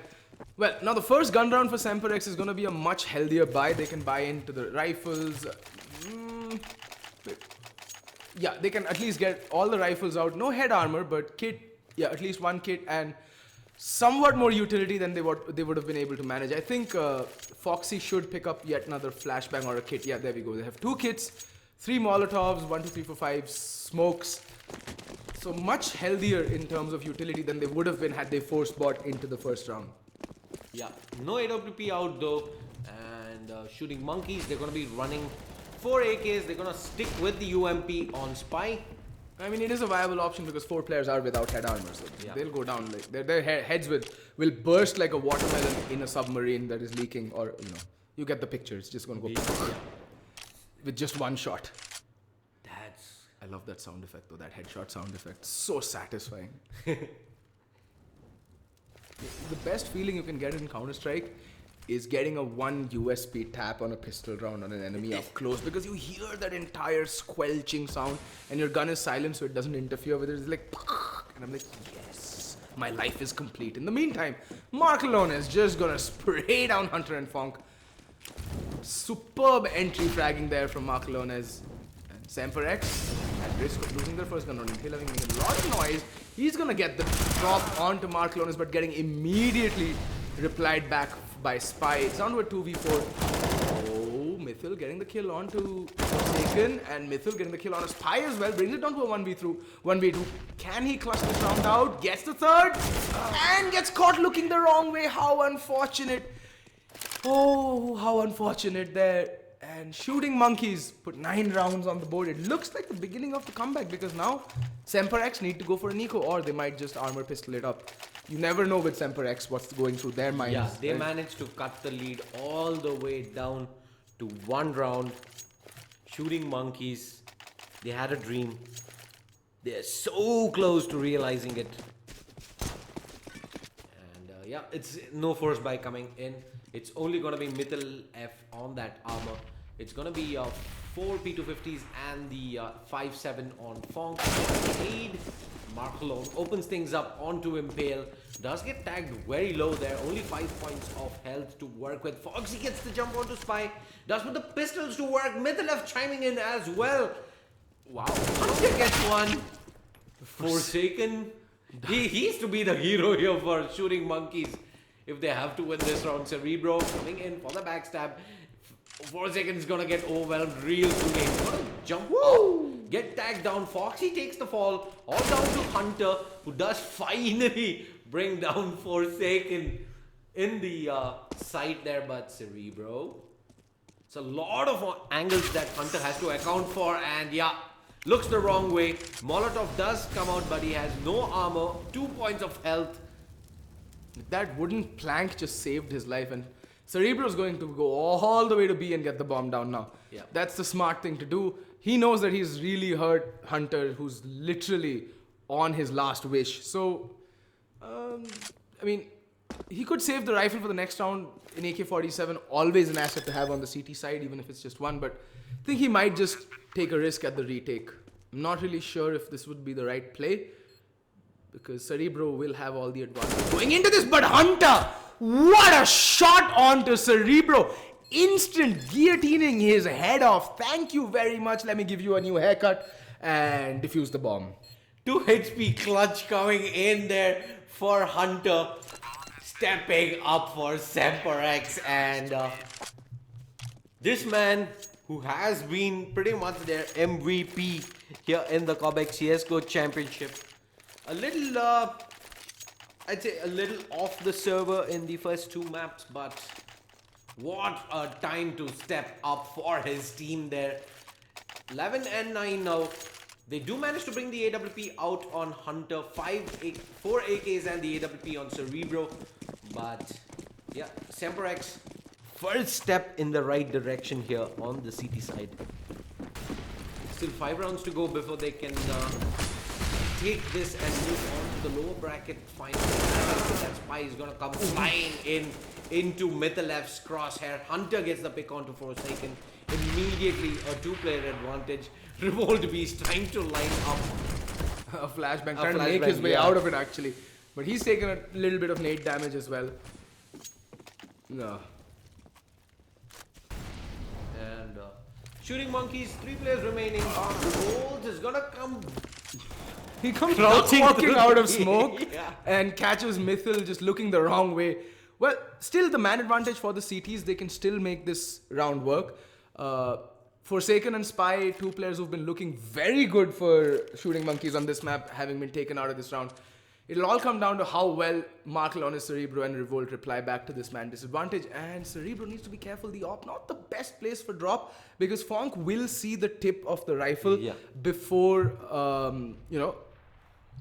Speaker 2: well, now the first gun round for Semper X is going to be a much healthier buy. They can buy into the rifles. Yeah, they can at least get all the rifles out. No head armor, but kit. Yeah, at least one kit and somewhat more utility than they would have been able to manage. I think Foxy should pick up yet another flashbang or a kit. Yeah, there we go. They have 2 kits, 3 Molotovs, 1, 2, 3, 4, 5 smokes. So much healthier in terms of utility than they would have been had they force bought into the first round.
Speaker 1: Yeah, no AWP out though, and shooting monkeys. They're gonna be running 4 AKs. They're gonna stick with the UMP on Spy.
Speaker 2: I mean, it is a viable option because 4 players are without head armor, so
Speaker 1: Yeah.
Speaker 2: they'll go down. Like their heads will burst like a watermelon in a submarine that is leaking, or you get the picture. It's just gonna go with just one shot. I love that sound effect though. That headshot sound effect, so satisfying. The best feeling you can get in Counter-Strike is getting a 1 USP tap on a pistol round on an enemy up close, because you hear that entire squelching sound and your gun is silent so it doesn't interfere with it. It's like, and I'm like, yes, my life is complete. In the meantime, Mark alone is just gonna spray down Hunter and Fonk. Superb entry fragging there from Mark Alones. And Semper X, at risk of losing their first gun round, Hill having made a lot of noise. He's gonna get the drop onto Mark Alones, but getting immediately replied back by Spy. It's down to a 2v4. Oh, Mythil getting the kill onto Forsaken, and Mythil getting the kill on a Spy as well. Brings it down to a 1v2. Can he clutch this round out? Gets the third, and gets caught looking the wrong way. How unfortunate. Oh, how unfortunate there. And shooting monkeys put 9 rounds on the board. It looks like the beginning of the comeback, because now Semper X need to go for an eco, or they might just armor pistol it up. You never know with Semper X what's going through their minds.
Speaker 1: Yeah, they managed to cut the lead all the way down to 1 round. Shooting monkeys, they had a dream. They're so close to realizing it. And yeah, it's no force buy coming in. It's only gonna be Mythil F on that armor. It's gonna be 4 P250s and the 5-7 on Fonk. Aid. Mark alone opens things up onto Impale. Does get tagged very low there. Only 5 points of health to work with. Foxy gets the jump onto Spy. Does put the pistols to work. Mythil F chiming in as well. Wow. Hunter gets one. Forsaken. He's to be the hero here for shooting monkeys. If they have to win this round, Cerebro coming in for the backstab. Forsaken is gonna get overwhelmed real soon. He's gonna jump up, get tagged down. Foxy takes the fall, all down to Hunter, who does finally bring down Forsaken in the side there. But Cerebro, it's a lot of angles that Hunter has to account for, and yeah, looks the wrong way. Molotov does come out, but he has no armor, 2 points of health.
Speaker 2: That wooden plank just saved his life, and Cerebro's going to go all the way to B and get the bomb down now.
Speaker 1: Yeah.
Speaker 2: That's the smart thing to do. He knows that he's really hurt Hunter, who's literally on his last wish. So, I mean, he could save the rifle for the next round in AK-47. Always an asset to have on the CT side, even if it's just one. But I think he might just take a risk at the retake. I'm not really sure if this would be the right play, because Cerebro will have all the advantage going into this. But Hunter, what a shot onto Cerebro. instant guillotining his head off. Thank you very much. Let me give you a new haircut and defuse the bomb.
Speaker 1: 2 HP clutch coming in there for Hunter. Stepping up for Semper X, and this man who has been pretty much their MVP here in the Cobx CSGO Championship. A little, I'd say a little off the server in the first 2 maps, but what a time to step up for his team there. 11 and 9 now. They do manage to bring the AWP out on Hunter, 4 AKs and the AWP on Cerebro. But yeah, Semper X, first step in the right direction here on the CT side. Still 5 rounds to go before they can take this and move on to the lower bracket finally. That spy is gonna come flying into Mythalef's crosshair. Hunter gets the pick onto Forsaken. Immediately a 2-player advantage. Revolt Beast trying to line up
Speaker 2: a flashbang, trying to make his way out of it actually. But he's taken a little bit of nade damage as well. No.
Speaker 1: And Shooting Monkeys, 3 players remaining. Revolt is gonna come.
Speaker 2: He comes walking out of smoke
Speaker 1: yeah.
Speaker 2: and catches Mythal just looking the wrong way. Well, still the man advantage for the CTs. They can still make this round work. Forsaken and Spy, 2 players who've been looking very good for Shooting Monkeys on this map, having been taken out of this round. It'll all come down to how well Markelon, Cerebro and Revolt reply back to this man disadvantage. And Cerebro needs to be careful. The op, not the best place for drop, because Fonk will see the tip of the rifle before, you know,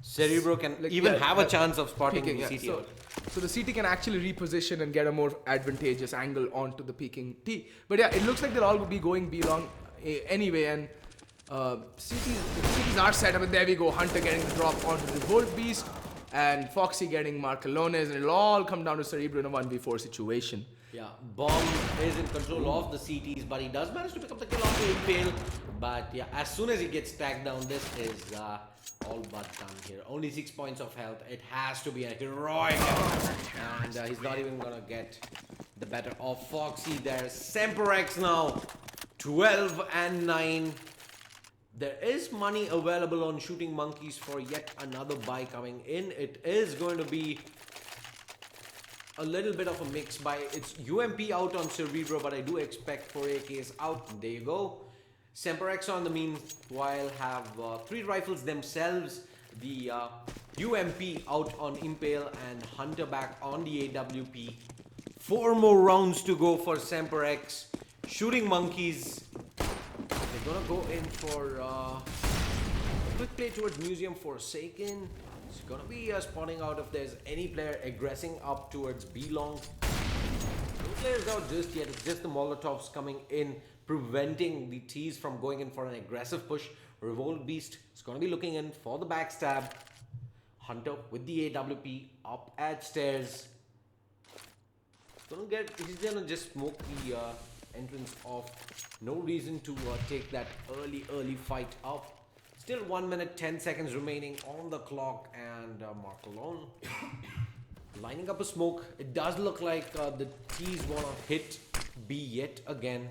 Speaker 1: Cerebro can have a chance of spotting
Speaker 2: peeking,
Speaker 1: the CT.
Speaker 2: So the CT can actually reposition and get a more advantageous angle onto the peeking T. But yeah, it looks like they'll all be going B long anyway. And CTs are set up, and there we go. Hunter getting the drop onto the Revolt Beast, and Foxy getting Markelones, and it'll all come down to Cerebro in a 1v4 situation.
Speaker 1: Yeah, Bomb is in control of the CTs, but he does manage to pick up the kill on the Impale. But yeah, as soon as he gets tagged down, this is all but done here. Only 6 points of health. It has to be a heroic effort. And he's not even gonna get the better of Foxy there. Semper X now, 12 and 9. There is money available on Shooting Monkeys for yet another buy coming in. It is going to be a little bit of a mix buy. It's UMP out on Cerebro, but I do expect 4 AKs out. There you go. Semper X on the meanwhile have 3 rifles themselves. The UMP out on Impale and Hunter back on the AWP. 4 more rounds to go for Semper X. Shooting Monkeys, they're gonna go in for a quick play towards Museum Forsaken. It's gonna be spotting out if there's any player aggressing up towards B long. No players out just yet. It's just the Molotovs coming in, preventing the T's from going in for an aggressive push. Revolt Beast is gonna be looking in for the backstab. Hunter with the AWP up at stairs. He's gonna just smoke the entrance off. No reason to take that early fight up. Still 1 minute 10 seconds remaining on the clock, and Mark alone lining up a smoke. It does look like the T's wanna hit B yet again.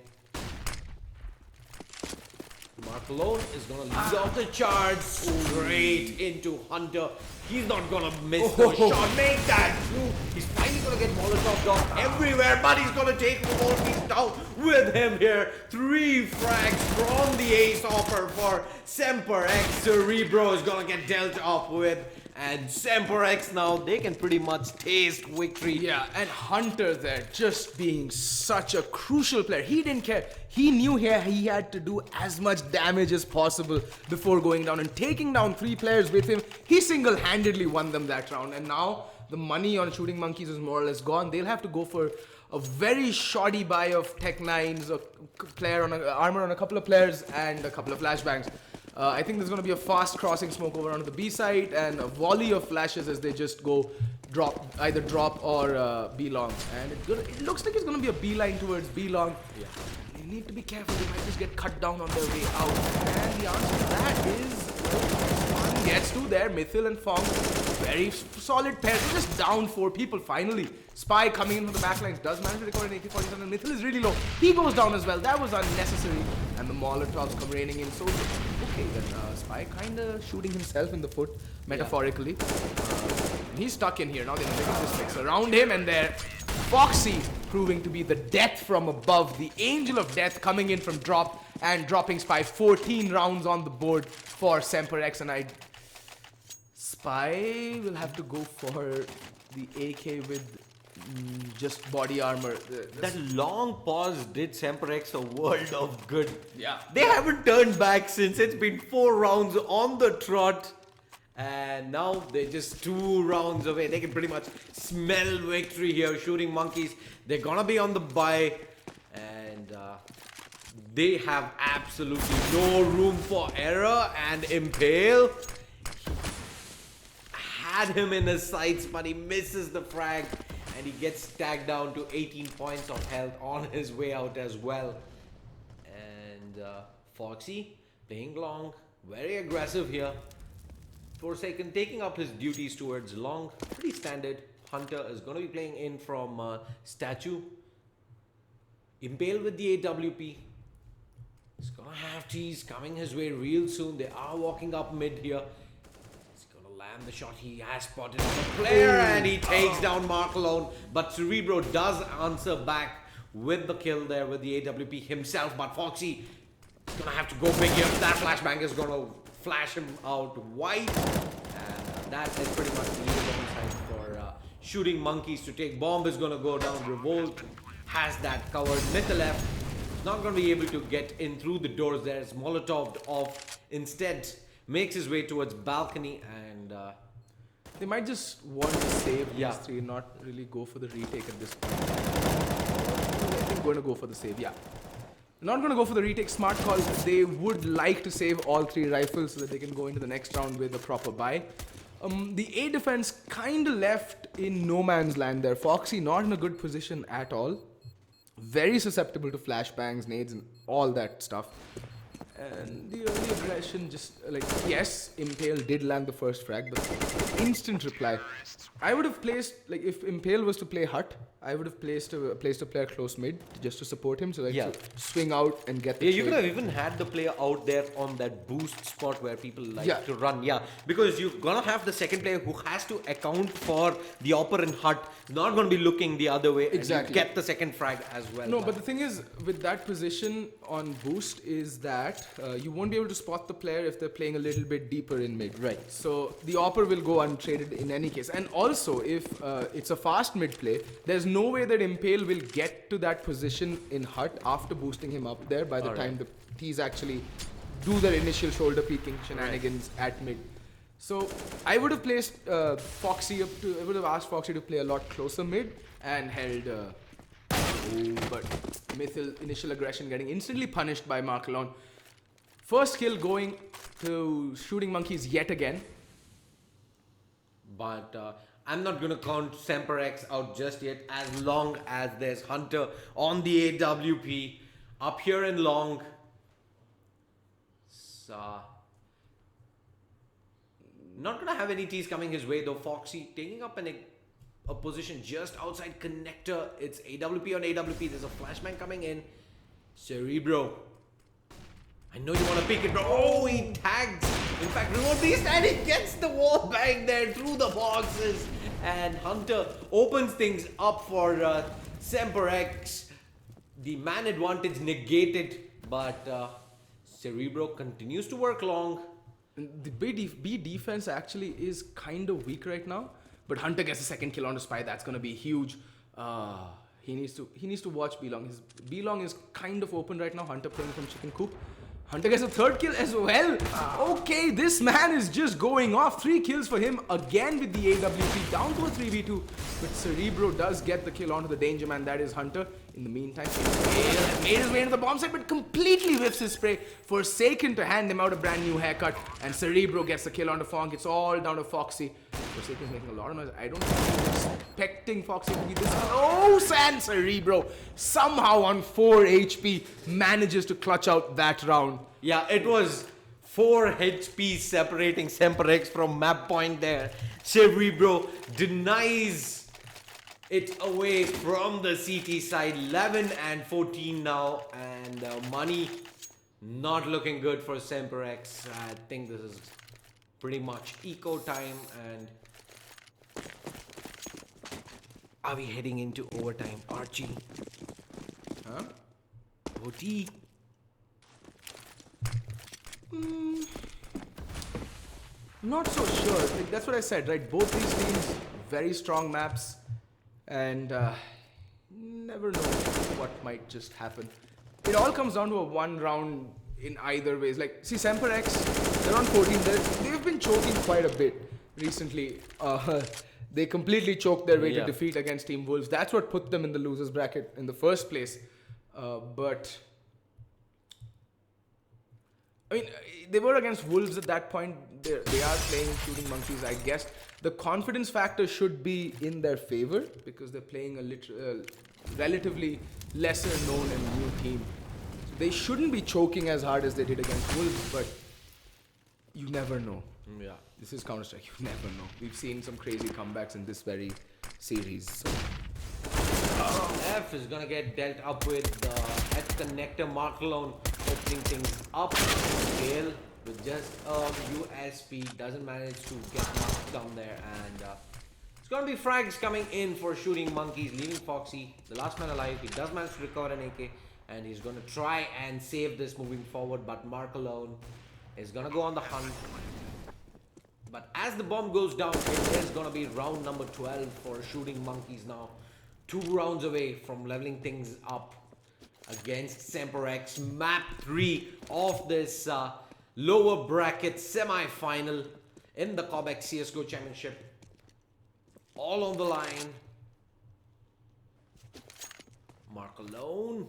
Speaker 1: Mark alone is gonna lead off the charge straight into Hunter. He's not gonna miss the shot. Make that through. He's finally gonna get Molotov off everywhere, but he's gonna take Revolt Beast down with him here. 3 frags from the ace offer for Semper X. Cerebro is gonna get dealt up with, and Semper X now, they can pretty much taste victory.
Speaker 2: Yeah, and Hunter there just being such a crucial player. He didn't care. He knew here he had to do as much damage as possible before going down, and taking down 3 players with him. He single-handedly won them that round, and now the money on Shooting Monkeys is more or less gone. They'll have to go for a very shoddy buy of Tech 9s, a player on armor on a couple of players, and a couple of flashbangs. I think there's going to be a fast crossing smoke over onto the B side, and a volley of flashes as they just go either drop or B long. And it looks like it's going to be a B line towards B long.
Speaker 1: Yeah.
Speaker 2: You need to be careful. They might just get cut down on their way out. And the answer to that is one gets to there. Mythil and Fong, very solid pair. They're just down 4 people finally. Spy coming in from the backlines does manage to record an AK-47 and Mythil is really low. He goes down as well. That was unnecessary. And the Molotovs come raining in. So, okay, then Spy kind of shooting himself in the foot, metaphorically. And he's stuck in here. Now they're making this mix around him and there. Foxy proving to be the death from above. The angel of death coming in from drop and dropping Spy. 14 rounds on the board for Semper X. And Spy will have to go for the AK with just body armor.
Speaker 1: That long pause did Semper X a world of good.
Speaker 2: Yeah.
Speaker 1: They haven't turned back since. It's been 4 rounds on the trot. And now they're just 2 rounds away. They can pretty much smell victory here. Shooting Monkeys, they're gonna be on the bye. And they have absolutely no room for error. And Impale had him in his sights, but he misses the frag. And he gets tagged down to 18 points of health on his way out as well. And Foxy playing long, very aggressive here. Forsaken taking up his duties towards long, pretty standard. Hunter is going to be playing in from Statue. Impale with the AWP. He's going to have teas coming his way real soon. They are walking up mid here. Land the shot. He has spotted the player and he takes down Mark alone. But Cerebro does answer back with the kill there with the AWP himself. But Foxy is going to have to go big here. That flashbang is going to flash him out wide. And that is pretty much the lead side for Shooting Monkeys to take. Bomb is going to go down. Revolt has that covered. Mythil left. Not going to be able to get in through the doors there. It's Molotoved off. Instead, makes his way towards balcony and
Speaker 2: they might just want to save these 3, not really go for the retake at this point. I think going to go for the save, Not going to go for the retake, smart call. They would like to save all 3 rifles so that they can go into the next round with a proper buy. The A defense kind of left in no man's land there. Foxy not in a good position at all. Very susceptible to flashbangs, nades and all that stuff. And the early aggression just like, yes, Impale did land the first frag, but instant reply. I would have placed, like if Impale was to play Hut, I would have placed a player close mid just to support him so that he could swing out and get the
Speaker 1: you could have even had the player out there on that boost spot where people like to run. Because you're gonna have the second player who has to account for the operant Hut, not gonna be looking the other way.
Speaker 2: Exactly.
Speaker 1: And you get the second frag as well.
Speaker 2: No, but the thing is, with that position on boost is that you won't be able to spot the player if they're playing a little bit deeper in mid.
Speaker 1: Right.
Speaker 2: So the opper will go untraded in any case. And also, if it's a fast mid play, there's no way that Impale will get to that position in Hut after boosting him up there by the time the T's actually do their initial shoulder peeking shenanigans at mid. So I would have placed Foxy up to, I would have asked Foxy to play a lot closer mid and held but Mythil initial aggression getting instantly punished by Mark alone. First kill going to Shooting Monkeys yet again.
Speaker 1: But I'm not going to count Semper X out just yet as long as there's Hunter on the AWP up here in long. So, not going to have any T's coming his way though. Foxy taking up a position just outside connector. It's AWP on AWP. There's a flashbang coming in. Cerebro. I know you want to peek it, bro. Oh, he tags. In fact, remote beast and he gets the wall bang there through the boxes. And Hunter opens things up for Semper X. The man advantage negated, but Cerebro continues to work long.
Speaker 2: The B defense actually is kind of weak right now, but Hunter gets a second kill on the Spy. That's going to be huge. He needs to watch B-Long. His B-Long is kind of open right now. Hunter playing from Chicken Coop. Hunter gets a third kill as well. Okay, this man is just going off. 3 kills for him again with the AWP down to a 3v2. But Cerebro does get the kill onto the danger man. That is Hunter. In the meantime, he made his way into the bomb site, but completely whiffs his spray. Forsaken to hand him out a brand new haircut. And Cerebro gets the kill onto Fong. It's all down to Foxy. Forsaken is making a lot of noise. I don't think he was expecting Foxy to be this. Oh, San Cerebro somehow on 4 HP manages to clutch out that round.
Speaker 1: Yeah, it was 4 HP separating Semper from map point there. Cerebro denies it away from the CT side. 11 and 14 now, and money not looking good for Semper. I think this is pretty much eco time, and are we heading into overtime? Archie.
Speaker 2: Huh?
Speaker 1: Bo3.
Speaker 2: Not so sure. Like, that's what I said, right? Both these teams, very strong maps, and never know what might just happen. It all comes down to a one round in either ways. Like, see, Semper X, they're on 14. They've been choking quite a bit recently. They completely choked their way to defeat against Team Wolves. That's what put them in the losers bracket in the first place. But I mean, they were against Wolves at that point. They are playing Shooting Monkeys. I guess the confidence factor should be in their favor because they're playing a relatively lesser known and new team. So they shouldn't be choking as hard as they did against Wolves, but you never know.
Speaker 1: Yeah.
Speaker 2: This is Counter-Strike. You never know. We've seen some crazy comebacks in this very series. So.
Speaker 1: F is gonna get dealt up with at the Nectar. Mark alone opening things up. Gale with just USP doesn't manage to get knocked down there, and it's gonna be frags coming in for Shooting Monkeys, leaving Foxy the last man alive. He does manage to recover an AK, and he's gonna try and save this moving forward, but Mark alone is gonna go on the hunt. But as the bomb goes down, it is gonna be round number 12 for Shooting Monkeys now. 2 rounds away from leveling things up against Semper X. Map 3 of this lower bracket semi-final in the Cobx CSGO Championship. All on the line. Mark alone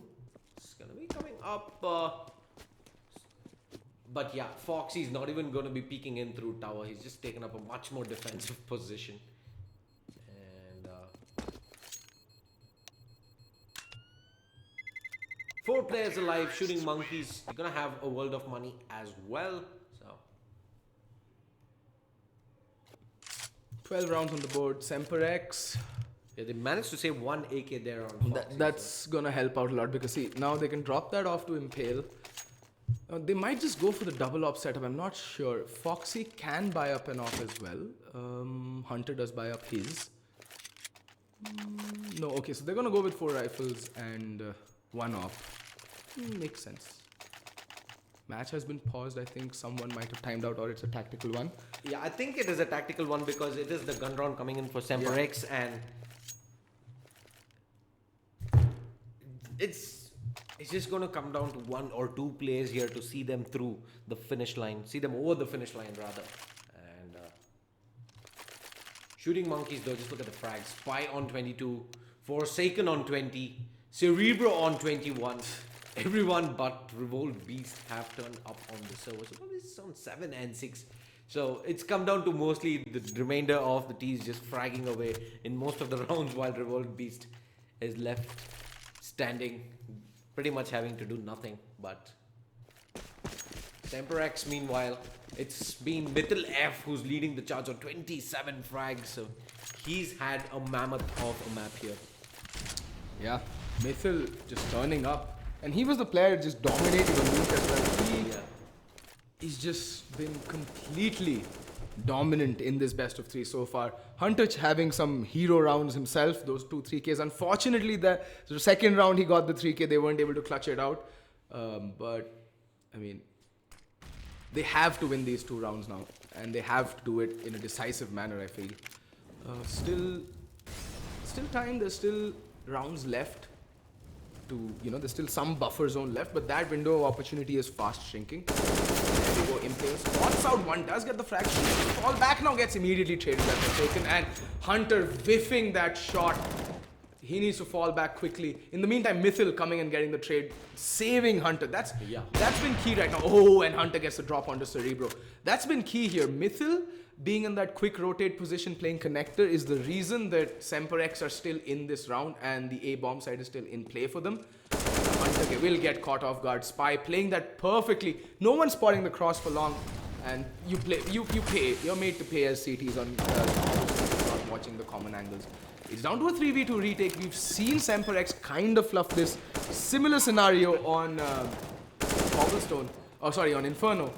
Speaker 1: is gonna be coming up. But yeah, Foxy's not even going to be peeking in through tower. He's just taken up a much more defensive position. And 4 players alive. Shooting Monkeys. You're going to have a world of money as well. So
Speaker 2: 12 rounds on the board. Semper X.
Speaker 1: yeah, they managed to save 1 AK there on Foxy.
Speaker 2: That's gonna help out a lot because see, now they can drop that off to Impale. They might just go for the double op setup. I'm not sure. Foxy can buy up an op as well. Hunter does buy up his. No, okay, so they're gonna go with 4 rifles and 1 op. Makes sense. Match has been paused. I think someone might have timed out, or it's a tactical one.
Speaker 1: Yeah, I think it is a tactical one because it is the gun round coming in for Semper X, and it's just going to come down to 1 or 2 players here to see them through the finish line, see them over the finish line rather. And Shooting Monkeys though, just look at the frags. Spy on 22, Forsaken on 20, Cerebro on 21. Everyone but Revolt Beast have turned up on the server. So probably it's on 7 and 6. So it's come down to mostly the remainder of the teams just fragging away in most of the rounds, while Revolt Beast is left standing, pretty much having to do nothing. But Semper X, meanwhile, it's been Mythil F who's leading the charge on 27 frags. So he's had a mammoth of a map here.
Speaker 2: Yeah, Mythil just turning up. And he was the player just dominating on Luke as well. He's just been completely dominant in this best of 3 so far. Hunter having some hero rounds himself, those 2 3Ks. Unfortunately, the second round he got the 3K, they weren't able to clutch it out. But, I mean, they have to win these 2 rounds now. And they have to do it in a decisive manner, I feel. Still time, there's still rounds left. There's still some buffer zone left, but that window of opportunity is fast shrinking. There we go, Impale spots out 1, does get the fraction. Fall back now, gets immediately traded at Forsaken, and Hunter whiffing that shot. He needs to fall back quickly. In the meantime, Mythil coming and getting the trade, saving Hunter. That's been key right now. Oh, and Hunter gets the drop onto Cerebro. That's been key here. Mythil being in that quick rotate position playing connector is the reason that Semper X are still in this round and the A-bomb side is still in play for them. Hunter will get caught off guard. Spy playing that perfectly. No one spotting the cross for long. And you pay. You're made to pay as CTs on not watching the common angles. It's down to a 3v2 retake. We've seen Semper X kind of fluff this similar scenario on Cobblestone. Oh, sorry, on Inferno.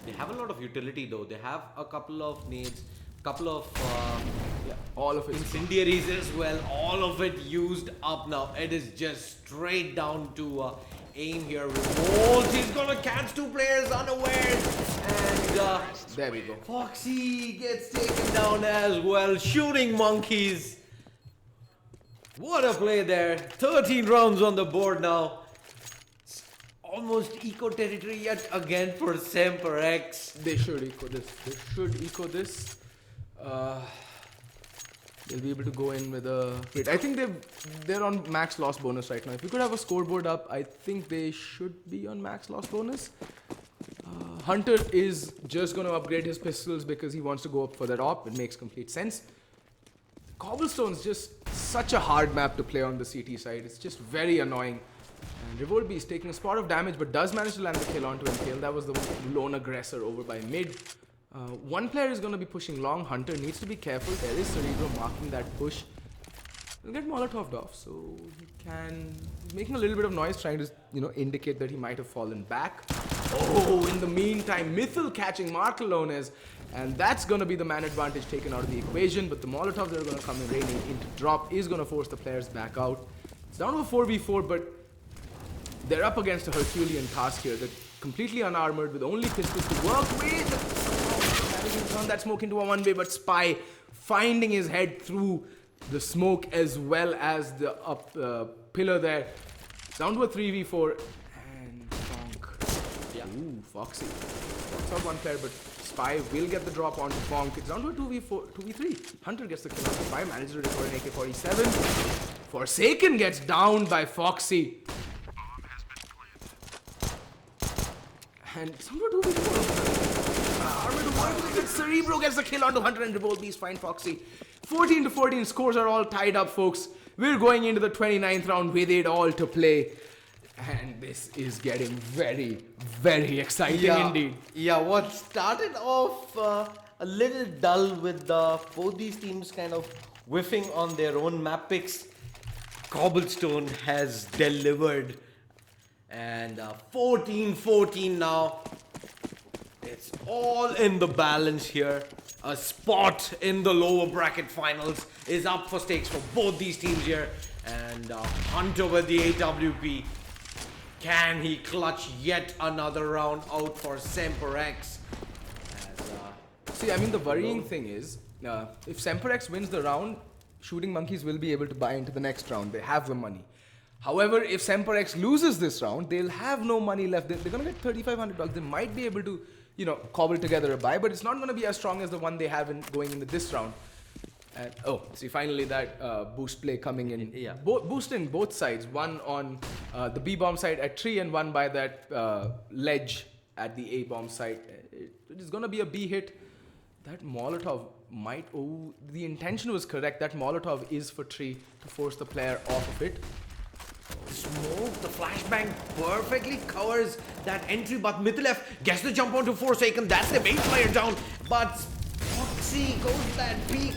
Speaker 1: They have a lot of utility though. They have a couple of nades, couple of
Speaker 2: All of it.
Speaker 1: incendiaries as well. All of it used up now. It is just straight down to aim here. Revolt. He's gonna catch two players unawares. And
Speaker 2: There we go.
Speaker 1: Foxy gets taken down as well. Shooting monkeys. What a play there. 13 rounds on the board now. Almost eco territory yet again for Semper X.
Speaker 2: They should eco this. They'll be able to go in with a... Wait, I think they're on max loss bonus right now. If we could have a scoreboard up, I think they should be on max loss bonus. Hunter is just going to upgrade his pistols because he wants to go up for that op. It makes complete sense. Cobblestone's just such a hard map to play on the CT side. It's just very annoying. And Revolt is taking a spot of damage but does manage to land the kill onto Impale. That was the lone aggressor over by mid. One player is going to be pushing long. Hunter needs to be careful. There is Cerebro marking that push. He'll get Molotoved off, so he can... He's making a little bit of noise, trying to, indicate that he might have fallen back. Oh, in the meantime, Mythil catching Markelones, and that's going to be the man advantage taken out of the equation, but the Molotovs that are going to come in raining into drop is going to force the players back out. It's down to a 4v4, but they're up against a Herculean task here. They're completely unarmored with only pistols to work with. Managing to turn that smoke into a one-way, but Spy finding his head through the smoke as well as the pillar there. It's down to a 3v4 and Fonk.
Speaker 1: Yeah.
Speaker 2: Ooh, Foxy. Fox out one player, but Spy will get the drop onto Fonk. It's down to a 2v3. Hunter gets the kill on Spy, manages to recover an AK-47. Forsaken gets downed by Foxy. And it's down to a 2v4. Cerebro gets the kill onto Hunter and Revolt Beast find Foxy. 14 to 14 scores are all tied up, folks. We're going into the 29th round with it all to play. And this is getting very, very exciting indeed.
Speaker 1: Yeah, what started off a little dull with both these teams kind of whiffing on their own map picks. Cobblestone has delivered. And 14-14 now. It's all in the balance here. A spot in the lower bracket finals is up for stakes for both these teams here. And Hunter with the AWP. Can he clutch yet another round out for Semper X?
Speaker 2: See, I mean, the worrying thing is, if Semper X wins the round, Shooting Monkeys will be able to buy into the next round. They have the money. However, if Semper X loses this round, they'll have no money left. They're going to get $3,500. They might be able to, cobble together a buy, but it's not going to be as strong as the one they have going into this round. And, see, finally that boost play coming in.
Speaker 1: Yeah.
Speaker 2: Boosting both sides. One on the B-bomb side at 3 and one by that ledge at the A-bomb site. It is going to be a B hit. That Molotov might... Oh, the intention was correct. That Molotov is for 3 to force the player off of it.
Speaker 1: Smoke, the flashbang perfectly covers that entry, but Mythilef gets the jump onto Forsaken. That's the bait player down, but Foxy goes to that peak.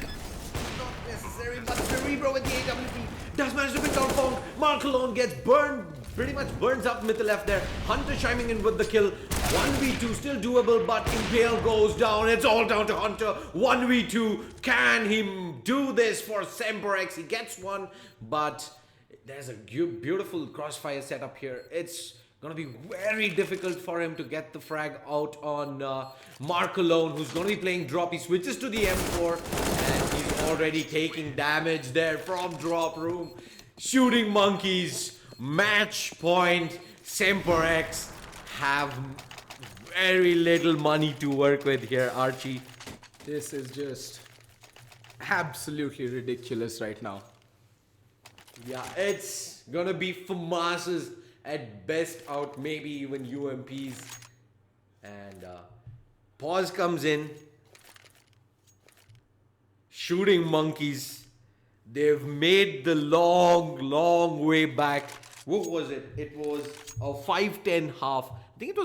Speaker 1: Not necessary, but Cerebro with the AWP does manage to pick down Fong. Mark alone gets burned, pretty much burns up Mythilef there. Hunter chiming in with the kill. 1v2 still doable, but Impale goes down. It's all down to Hunter. 1v2. Can he do this for Semper X? He gets one, but there's a beautiful crossfire setup here. It's gonna be very difficult for him to get the frag out on Mark alone, who's gonna be playing drop. He switches to the M4 and he's already taking damage there from drop room. Shooting Monkeys, match point. Semper X have very little money to work with here, Archie.
Speaker 2: This is just absolutely ridiculous right now.
Speaker 1: Yeah, it's gonna be FAMAS's at best out, maybe even UMPs. And pause comes in. Shooting Monkeys. They've made the long way back What was it? It was a 5-10 half. I think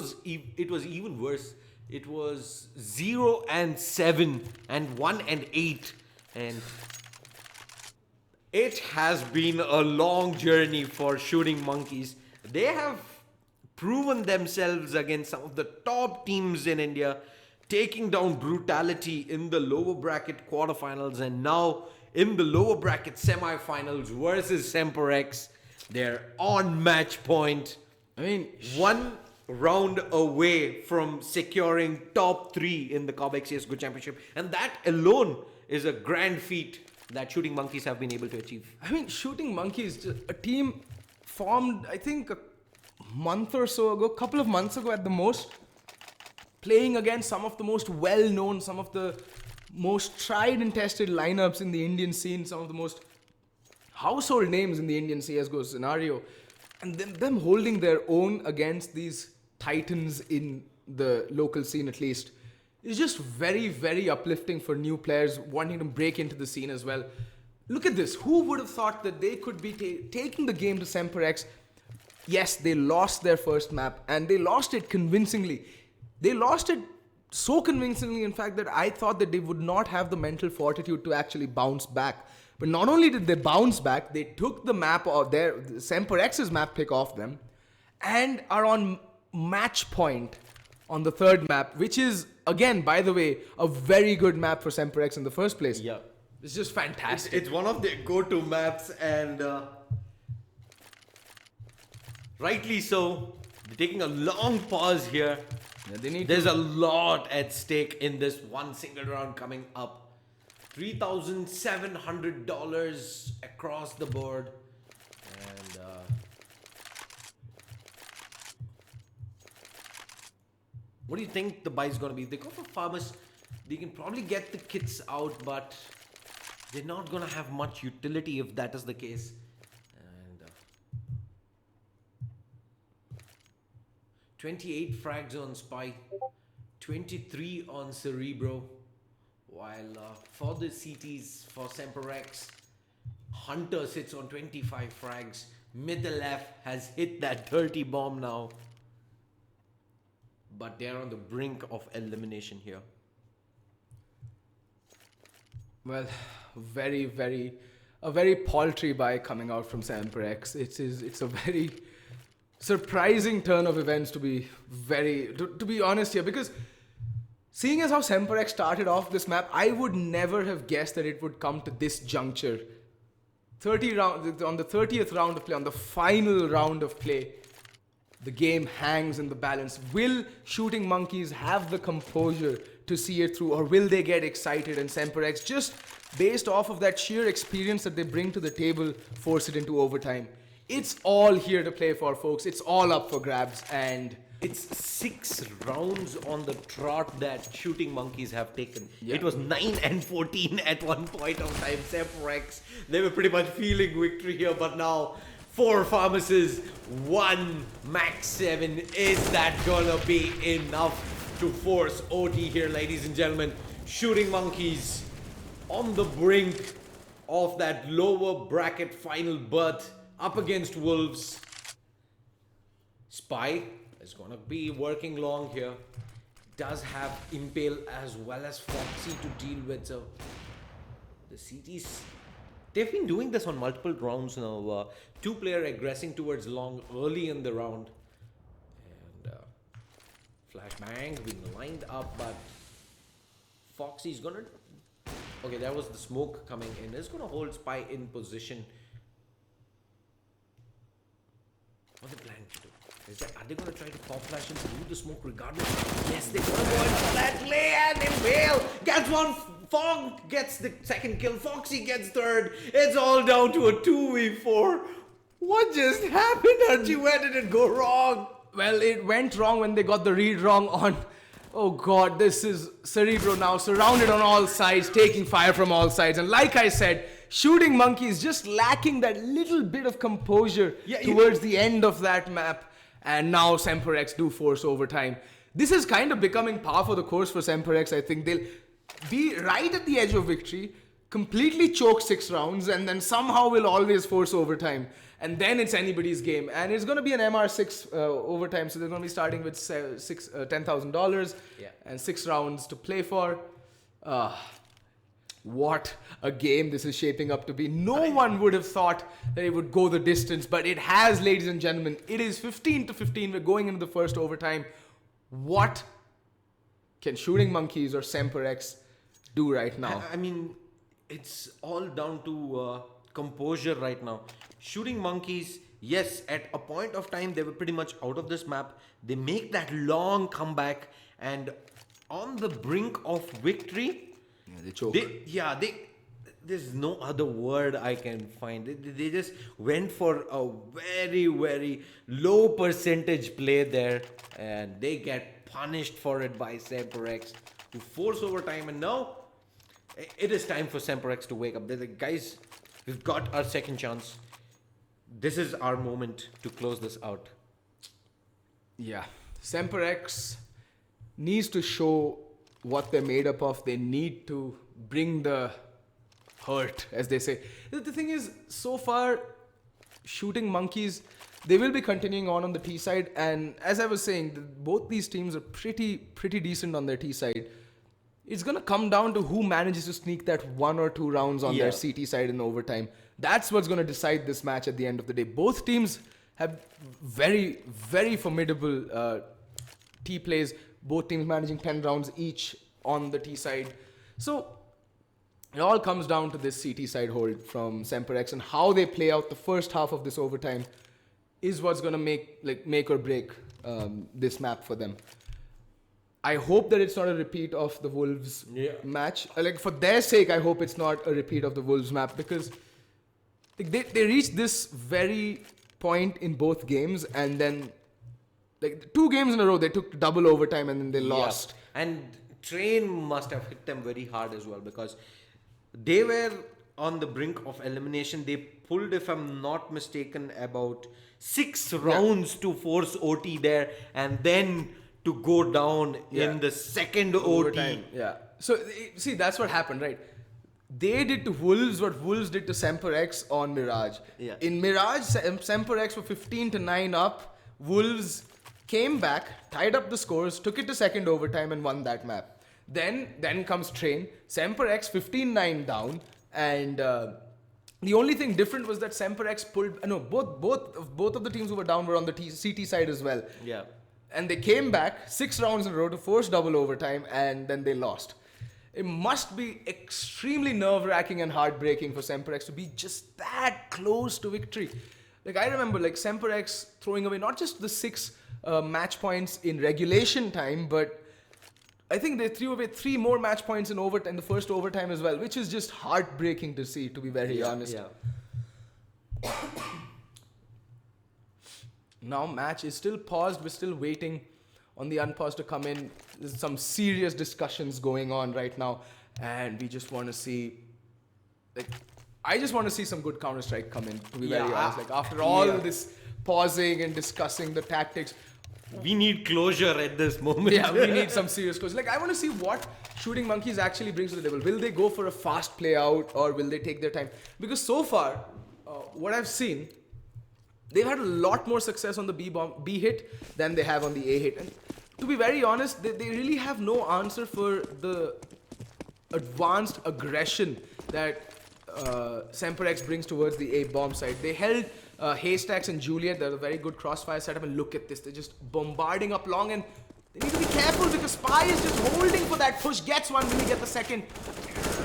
Speaker 1: it was even worse. It was 0-7 and 1-8, and it has been a long journey for Shooting Monkeys. They have proven themselves against some of the top teams in India, taking down Brutality in the lower bracket quarterfinals, and now in the lower bracket semifinals versus Semper X. They're on match point.
Speaker 2: I mean,
Speaker 1: One round away from securing top 3 in the Cobx CSGO Championship, and that alone is a grand feat that Shooting Monkeys have been able to achieve.
Speaker 2: I mean, Shooting Monkeys, a team formed, I think, a month or so ago, couple of months ago at the most, playing against some of the most well-known, some of the most tried and tested lineups in the Indian scene, some of the most household names in the Indian CSGO scenario, and them holding their own against these titans in the local scene at least is just very, very uplifting for new players wanting to break into the scene as well. Look at this. Who would have thought that they could be taking the game to Semper X? Yes, they lost their first map, and they lost it convincingly. They lost it so convincingly, in fact, that I thought that they would not have the mental fortitude to actually bounce back. But not only did they bounce back, they took the map of their Semper X's map pick off them and are on match point on the third map, which is, again, by the way, a very good map for Semper X in the first place.
Speaker 1: Yeah.
Speaker 2: It's just fantastic.
Speaker 1: It's one of their go-to maps, and rightly so. They're taking a long pause here.
Speaker 2: Yeah, they need
Speaker 1: There's a lot at stake in this one single round coming up. $3,700 across the board, and what do you think the buy is going to be? If they go for farmers, they can probably get the kits out, but they're not going to have much utility if that is the case. And 28 frags on Spy, 23 on Cerebro. While for the CTs, for Semper X, Hunter sits on 25 frags. Middle F has hit that 30 bomb now. But they're on the brink of elimination here.
Speaker 2: Well, a very paltry buy coming out from Semper X. It's a very surprising turn of events to be honest here, because seeing as how Semper X started off this map, I would never have guessed that it would come to this juncture. 30 round on the 30th round of play, on the final round of play, the game hangs in the balance. Will Shooting Monkeys have the composure to see it through, or will they get excited and Semper X, just based off of that sheer experience that they bring to the table, force it into overtime? It's all here to play for, folks. It's all up for grabs, and
Speaker 1: it's 6 rounds on the trot that Shooting Monkeys have taken.
Speaker 2: Yeah.
Speaker 1: It was 9-14 at one point of time. Semper X, they were pretty much feeling victory here, but now 4 pharmacies, 1 max 7. Is that gonna be enough to force OT here, ladies and gentlemen? Shooting Monkeys on the brink of that lower bracket final berth up against Wolves. Spy is gonna be working long here. Does have Impale as well as Foxy to deal with, so the CTs, they've been doing this on multiple rounds now. 2-player aggressing towards long early in the round, and flashbang being lined up, but Foxy's gonna, okay, that was the smoke coming in. It's gonna hold Spy in position. What are they planning to do? Are they going to try to pop flash and remove the smoke regardless? Yes, they're going to go in for that play, and Impale gets one. Fog gets the second kill. Foxy gets third. It's all down to a 2v4. What just happened, Archie? Where did it go wrong?
Speaker 2: well, it went wrong when they got the read wrong on. Oh god, this is Cerebro now surrounded on all sides, taking fire from all sides. And like I said, Shooting Monkeys just lacking that little bit of composure towards the end of that map. And now Semper X do force overtime. This is kind of becoming par for the course for Semper X. I think they'll be right at the edge of victory. completely choke 6 rounds and then somehow will always force overtime. And then it's anybody's game. And it's going to be an MR6 overtime. So they're going to be starting with $10,000 and 6 rounds to play for. What a game this is shaping up to be. No one would have thought that it would go the distance, but it has, ladies and gentlemen. It is 15-15. We're going into the first overtime. What can Shooting Monkeys or Semper X do right now?
Speaker 1: I mean, it's all down to composure right now. Shooting Monkeys, yes, at a point of time they were pretty much out of this map. They make that long comeback and on the brink of victory.
Speaker 2: Yeah, they choke.
Speaker 1: There's no other word I can find. They just went for a very, very low percentage play there, and they get punished for it by Semper X, who force overtime. And now it is time for Semper X to wake up. They're like, guys, we've got our second chance. This is our moment to close this out.
Speaker 2: Yeah, Semper X needs to show what they're made up of. They need to bring the hurt, as they say. The thing is, so far, Shooting Monkeys, they will be continuing on the T side. And as I was saying, both these teams are pretty decent on their T side. It's going to come down to who manages to sneak that 1 or 2 rounds on their CT side in overtime. That's what's going to decide this match at the end of the day. Both teams have very, very formidable T plays. Both teams managing 10 rounds each on the T side. So it all comes down to this CT side hold from Semper X, and how they play out the first half of this overtime is what's going to make or break this map for them. I hope that it's not a repeat of the Wolves match. For their sake, I hope it's not a repeat of the Wolves map, because they reached this very point in both games, and then 2 games in a row they took double overtime and then they lost.
Speaker 1: And Train must have hit them very hard as well, because they were on the brink of elimination. They pulled, if I'm not mistaken, about 6 rounds to force OT there, and then to go down in the second
Speaker 2: overtime.
Speaker 1: OT.
Speaker 2: Yeah. So see, that's what happened, right? They did to Wolves what Wolves did to Semper X on Mirage.
Speaker 1: Yeah.
Speaker 2: In Mirage, Semper X were 15-9 up. Wolves came back, tied up the scores, took it to second overtime and won that map. Then comes Train. Semper X 15-9 down, and the only thing different was that Semper X pulled. No, both of the teams who were down were on the CT side as well.
Speaker 1: Yeah.
Speaker 2: And they came back 6 rounds in a row to force double overtime, and then they lost. It must be extremely nerve-wracking and heartbreaking for Semper X to be just that close to victory. I remember Semper X throwing away not just the 6 match points in regulation time, but I think they threw away 3 more match points in the first overtime as well, which is just heartbreaking to see, to be very honest.
Speaker 1: Yeah.
Speaker 2: Now match is still paused. We're still waiting on the unpause to come in. There's some serious discussions going on right now, and we just want to see, I just want to see some good Counter-Strike come in, to be very honest. After all this pausing and discussing the tactics,
Speaker 1: we need closure at this moment.
Speaker 2: Yeah, we need some serious closure. I want to see what Shooting Monkeys actually brings to the table. Will they go for a fast play out, or will they take their time? Because so far, what I've seen, they've had a lot more success on the B hit than they have on the A hit. And to be very honest, they really have no answer for the advanced aggression that Semper X brings towards the A bomb side. They held Haystacks and Juliet. They're a very good crossfire setup, and look at this. They're just bombarding up long, and they need to be careful because Spy is just holding for that push. Gets one, will he get the second?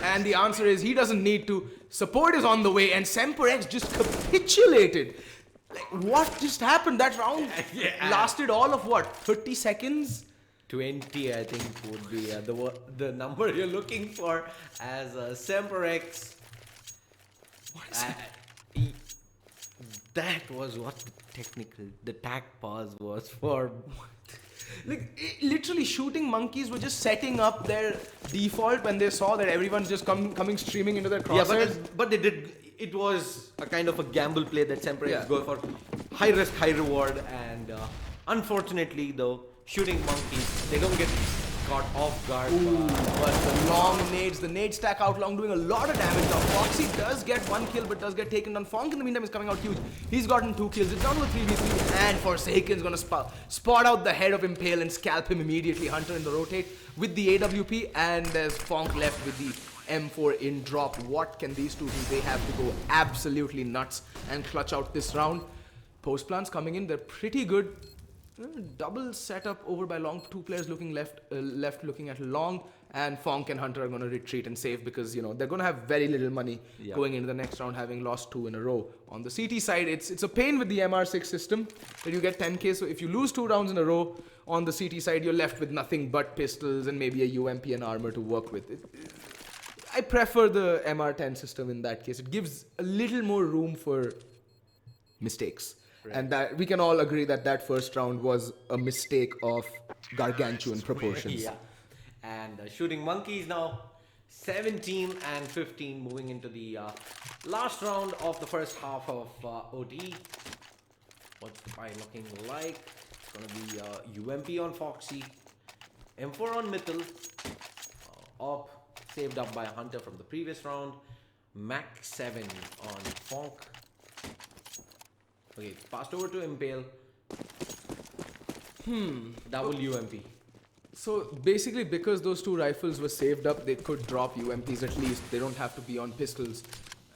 Speaker 2: And the answer is he doesn't need to. Support is on the way, and Semper X just capitulated. What just happened? That round lasted all of what? 30 seconds?
Speaker 1: 20, I think, would be the number you're looking for as Semper X.
Speaker 2: What is it?
Speaker 1: That was what the tac pause was for.
Speaker 2: Literally, Shooting Monkeys were just setting up their default when they saw that everyone's just coming streaming into their crosshairs.
Speaker 1: Yeah, but they did. It was a kind of a gamble play that Semper X go for. High risk, high reward, and unfortunately, though, Shooting Monkeys, they don't get caught off guard.
Speaker 2: Ooh, but the long nades, the nade stack out long, doing a lot of damage now. Foxy does get 1 kill, but does get taken down. Fonk in the meantime is coming out huge. He's gotten 2 kills. It's down to a 3v3, and Forsaken's gonna spot out the head of Impale and scalp him immediately. Hunter in the rotate with the AWP, and there's Fonk left with the M4 in drop. What can these two do? They have to go absolutely nuts and clutch out this round. Post plants coming in, they're pretty good. Double setup over by long. 2 players looking left looking at long, and Fonk and Hunter are going to retreat and save because, you know, they're going to have very little money going into the next round, having lost 2 in a row. On the CT side, it's a pain with the MR6 system that you get 10k. So if you lose 2 rounds in a row on the CT side, you're left with nothing but pistols and maybe a UMP and armor to work with. I prefer the MR10 system in that case. It gives a little more room for mistakes. Right. And that we can all agree that that first round was a mistake of gargantuan proportions.
Speaker 1: Yeah. And Shooting Monkeys now 17 and 15 moving into the last round of the first half of OT. What's the pie looking like? It's going to be UMP on Foxy, M4 on Mittel, up, saved up by Hunter from the previous round, Mac 7 on Fonk. Okay, passed over to Impale. Double UMP.
Speaker 2: So basically, because those 2 rifles were saved up, they could drop UMPs at least. They don't have to be on pistols.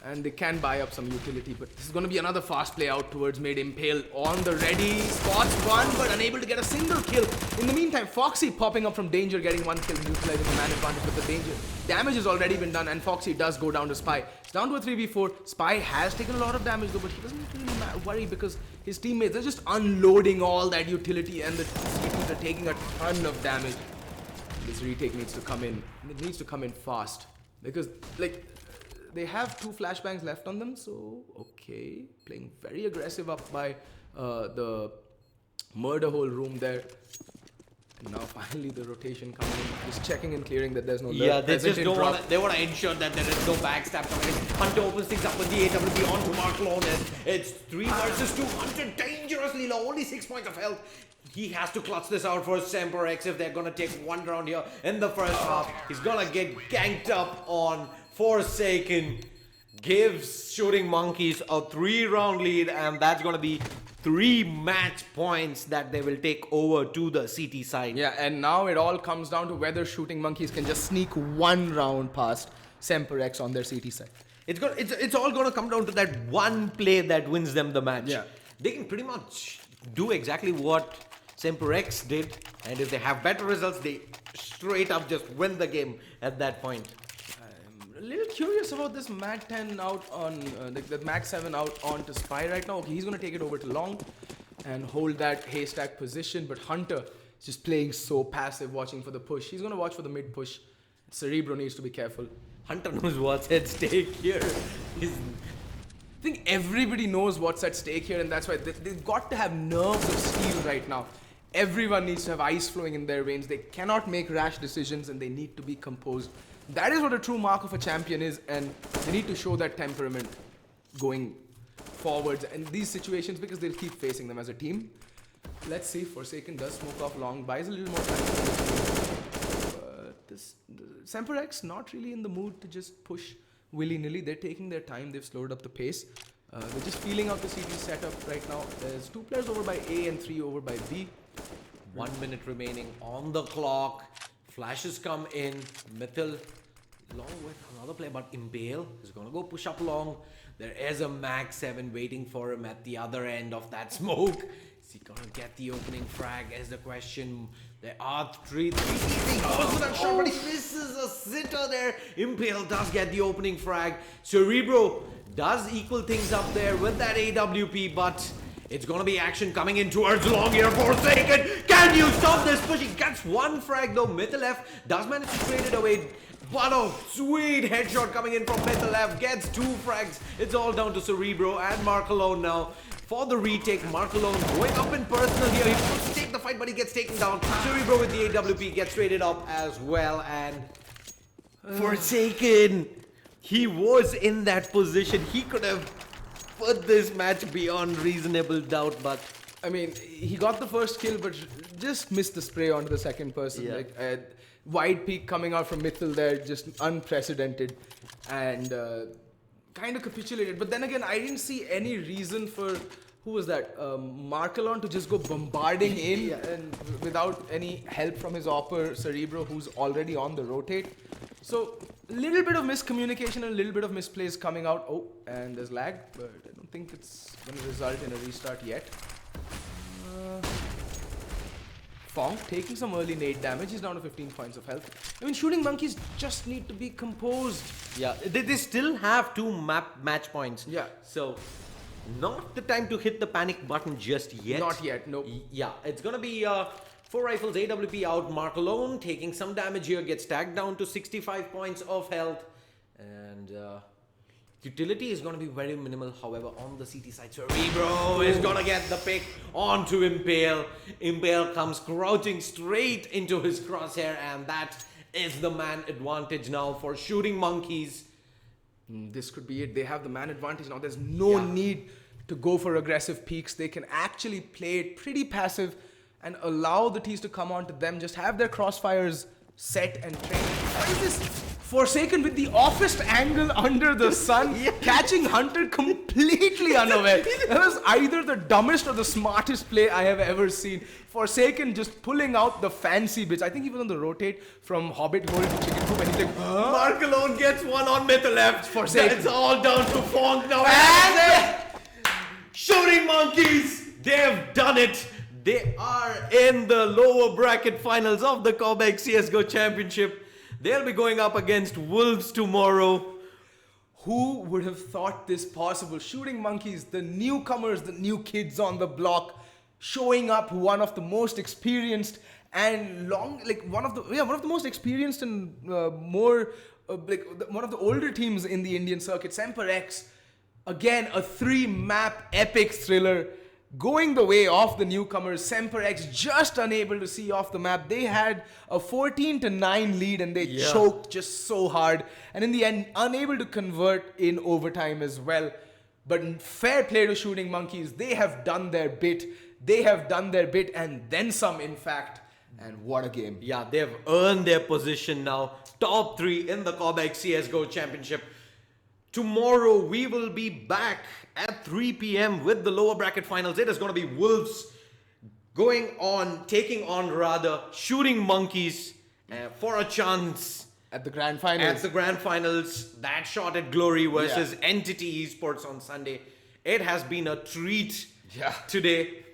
Speaker 2: And they can buy up some utility. But this is going to be another fast play out towards mid. Impale on the ready. Spots 1, but unable to get a single kill. In the meantime, Foxy popping up from danger, getting 1 kill, neutralizing the man advantage with the danger. Damage has already been done, and Foxy does go down to Spy. It's down to a 3v4. Spy has taken a lot of damage though, but he doesn't really worry because his teammates are just unloading all that utility, and the CTs are taking a ton of damage. This retake needs to come in. It needs to come in fast because, like, they have 2 flashbangs left on them, so okay. Playing very aggressive up by the murder hole room there. And now finally the rotation coming in. Just checking and clearing that there's no
Speaker 1: Yeah, they just don't want to, they want to ensure that there is no backstab coming in. Hunter opens things up with the AWP onto Mark Lone. It's 3 versus 2. Hunter dangerously low, only 6 points of health. He has to clutch this out for Semper X if they're going to take 1 round here in the first half. He's going to get ganked up on Forsaken. Gives Shooting Monkeys a 3-round lead, and that's going to be 3 match points that they will take over to the CT side.
Speaker 2: Yeah, and now it all comes down to whether Shooting Monkeys can just sneak 1 round past Semper X on their CT side.
Speaker 1: It's all going to come down to that one play that wins them the match.
Speaker 2: Yeah.
Speaker 1: They can pretty much do exactly what Semper X did, and if they have better results, they straight up just win the game at that point.
Speaker 2: I'm a little curious about this Mac 10 out on the Mac 7 out onto Spy right now. Okay, he's gonna take it over to long and hold that haystack position, but Hunter is just playing so passive, watching for the push. He's gonna watch for the mid push. Cerebro needs to be careful.
Speaker 1: Hunter knows what's at stake here.
Speaker 2: I think everybody knows what's at stake here, and that's why they've got to have nerves of steel right now. Everyone needs to have ice flowing in their veins. They cannot make rash decisions, and they need to be composed. That is what a true mark of a champion is, and they need to show that temperament going forwards in these situations because they'll keep facing them as a team. Let's see. Forsaken does smoke off long, buys a little more time. Semper X not really in the mood to just push willy-nilly. They're taking their time. They've slowed up the pace. They're just feeling out the CT setup right now. There's 2 players over by A and 3 over by B.
Speaker 1: 1 minute remaining on the clock. Flashes come in. Mittel long with another play, but Impale is going to go push up long. There is a Mag 7 waiting for him at the other end of that smoke. Is he going to get the opening frag is the question. There are 3 he goes for that shot, but he misses a sitter there. Impale does get the opening frag. Cerebro does equal things up there with that AWP, but it's going to be action coming in towards long here. Forsaken, can you stop this push? He gets 1 frag though. Mittel F does manage to trade it away. What a sweet headshot coming in from Mittel F. Gets 2 frags. It's all down to Cerebro and Mark Alone now. For the retake, Mark Alone going up in personal here. He wants to take the fight, but he gets taken down. Cerebro with the AWP gets traded up as well. And Forsaken, he was in that position. He could have put this match beyond reasonable doubt, but
Speaker 2: I mean, he got the first kill, but just missed the spray onto the second person.
Speaker 1: Yeah.
Speaker 2: Like wide peak coming out from Mithil there, just unprecedented, and kind of capitulated. But then again, I didn't see any reason for who was that Markelon to just go bombarding in and without any help from his opper Cerebro, who's already on the rotate. So a little bit of miscommunication and a little bit of misplays coming out. Oh, and there's lag, but I don't think it's going to result in a restart yet. Fong taking some early nade damage. He's down to 15 points of health. I mean, shooting monkeys just need to be composed.
Speaker 1: Yeah, they still have 2 match points.
Speaker 2: Yeah.
Speaker 1: So, not the time to hit the panic button just yet.
Speaker 2: Not yet, nope.
Speaker 1: Yeah, it's gonna be 4 rifles AWP out. Mark alone taking some damage here, gets tagged down to 65 points of health, and utility is gonna be very minimal. However, on the CT side, Cerebro is gonna get the pick onto Impale. Impale comes crouching straight into his crosshair, and that is the man advantage now for shooting monkeys.
Speaker 2: This could be it. They have the man advantage now. There's no need to go for aggressive peaks. They can actually play it pretty passive and allow the T's to come on to them. Just have their crossfires set and trained. What is this? Forsaken with the offest angle under the sun, catching Hunter completely unaware. That was either the dumbest or the smartest play I have ever seen. Forsaken just pulling out the fancy bits. I think he was on the rotate from Hobbit hole to chicken coop, and he's like, huh?
Speaker 1: Mark alone gets one on mid left.
Speaker 2: Forsaken.
Speaker 1: It's all down to Fong now. And shooting monkeys, they've done it. They are in the lower bracket finals of the Cobx CSGO Championship. They'll be going up against Wolves tomorrow.
Speaker 2: Who would have thought this possible? Shooting monkeys, the newcomers, the new kids on the block, showing up, one of the most experienced and one of the most experienced and one of the older teams in the Indian circuit. Semper X, again a 3-map epic thriller. Going the way of the newcomers, Semper X just unable to see off the map. They had a 14-9 lead and they choked just so hard. And in the end, unable to convert in overtime as well. But fair play to shooting monkeys. They have done their bit. They have done their bit and then some, in fact. And what a game.
Speaker 1: Yeah, they've earned their position now. Top 3 in the Cobx CSGO Championship. Tomorrow we will be back at 3 p.m. with the lower bracket finals. It is going to be Wolves taking on shooting monkeys for a chance
Speaker 2: at the grand finals.
Speaker 1: At the grand finals, that shot at Glory versus Entity Esports on Sunday. It has been a treat today.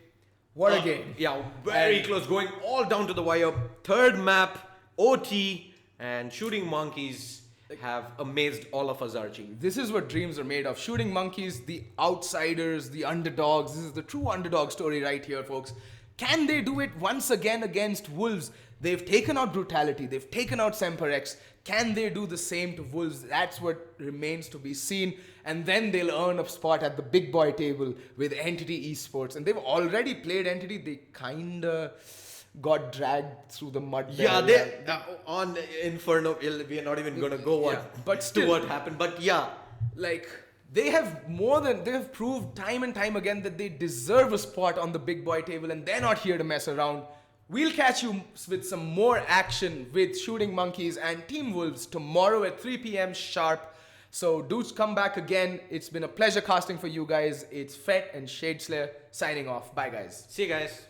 Speaker 2: What a game.
Speaker 1: Yeah, very close, going all down to the wire. Third map, OT, and shooting monkeys have amazed all of us, Archie.
Speaker 2: This is what dreams are made of. Shooting monkeys, the outsiders, the underdogs. This is the true underdog story right here, folks. Can they do it once again against Wolves? They've taken out Brutality. They've taken out Semper X. Can they do the same to Wolves? That's what remains to be seen. And then they'll earn a spot at the big boy table with Entity Esports. And they've already played Entity. They kinda got dragged through the mud.
Speaker 1: Yeah, they on Inferno. We are not even gonna go
Speaker 2: but still,
Speaker 1: to what happened. But
Speaker 2: they have proved time and time again that they deserve a spot on the big boy table, and they're not here to mess around. We'll catch you with some more action with Shooting Monkeys and Team Wolves tomorrow at 3 p.m. sharp. So dudes, come back again. It's been a pleasure casting for you guys. It's Fett and Shadeslayer signing off. Bye guys.
Speaker 1: See you guys.